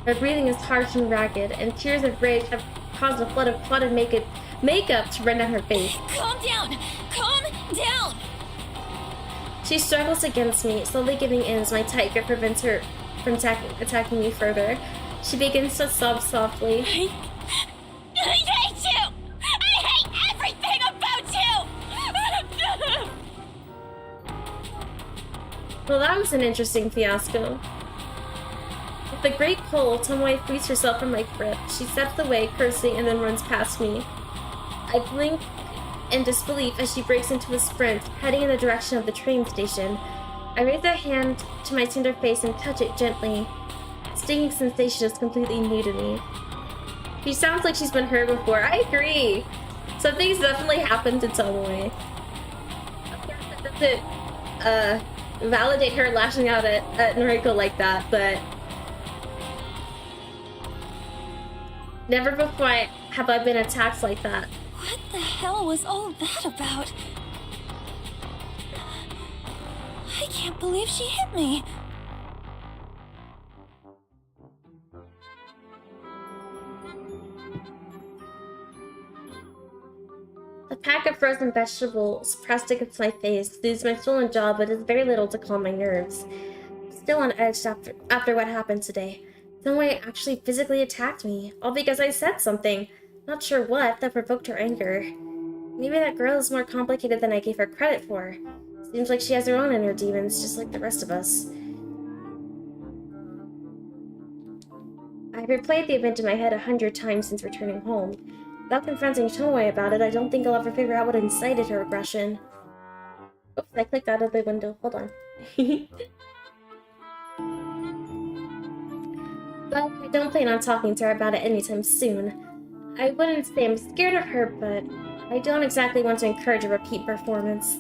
My breathing is harsh and ragged, and tears of rage have caused a flood of clotted makeup to run down her face. Calm down! Calm down! She struggles against me, slowly giving in as my tight grip prevents her from attacking me further. She begins to sob softly. I hate you! I hate everything about you! Well, that was an interesting fiasco. With a great pull, Tomoe frees herself from my grip. She steps away, cursing, and then runs past me. I blink in disbelief as she breaks into a sprint, heading in the direction of the train station. I raise a hand to my tender face and touch it gently. The stinging sensation is completely new to me. She sounds like she's been hurt before. I agree. Something's definitely happened to Tomoe. Of course, that doesn't validate her lashing out at Noriko like that, but never before have I been attacked like that. What the hell was all that about? I can't believe she hit me. A pack of frozen vegetables pressed against my face soothes my swollen jaw, but does very little to calm my nerves. Still on edge after what happened today. Tomoe actually physically attacked me, all because I said something, not sure what, that provoked her anger. Maybe that girl is more complicated than I gave her credit for. Seems like she has her own inner demons, just like the rest of us. I've replayed the event in my head 100 times since returning home. Without confronting Tomoe about it, I don't think I'll ever figure out what incited her aggression. Oops, I clicked out of the window. Hold on. Well, I don't plan on talking to her about it anytime soon. I wouldn't say I'm scared of her, but I don't exactly want to encourage a repeat performance.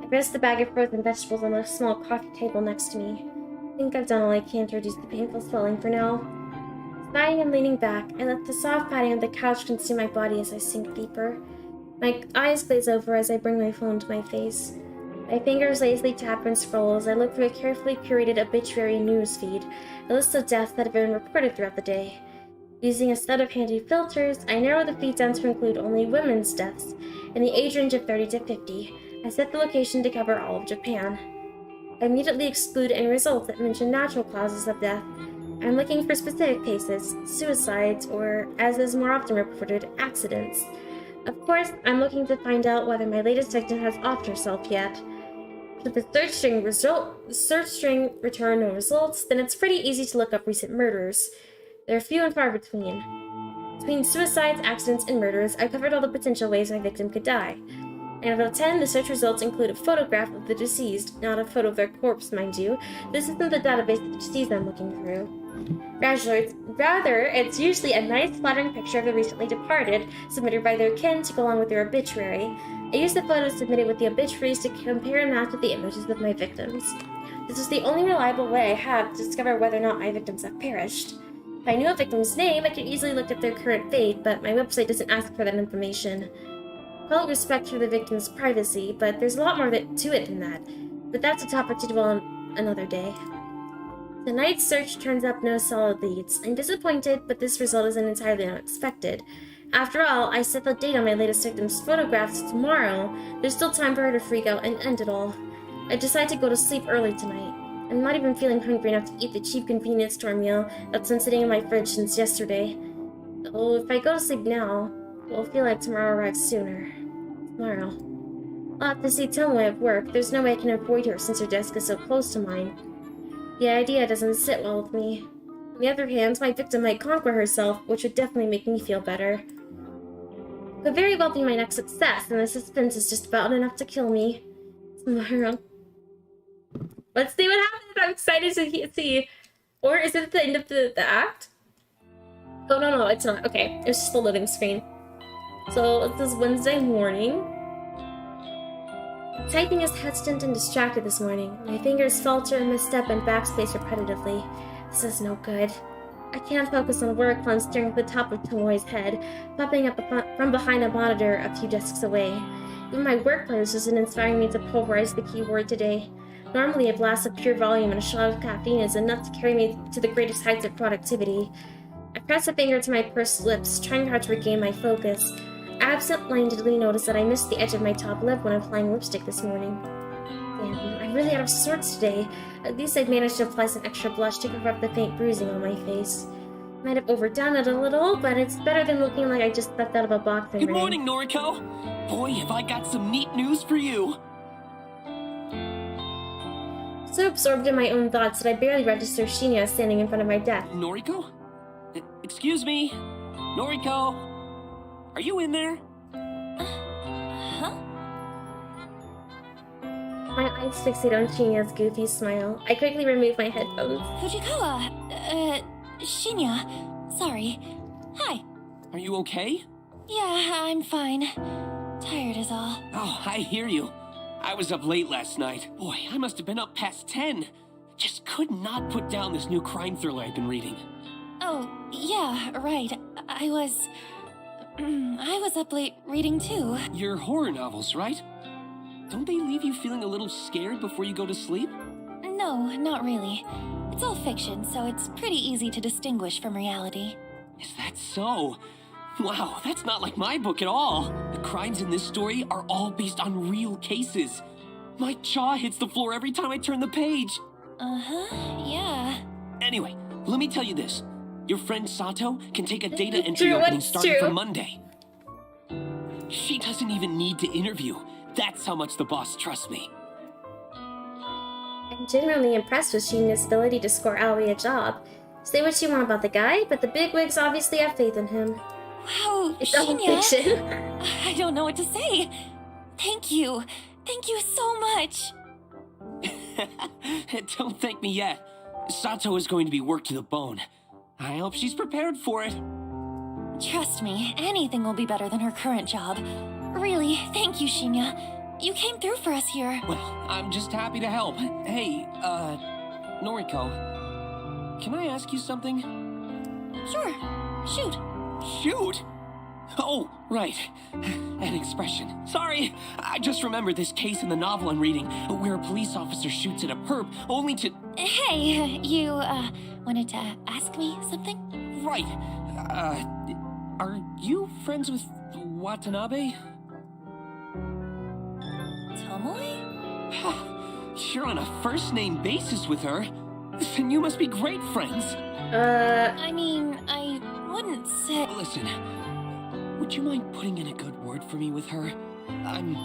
I rest the bag of frozen vegetables on the small coffee table next to me. I think I've done all I can to reduce the painful swelling for now. Sighing and leaning back, I let the soft padding on the couch consume my body as I sink deeper. My eyes glaze over as I bring my phone to my face. My fingers lazily tap and scroll as I look through a carefully curated obituary news feed, a list of deaths that have been reported throughout the day. Using a set of handy filters, I narrow the feed down to include only women's deaths in the age range of 30 to 50. I set the location to cover all of Japan. I immediately exclude any results that mention natural causes of death. I'm looking for specific cases, suicides, or, as is more often reported, accidents. Of course, I'm looking to find out whether my latest victim has offed herself yet. Should the search string return no results, then it's pretty easy to look up recent murders. They're few and far between. Between suicides, accidents, and murders, I covered all the potential ways my victim could die. 9 out of 10, the search results include a photograph of the deceased, not a photo of their corpse, mind you. This isn't the database of the deceased I'm looking through. Rather, it's usually a nice, flattering picture of the recently departed, submitted by their kin to go along with their obituary. I use the photos submitted with the obituaries to compare and match with the images of my victims. This is the only reliable way I have to discover whether or not my victims have perished. If I knew a victim's name, I could easily look at their current fate, but my website doesn't ask for that information. Call it respect for the victim's privacy, but there's a lot more to it than that. But that's a topic to dwell on another day. Tonight's search turns up no solid leads. I'm disappointed, but this result isn't entirely unexpected. After all, I set the date on my latest victim's photographs to tomorrow. There's still time for her to freak out and end it all. I decide to go to sleep early tonight. I'm not even feeling hungry enough to eat the cheap convenience store meal that's been sitting in my fridge since yesterday. Though if I go to sleep now, it'll feel like tomorrow arrives sooner. Tomorrow. I'll have to see Tomoe at work. There's no way I can avoid her since her desk is so close to mine. The idea doesn't sit well with me. On the other hand, my victim might conquer herself, which would definitely make me feel better. Could very well be my next success, and the suspense is just about enough to kill me. Tomorrow. Let's see what happens. I'm excited to see. Or is it the end of the act? Oh, no, it's not. Okay, it's just the loading screen. So, this is Wednesday morning. Typing is hesitant and distracted this morning. My fingers falter and misstep and backspace repetitively. This is no good. I can't focus on work while I'm staring at the top of Tomoe's head, popping up from behind a monitor a few desks away. Even my work pose isn't inspiring me to pulverize the keyboard today. Normally, a blast of pure volume and a shot of caffeine is enough to carry me to the greatest heights of productivity. I press a finger to my pursed lips, trying hard to regain my focus. I absent-mindedly notice that I missed the edge of my top lip when applying lipstick this morning. Damn, I'm really out of sorts today. At least I've managed to apply some extra blush to cover up the faint bruising on my face. Might have overdone it a little, but it's better than looking like I just stepped out of a boxing ring. Good morning, Noriko! Boy, have I got some neat news for you! So absorbed in my own thoughts that I barely register Shinya standing in front of my desk. Noriko? Excuse me? Noriko? Are you in there? Huh? My eyes fixate on Shinya's goofy smile. I quickly remove my headphones. Fujikawa, Shinya. Sorry. Hi. Are you okay? Yeah, I'm fine. Tired is all. Oh, I hear you. I was up late last night. Boy, I must have been up past 10. Just could not put down this new crime thriller I've been reading. Oh, yeah, right. I was up late reading too. Your horror novels, right? Don't they leave you feeling a little scared before you go to sleep? No, not really. It's all fiction, so it's pretty easy to distinguish from reality. Is that so? Wow, that's not like my book at all. The crimes in this story are all based on real cases. My jaw hits the floor every time I turn the page. Uh-huh, yeah. Anyway, let me tell you this. Your friend Sato can take a data entry True, opening it's starting true. from Monday. She doesn't even need to interview. That's how much the boss trusts me. I'm genuinely impressed with Shinya's ability to score Aoi a job. Say what you want about the guy, but the bigwigs obviously have faith in him. Wow, It's all Shinya! fiction. I don't know what to say. Thank you. Thank you so much. Don't thank me yet. Sato is going to be worked to the bone. I hope she's prepared for it. Trust me, anything will be better than her current job. Really, thank you, Shinya. You came through for us here. Well, I'm just happy to help. Hey, Noriko, can I ask you something? Sure, shoot. Shoot! Oh, right. An expression. Sorry, I just remembered this case in the novel I'm reading, where a police officer shoots at a perp only to... Hey, you, wanted to ask me something? Right. Are you friends with Watanabe? Tomoe? You're on a first-name basis with her. Then you must be great friends. I mean, I wouldn't say... Listen, would you mind putting in a good word for me with her? I'm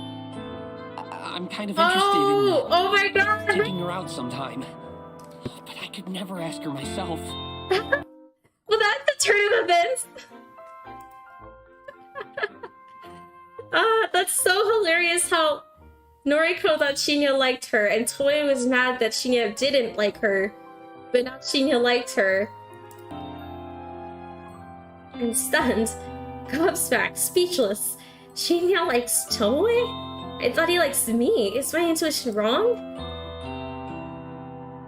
kind of interested Oh my in god! taking her out sometime. But I could never ask her myself. Well, that's the turn of events. That's so hilarious how Noriko thought Shinya liked her, and Toei was mad that Shinya didn't like her, but now Shinya liked her. I'm stunned, gobsmacked, speechless. Shinya likes Toei? I thought he likes me. Is my intuition wrong?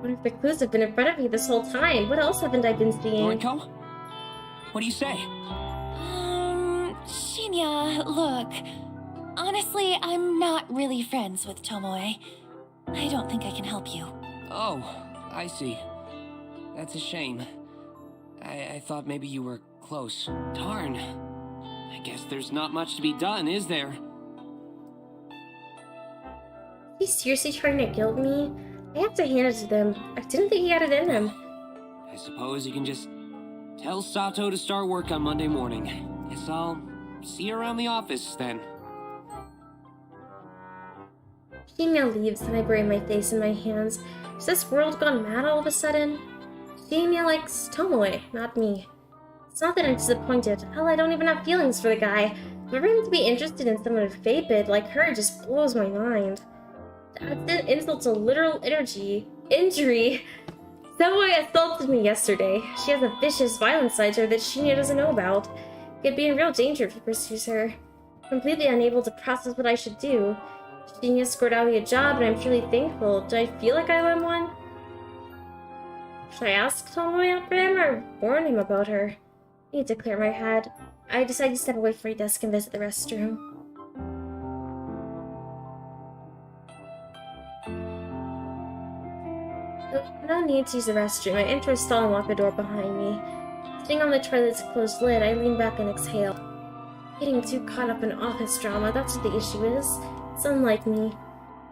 What if the clues have been in front of me this whole time? What else haven't I been seeing? Noriko? What do you say? Shinya, look. Honestly, I'm not really friends with Tomoe. I don't think I can help you. Oh, I see. That's a shame. I thought maybe you were close. Darn. I guess there's not much to be done, is there? He's seriously trying to guilt me? I have to hand it to them. I didn't think he had it in him. I suppose you can just tell Sato to start work on Monday morning. Guess I'll see you around the office then. Shinya leaves and I bury my face in my hands. Is this world gone mad all of a sudden? Shinya likes Tomoe, not me. It's not that I'm disappointed. Hell, I don't even have feelings for the guy. But for him to be interested in someone vapid like her just blows my mind. That's an insult to literal injury. Tomoe assaulted me yesterday. She has a vicious, violent side to her that Shinya doesn't know about. Could be in real danger if he pursues her. Completely unable to process what I should do. Shinya scored Aoi a job, and I'm truly thankful. Do I feel like I won one? Should I ask Tomoe out for him, or warn him about her? I need to clear my head. I decide to step away from my desk and visit the restroom. No need to use the restroom. I enter a stall and lock the door behind me. Sitting on the toilet's closed lid, I lean back and exhale. Getting too caught up in office drama, that's what the issue is. It's unlike me.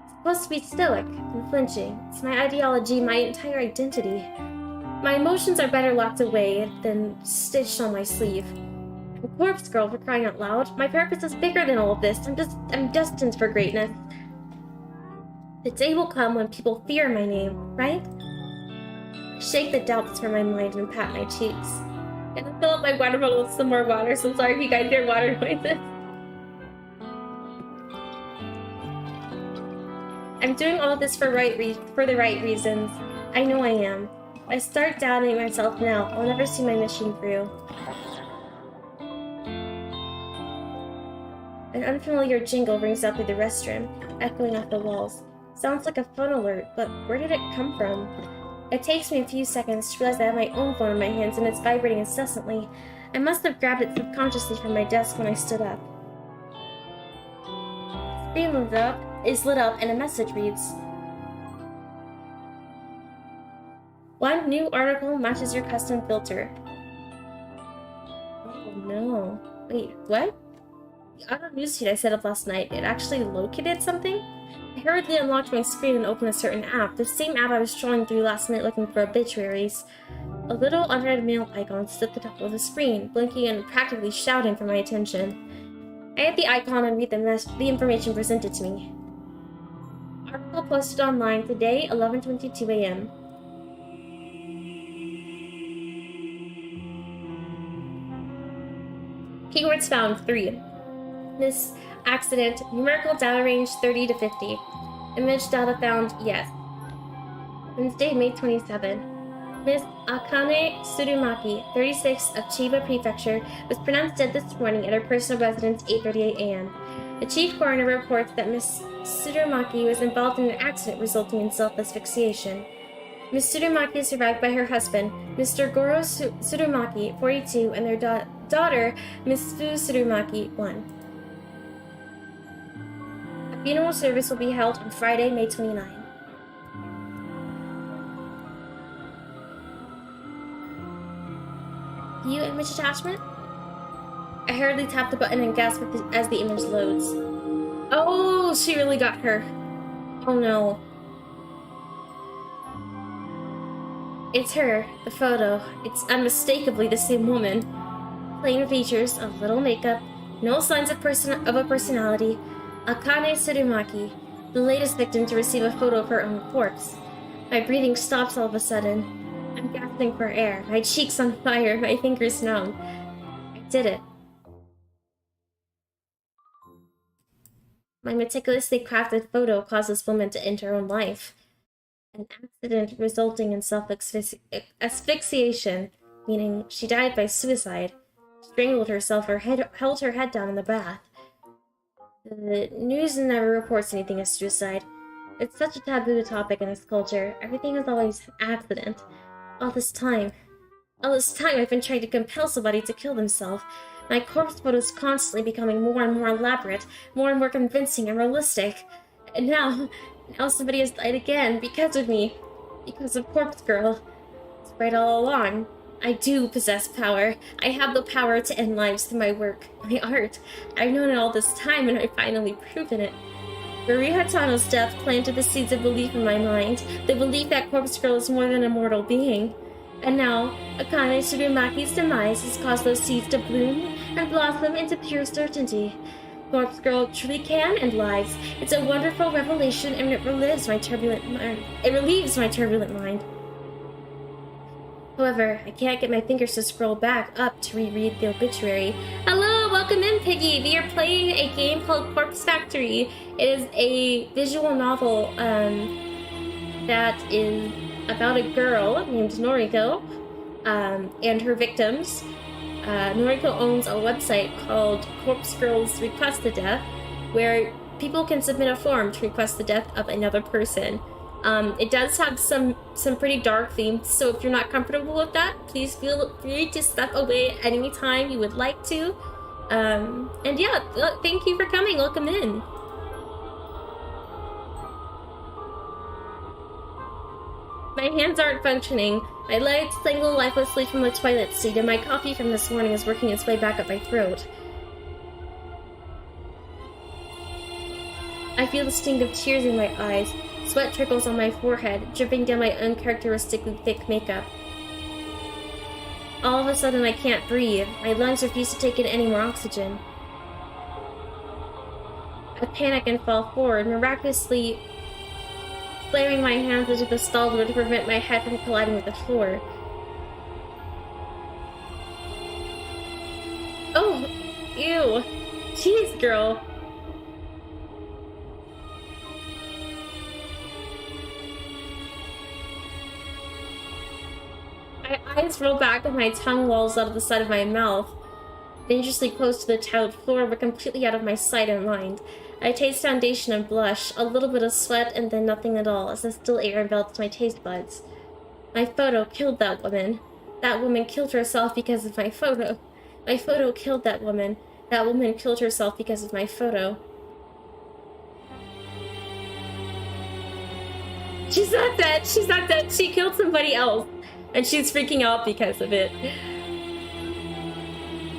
It's supposed to be stoic, unflinching. It's my ideology, my entire identity. My emotions are better locked away than stitched on my sleeve. I'm a corpse girl, for crying out loud. My purpose is bigger than all of this. I'm destined for greatness. The day will come when people fear my name, right? I shake the doubts from my mind and pat my cheeks. And I fill up my water bottle with some more water, so sorry if you guys hear water noises. I'm doing all of this for the right reasons. I know I am. If I start doubting myself now, I'll never see my mission through. An unfamiliar jingle rings out through the restroom, echoing off the walls. Sounds like a phone alert, but where did it come from? It takes me a few seconds to realize I have my own phone in my hands and it's vibrating incessantly. I must have grabbed it subconsciously from my desk when I stood up. The screen is lit up and a message reads, "One new article matches your custom filter." Oh no. Wait, what? The auto newsfeed I set up last night, it actually located something? I hurriedly unlocked my screen and opened a certain app, the same app I was scrolling through last night looking for obituaries. A little unread mail icon stood at the top of the screen, blinking and practically shouting for my attention. I hit the icon and read the information presented to me. Article posted online today, 11:22 a.m. Keywords found 3. This accident, numerical data range 30 to 50. Image data found, yes. Wednesday, May 27. Miss Akane Tsurumaki, 36, of Chiba Prefecture, was pronounced dead this morning at her personal residence, 8:38 a.m. The chief coroner reports that Miss Tsurumaki was involved in an accident resulting in self-asphyxiation. Miss Tsurumaki is survived by her husband, Mr. Goro Tsurumaki, 42, and their daughter, Miss Fu Tsurumaki, 1. A funeral service will be held on Friday, May 29. View image attachment? I hurriedly tap the button and gasp as the image loads. Oh, she really got her. Oh no. It's her, the photo. It's unmistakably the same woman. Plain features, a little makeup, no signs of a personality. Akane Tsurumaki, the latest victim to receive a photo of her own corpse. My breathing stops all of a sudden. I'm gasping for air, my cheeks on fire, my fingers numb. I did it. My meticulously crafted photo caused this woman to end her own life. An accident resulting in self-asphyxiation, meaning she died by suicide, strangled herself or held her head down in the bath. The news never reports anything as suicide. It's such a taboo topic in this culture. Everything is always an accident. All this time I've been trying to compel somebody to kill themselves. My corpse photo is constantly becoming more and more elaborate, more and more convincing and realistic. And now somebody has died again because of me. Because of Corpse Girl. It's right all along. I do possess power. I have the power to end lives through my work, my art. I've known it all this time and I've finally proven it. Marie Hatano's death planted the seeds of belief in my mind, the belief that Corpse Girl is more than a mortal being. And now, Akane Tsurumaki's demise has caused those seeds to bloom and blossom into pure certainty. Corpse Girl truly can end lives. It's a wonderful revelation and it relieves my turbulent mind. However, I can't get my fingers to scroll back up to reread the obituary. Hello, welcome in, Piggy! We are playing a game called Corpse Factory. It is a visual novel that is about a girl named Noriko and her victims. Noriko owns a website called Corpse Girls Request the Death, where people can submit a form to request the death of another person. It does have some pretty dark themes, so if you're not comfortable with that, please feel free to step away at any time you would like to. And yeah, thank you for coming. Welcome in. My hands aren't functioning. My legs dangle lifelessly from the toilet seat, and my coffee from this morning is working its way back up my throat. I feel the sting of tears in my eyes. Sweat trickles on my forehead, dripping down my uncharacteristically thick makeup. All of a sudden, I can't breathe. My lungs refuse to take in any more oxygen. I panic and fall forward, miraculously slamming my hands into the stall door to prevent my head from colliding with the floor. Oh, ew. Jeez, girl. My eyes roll back and my tongue lolls out of the side of my mouth, dangerously close to the tiled floor, but completely out of my sight and mind. I taste foundation and blush, a little bit of sweat, and then nothing at all, as the still air envelops my taste buds. My photo killed that woman. That woman killed herself because of my photo. My photo killed that woman. That woman killed herself because of my photo. She's not dead! She's not dead! She killed somebody else! And she's freaking out because of it.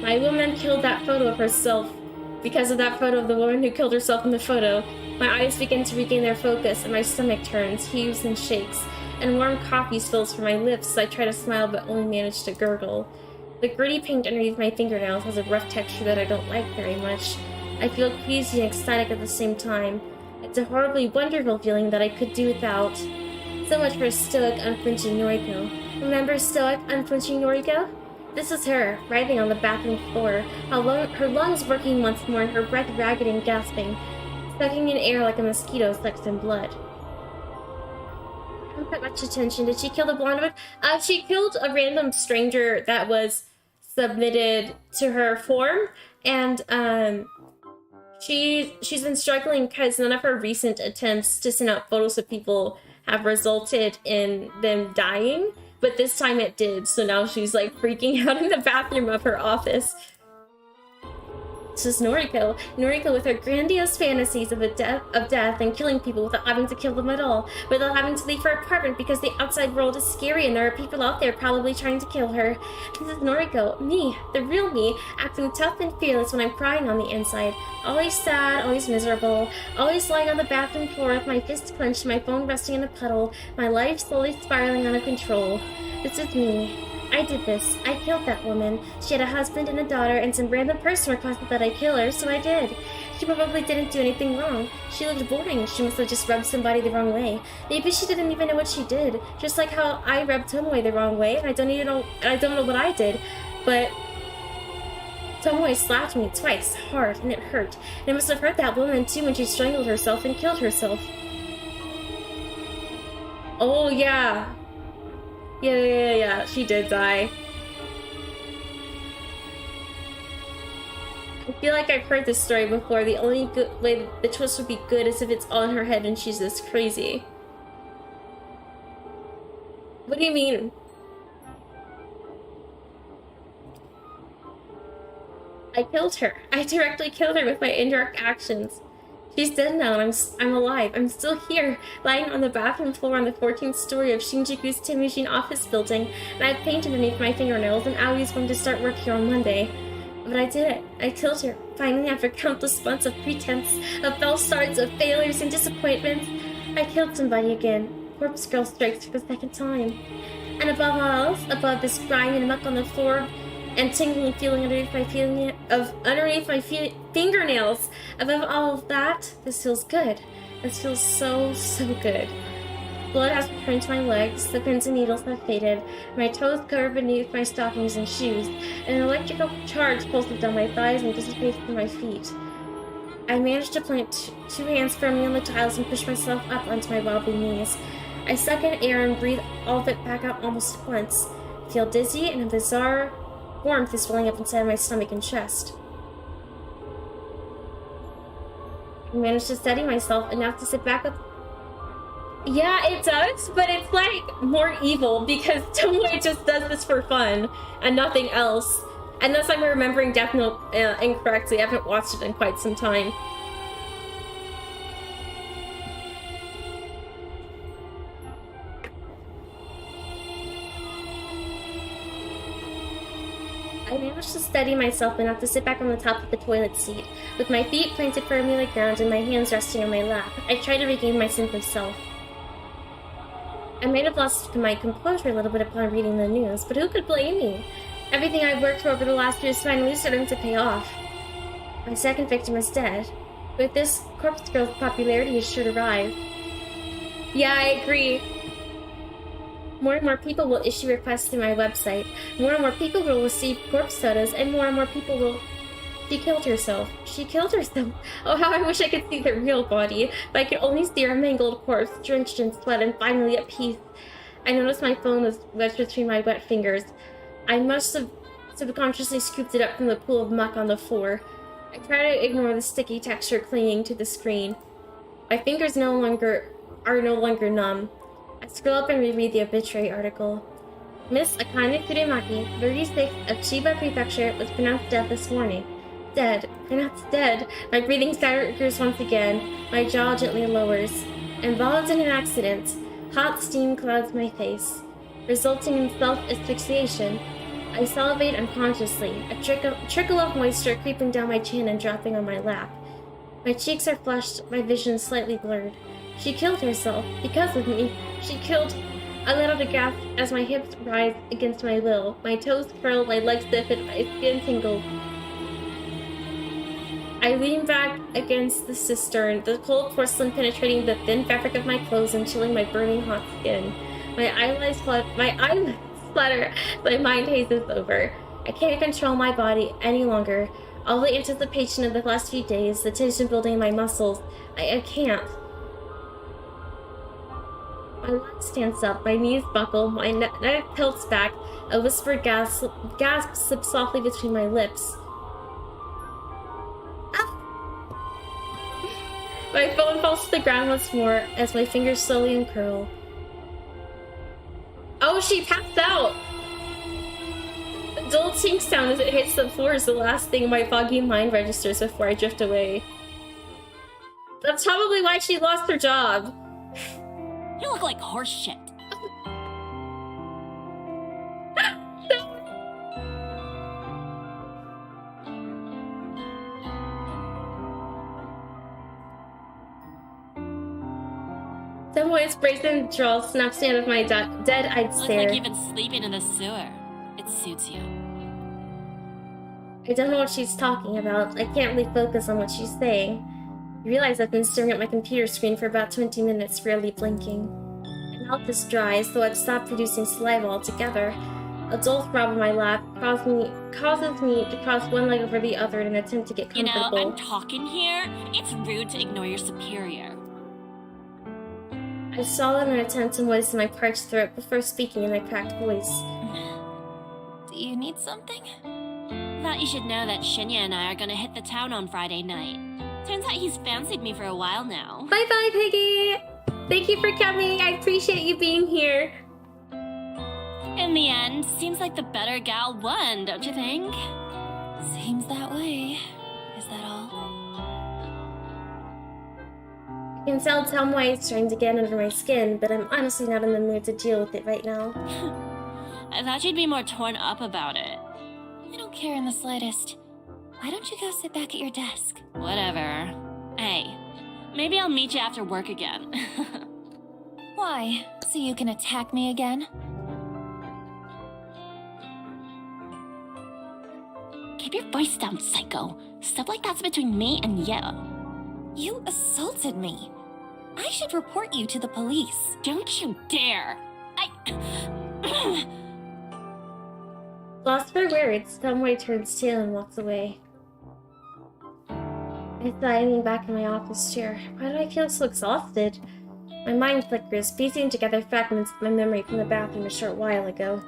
My woman killed that photo of herself. Because of that photo of the woman who killed herself in the photo, my eyes begin to regain their focus and my stomach turns, heaves and shakes, and warm coffee spills from my lips as I try to smile but only manage to gurgle. The gritty paint underneath my fingernails has a rough texture that I don't like very much. I feel queasy and ecstatic at the same time. It's a horribly wonderful feeling that I could do without. So much for stoic, unflinching Noriko. Remember stoic, unflinching Noriko? This is her, writhing on the bathroom floor, her lungs working once more and her breath ragged and gasping, sucking in air like a mosquito sucks in blood. I don't pay much attention. Did she kill the blonde one? She killed a random stranger that was submitted to her form, and she's been struggling because none of her recent attempts to send out photos of people have resulted in them dying. But this time it did, so now she's like freaking out in the bathroom of her office. This is Noriko. Noriko with her grandiose fantasies of death and killing people without having to kill them at all. Without having to leave her apartment because the outside world is scary and there are people out there probably trying to kill her. This is Noriko. Me. The real me. Acting tough and fearless when I'm crying on the inside. Always sad, always miserable. Always lying on the bathroom floor with my fist clenched, my phone resting in a puddle. My life slowly spiraling out of control. This is me. I did this. I killed that woman. She had a husband and a daughter, and some random person requested that I kill her, so I did. She probably didn't do anything wrong. She looked boring. She must have just rubbed somebody the wrong way. Maybe she didn't even know what she did. Just like how I rubbed Tomoe the wrong way, and I don't know what I did. But Tomoe slapped me twice, hard, and it hurt. And it must have hurt that woman too when she strangled herself and killed herself. Oh yeah. Yeah, she did die. I feel like I've heard this story before. The only good way the twist would be good is if it's all in her head and she's this crazy. What do you mean? I killed her. I directly killed her with my indirect actions. She's dead now, and I'm alive. I'm still here, lying on the bathroom floor on the 14th story of Shinjuku's Temujin office building, and I have paint underneath my fingernails, and Aoi's going to start work here on Monday. But I did it. I killed her. Finally, after countless months of pretense, of false starts, of failures and disappointments, I killed somebody again. Corpse Girl strikes for the second time. And above all else, above this grime and muck on the floor, and tingling feeling underneath my fingernails. Above all of that, this feels good. This feels so good. Blood has returned to my legs, the pins and needles have faded, my toes covered beneath my stockings and shoes, and an electrical charge pulses down my thighs and dissipates through my feet. I managed to plant two hands firmly on the tiles and push myself up onto my wobbly knees. I suck in air and breathe all of it back out almost at once. I feel dizzy and a bizarre warmth is welling up inside my stomach and chest. I managed to steady myself enough to sit back up. Yeah, it does, but it's like more evil because Tomoe just does this for fun and nothing else. Unless I'm remembering Death Note incorrectly, I haven't watched it in quite some time. I managed to steady myself enough to sit back on the top of the toilet seat, with my feet planted firmly on the ground and my hands resting on my lap. I tried to regain my sense of self. I might have lost my composure a little bit upon reading the news, but who could blame me? Everything I've worked for over the last year is finally starting to pay off. My second victim is dead. With this, corpse girl's popularity is sure to rise. Yeah, I agree. More and more people will issue requests through my website. More and more people will receive corpse photos, and more people will... She killed herself. She killed herself. Oh, how I wish I could see the real body. But I could only see her mangled corpse, drenched in sweat and finally at peace. I noticed my phone was wedged between my wet fingers. I must have subconsciously scooped it up from the pool of muck on the floor. I try to ignore the sticky texture clinging to the screen. My fingers are no longer numb. I scroll up and reread the obituary article. Miss Akane Furumaki, 36, of Chiba Prefecture, was pronounced dead this morning. Dead. Pronounced dead. My breathing staggers once again. My jaw gently lowers. Involved in an accident. Hot steam clouds my face, resulting in self-asphyxiation. I salivate unconsciously, a trickle of moisture creeping down my chin and dropping on my lap. My cheeks are flushed, my vision slightly blurred. She killed herself. Because of me. She killed... I let out a gasp as my hips rise against my will. My toes curl, my legs stiffen, my skin tingled. I lean back against the cistern, the cold porcelain penetrating the thin fabric of my clothes and chilling my burning hot skin. My eyelids flutter, my mind hazes over. I can't control my body any longer. All the anticipation of the last few days, the tension building in my muscles, I can't. My legs tense up, my knees buckle, my neck tilts back, a whispered gasp slips softly between my lips. My phone falls to the ground once more as my fingers slowly uncurl. Oh, she passed out! The dull tink sound as it hits the floor is the last thing my foggy mind registers before I drift away. That's probably why she lost her job. You look like horse shit. Some voice brazen drawl snaps me out of my dead-eyed Looks stare. like you've been sleeping in the sewer. It suits you. I don't know what she's talking about. I can't really focus on what she's saying. I realize I've been staring at my computer screen for about 20 minutes, rarely blinking. My mouth is dry, so I've stopped producing saliva altogether. A dull throb in my lap causes me to cross one leg over the other in an attempt to get comfortable. You know, I'm talking here. It's rude to ignore your superior. I swallow in an attempt to moisten my parched throat before speaking in a cracked voice. Do you need something? Thought you should know that Shinya and I are gonna hit the town on Friday night. Turns out he's fancied me for a while now. Bye-bye, Piggy! Thank you for coming. I appreciate you being here. In the end, seems like the better gal won, don't you think? Seems that way. Is that all? I can tell Tomoe is trying to get under my skin, but I'm honestly not in the mood to deal with it right now. I thought you'd be more torn up about it. I don't care in the slightest. Why don't you go sit back at your desk? Whatever. Hey, maybe I'll meet you after work again. Why? So you can attack me again? Keep your voice down, psycho. Stuff like that's between me and you. You assaulted me. I should report you to the police. Don't you dare! Lost for words, Tomoe turns tail and walks away. I sigh, leaning back in my office chair. Why do I feel so exhausted? My mind flickers, piecing together fragments of my memory from the bathroom a short while ago.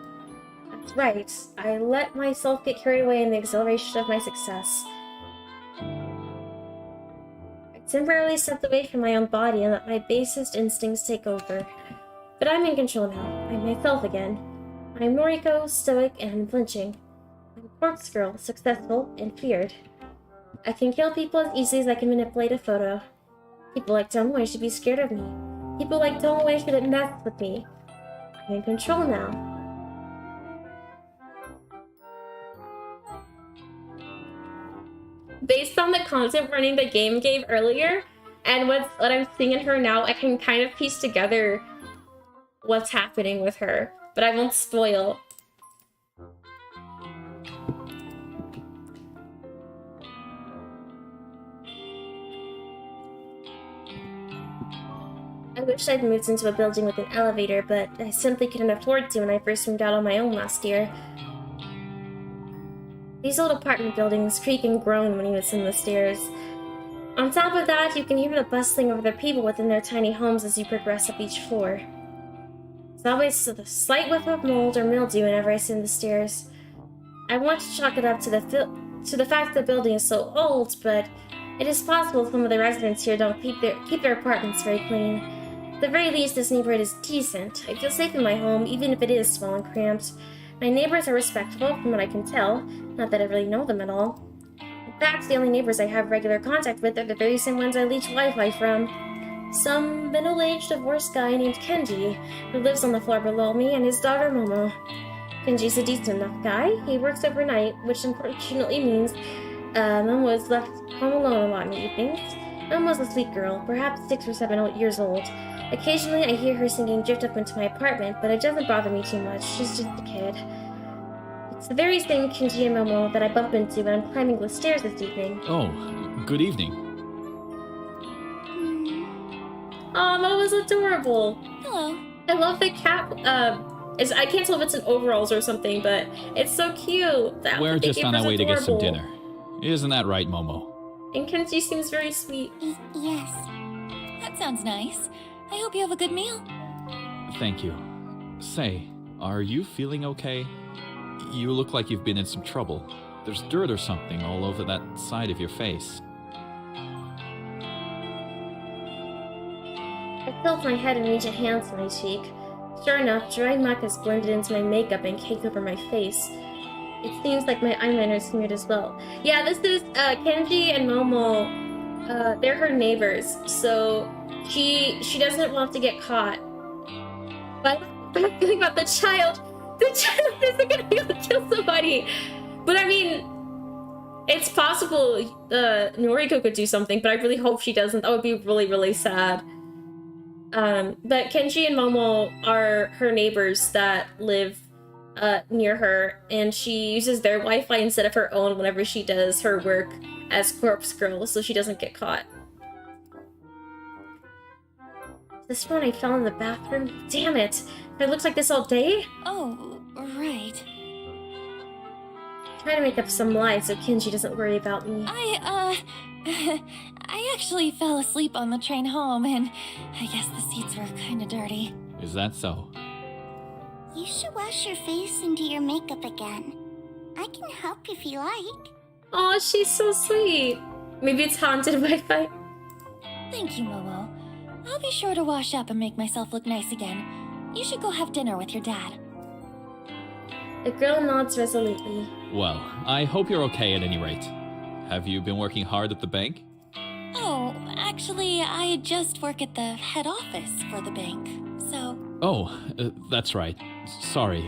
That's right, I let myself get carried away in the exhilaration of my success. I temporarily stepped away from my own body and let my basest instincts take over. But I'm in control now. I'm myself again. I'm Noriko, stoic and unflinching. I'm a corpse girl, successful and feared. I can kill people as easily as I can manipulate a photo. People like Tomoe should be scared of me. People like Tomoe shouldn't mess with me. I'm in control now. Based on the content warning the game gave earlier, and what I'm seeing in her now, I can kind of piece together what's happening with her, but I won't spoil. I wish I'd moved into a building with an elevator, but I simply couldn't afford to when I first moved out on my own last year. These old apartment buildings creak and groan when you ascend the stairs. On top of that, you can hear the bustling of the people within their tiny homes as you progress up each floor. There's always a slight whiff of mold or mildew whenever I ascend the stairs. I want to chalk it up to the fact the building is so old, but it is possible some of the residents here don't keep their apartments very clean. At the very least, this neighborhood is decent. I feel safe in my home, even if it is small and cramped. My neighbors are respectful, from what I can tell, not that I really know them at all. In fact, the only neighbors I have regular contact with are the very same ones I leech Wi-Fi from. Some middle-aged divorced guy named Kenji, who lives on the floor below me, and his daughter Momo. Kenji's a decent enough guy. He works overnight, which unfortunately means Momo is left home alone a lot in the evenings. Momo's a sweet girl, perhaps 6 or 7 years old. Occasionally, I hear her singing Drift Up into my apartment, but it doesn't bother me too much. She's just a kid. It's the very same Kenji and Momo that I bump into when I'm climbing the stairs this evening. Oh, good evening. Aw, Momo's adorable. Hello. I love the cap. I can't tell if it's in overalls or something, but it's so cute. We're just on our way to get some adorable. dinner. Isn't that right, Momo? And Kenji seems very sweet. Yes. That sounds nice. I hope you have a good meal. Thank you. Say, are you feeling okay? You look like you've been in some trouble. There's dirt or something all over that side of your face. I tilt my head and reach a hand to my cheek. Sure enough, dry muck has blended into my makeup and caked over my face. It seems like my eyeliner is smeared as well. Yeah, this is Kenji and Momo. They're her neighbors, so she doesn't want to get caught. But I'm feeling about the child. The child isn't gonna be able to kill somebody. But I mean, it's possible Noriko could do something, but I really hope she doesn't. That would be really, really sad. But Kenji and Momo are her neighbors that live near her, and she uses their Wi-Fi instead of her own whenever she does her work as corpse girl, so she doesn't get caught. This one I fell in the bathroom? Damn it! It looks like this all day? Oh, right. Try to make up some lies so Kenji doesn't worry about me. I actually fell asleep on the train home, and I guess the seats were kind of dirty. Is that so? You should wash your face and do your makeup again. I can help if you like. Oh, she's so sweet. Maybe it's haunted Wi-Fi. Thank you, Momo. I'll be sure to wash up and make myself look nice again. You should go have dinner with your dad. The girl nods resolutely. Well, I hope you're okay at any rate. Have you been working hard at the bank? Oh, actually, I just work at the head office for the bank, so... Oh, that's right. Sorry.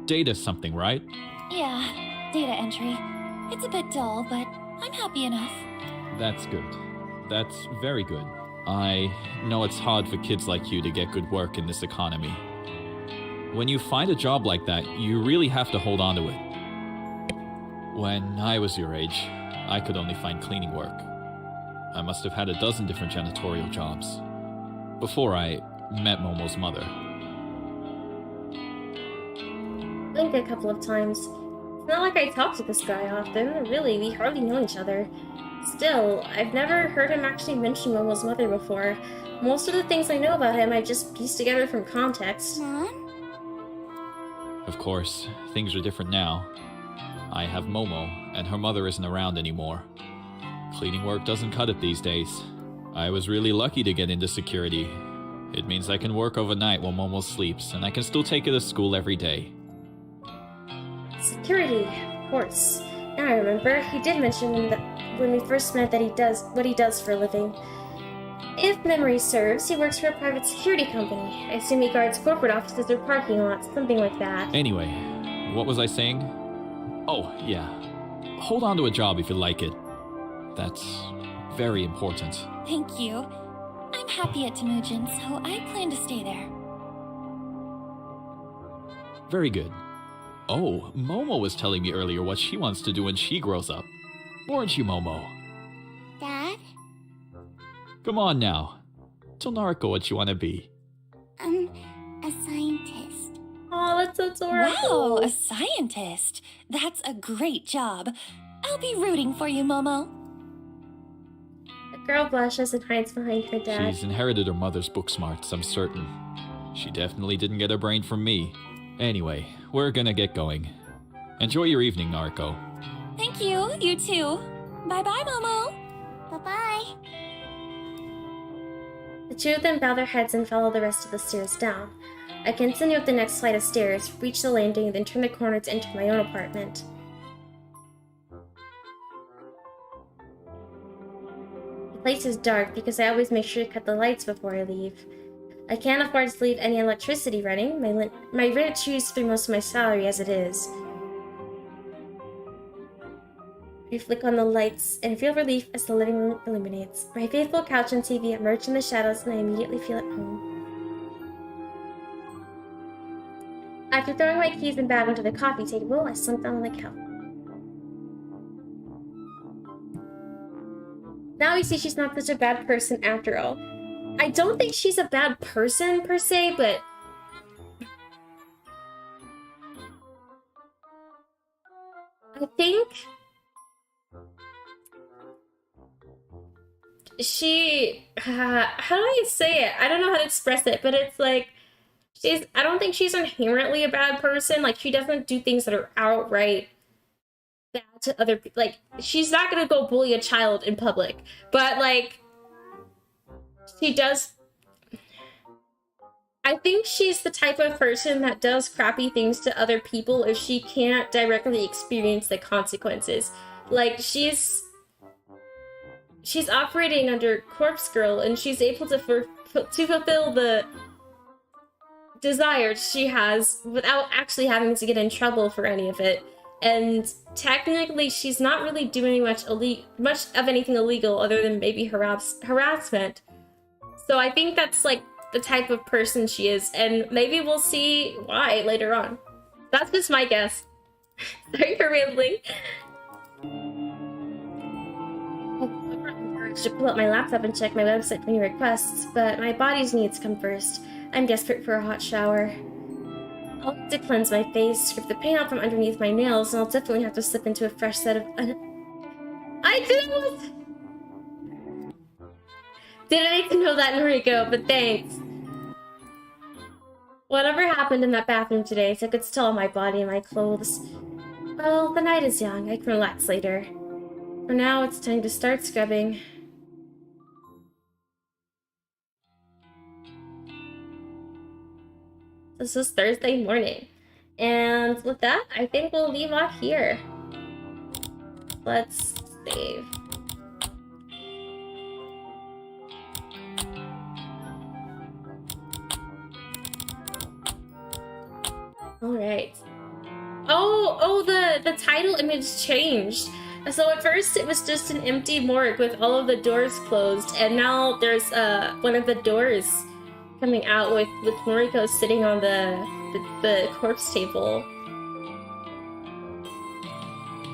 Data something, right? Yeah, data entry. It's a bit dull, but I'm happy enough. That's good. That's very good. I know it's hard for kids like you to get good work in this economy. When you find a job like that, you really have to hold on to it. When I was your age, I could only find cleaning work. I must have had a dozen different janitorial jobs before I met Momo's mother. Blinked a couple of times. It's not like I talk to this guy often. Really, we hardly know each other. Still, I've never heard him actually mention Momo's mother before. Most of the things I know about him I just pieced together from context. Mom? Of course, things are different now. I have Momo, and her mother isn't around anymore. Cleaning work doesn't cut it these days. I was really lucky to get into security. It means I can work overnight while Momo sleeps, and I can still take her to school every day. Security, of course. Now I remember, he did mention that when we first met that he does what he does for a living. If memory serves, he works for a private security company. I assume he guards corporate offices or parking lots, something like that. Anyway, what was I saying? Oh, yeah. Hold on to a job if you like it. That's very important. Thank you. I'm happy at Temujin, so I plan to stay there. Very good. Oh, Momo was telling me earlier what she wants to do when she grows up. Weren't you, Momo? Dad? Come on now. Tell Nariko what you want to be. A scientist. Oh, that's so adorable. Wow, a scientist. That's a great job. I'll be rooting for you, Momo. The girl blushes and hides behind her dad. She's inherited her mother's book smarts, I'm certain. She definitely didn't get her brain from me. Anyway, we're gonna get going. Enjoy your evening, Nariko. Thank you, you too. Bye-bye, Momo. Bye-bye. The two of them bow their heads and follow the rest of the stairs down. I continue up the next flight of stairs, reach the landing, then turn the corner to enter my own apartment. The place is dark because I always make sure to cut the lights before I leave. I can't afford to leave any electricity running. My rent chews through most of my salary as it is. I flick on the lights and feel relief as the living room illuminates. My faithful couch and TV emerge in the shadows and I immediately feel at home. After throwing my keys and bag onto the coffee table, I slump down on the couch. Now we see she's not such a bad person after all. I don't think she's a bad person per se, but I think she, how do I say it? I don't know how to express it, but it's like, I don't think she's inherently a bad person. Like, she doesn't do things that are outright bad to other people. Like, she's not gonna go bully a child in public, but like, she does. I think she's the type of person that does crappy things to other people if she can't directly experience the consequences. Like, she's operating under Corpse Girl, and she's able to fulfill the desires she has without actually having to get in trouble for any of it. And technically, she's not really doing much of anything illegal other than maybe harassment. So I think that's like the type of person she is, and maybe we'll see why later on. That's just my guess. Sorry for rambling. I should pull up my laptop and check my website for new requests, but my body's needs come first. I'm desperate for a hot shower. I'll need to cleanse my face, scrape the paint out from underneath my nails, and I'll definitely have to slip into a fresh set of I didn't need to know that, Noriko, but thanks. Whatever happened in that bathroom today took its toll on my body and my clothes. Well, the night is young. I can relax later. For now, it's time to start scrubbing. This is Thursday morning. And with that, I think we'll leave off here. Let's save. Alright. Oh, the title image changed. So at first it was just an empty morgue with all of the doors closed, and now there's one of the doors coming out with Moriko sitting on the corpse table.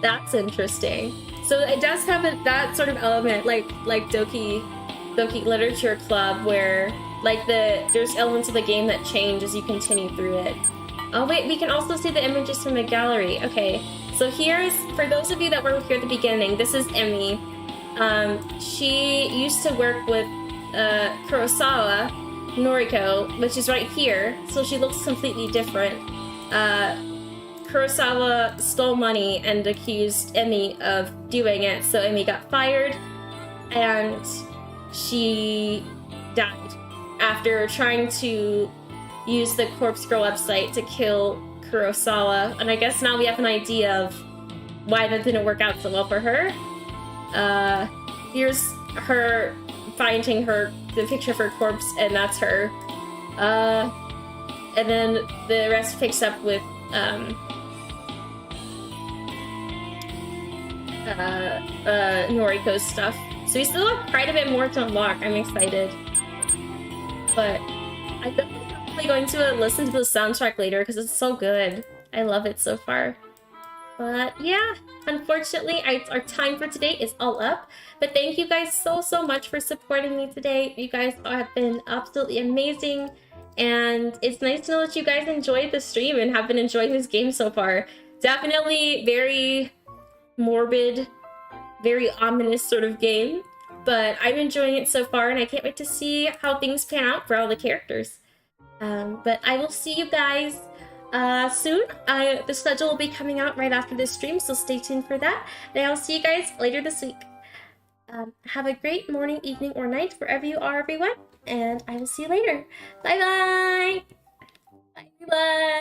That's interesting. So it does have that sort of element, like Doki Literature Club, where like there's elements of the game that change as you continue through it. Oh wait, we can also see the images from the gallery. Okay, so here's, for those of you that were here at the beginning, this is Emmy. She used to work with Kurosawa, Noriko, which is right here, so she looks completely different. Kurosawa stole money and accused Emmy of doing it, so Emmy got fired, and she died after trying to use the Corpse Girl website to kill Kurosawa, and I guess now we have an idea of why that didn't work out so well for her. Here's her finding the picture of her corpse, and that's her. And then the rest picks up with Noriko's stuff. So we still have quite a bit more to unlock. I'm excited. But I'm definitely going to listen to the soundtrack later because it's so good. I love it so far. But yeah, unfortunately, our time for today is all up. But thank you guys so much for supporting me today. You guys have been absolutely amazing. And it's nice to know that you guys enjoyed the stream and have been enjoying this game so far. Definitely very morbid, very ominous sort of game. But I'm enjoying it so far and I can't wait to see how things pan out for all the characters. But I will see you guys soon. The schedule will be coming out right after this stream, so stay tuned for that. And I'll see you guys later this week. Have a great morning, evening, or night wherever you are, everyone. And I will see you later. Bye-bye! Bye, everyone!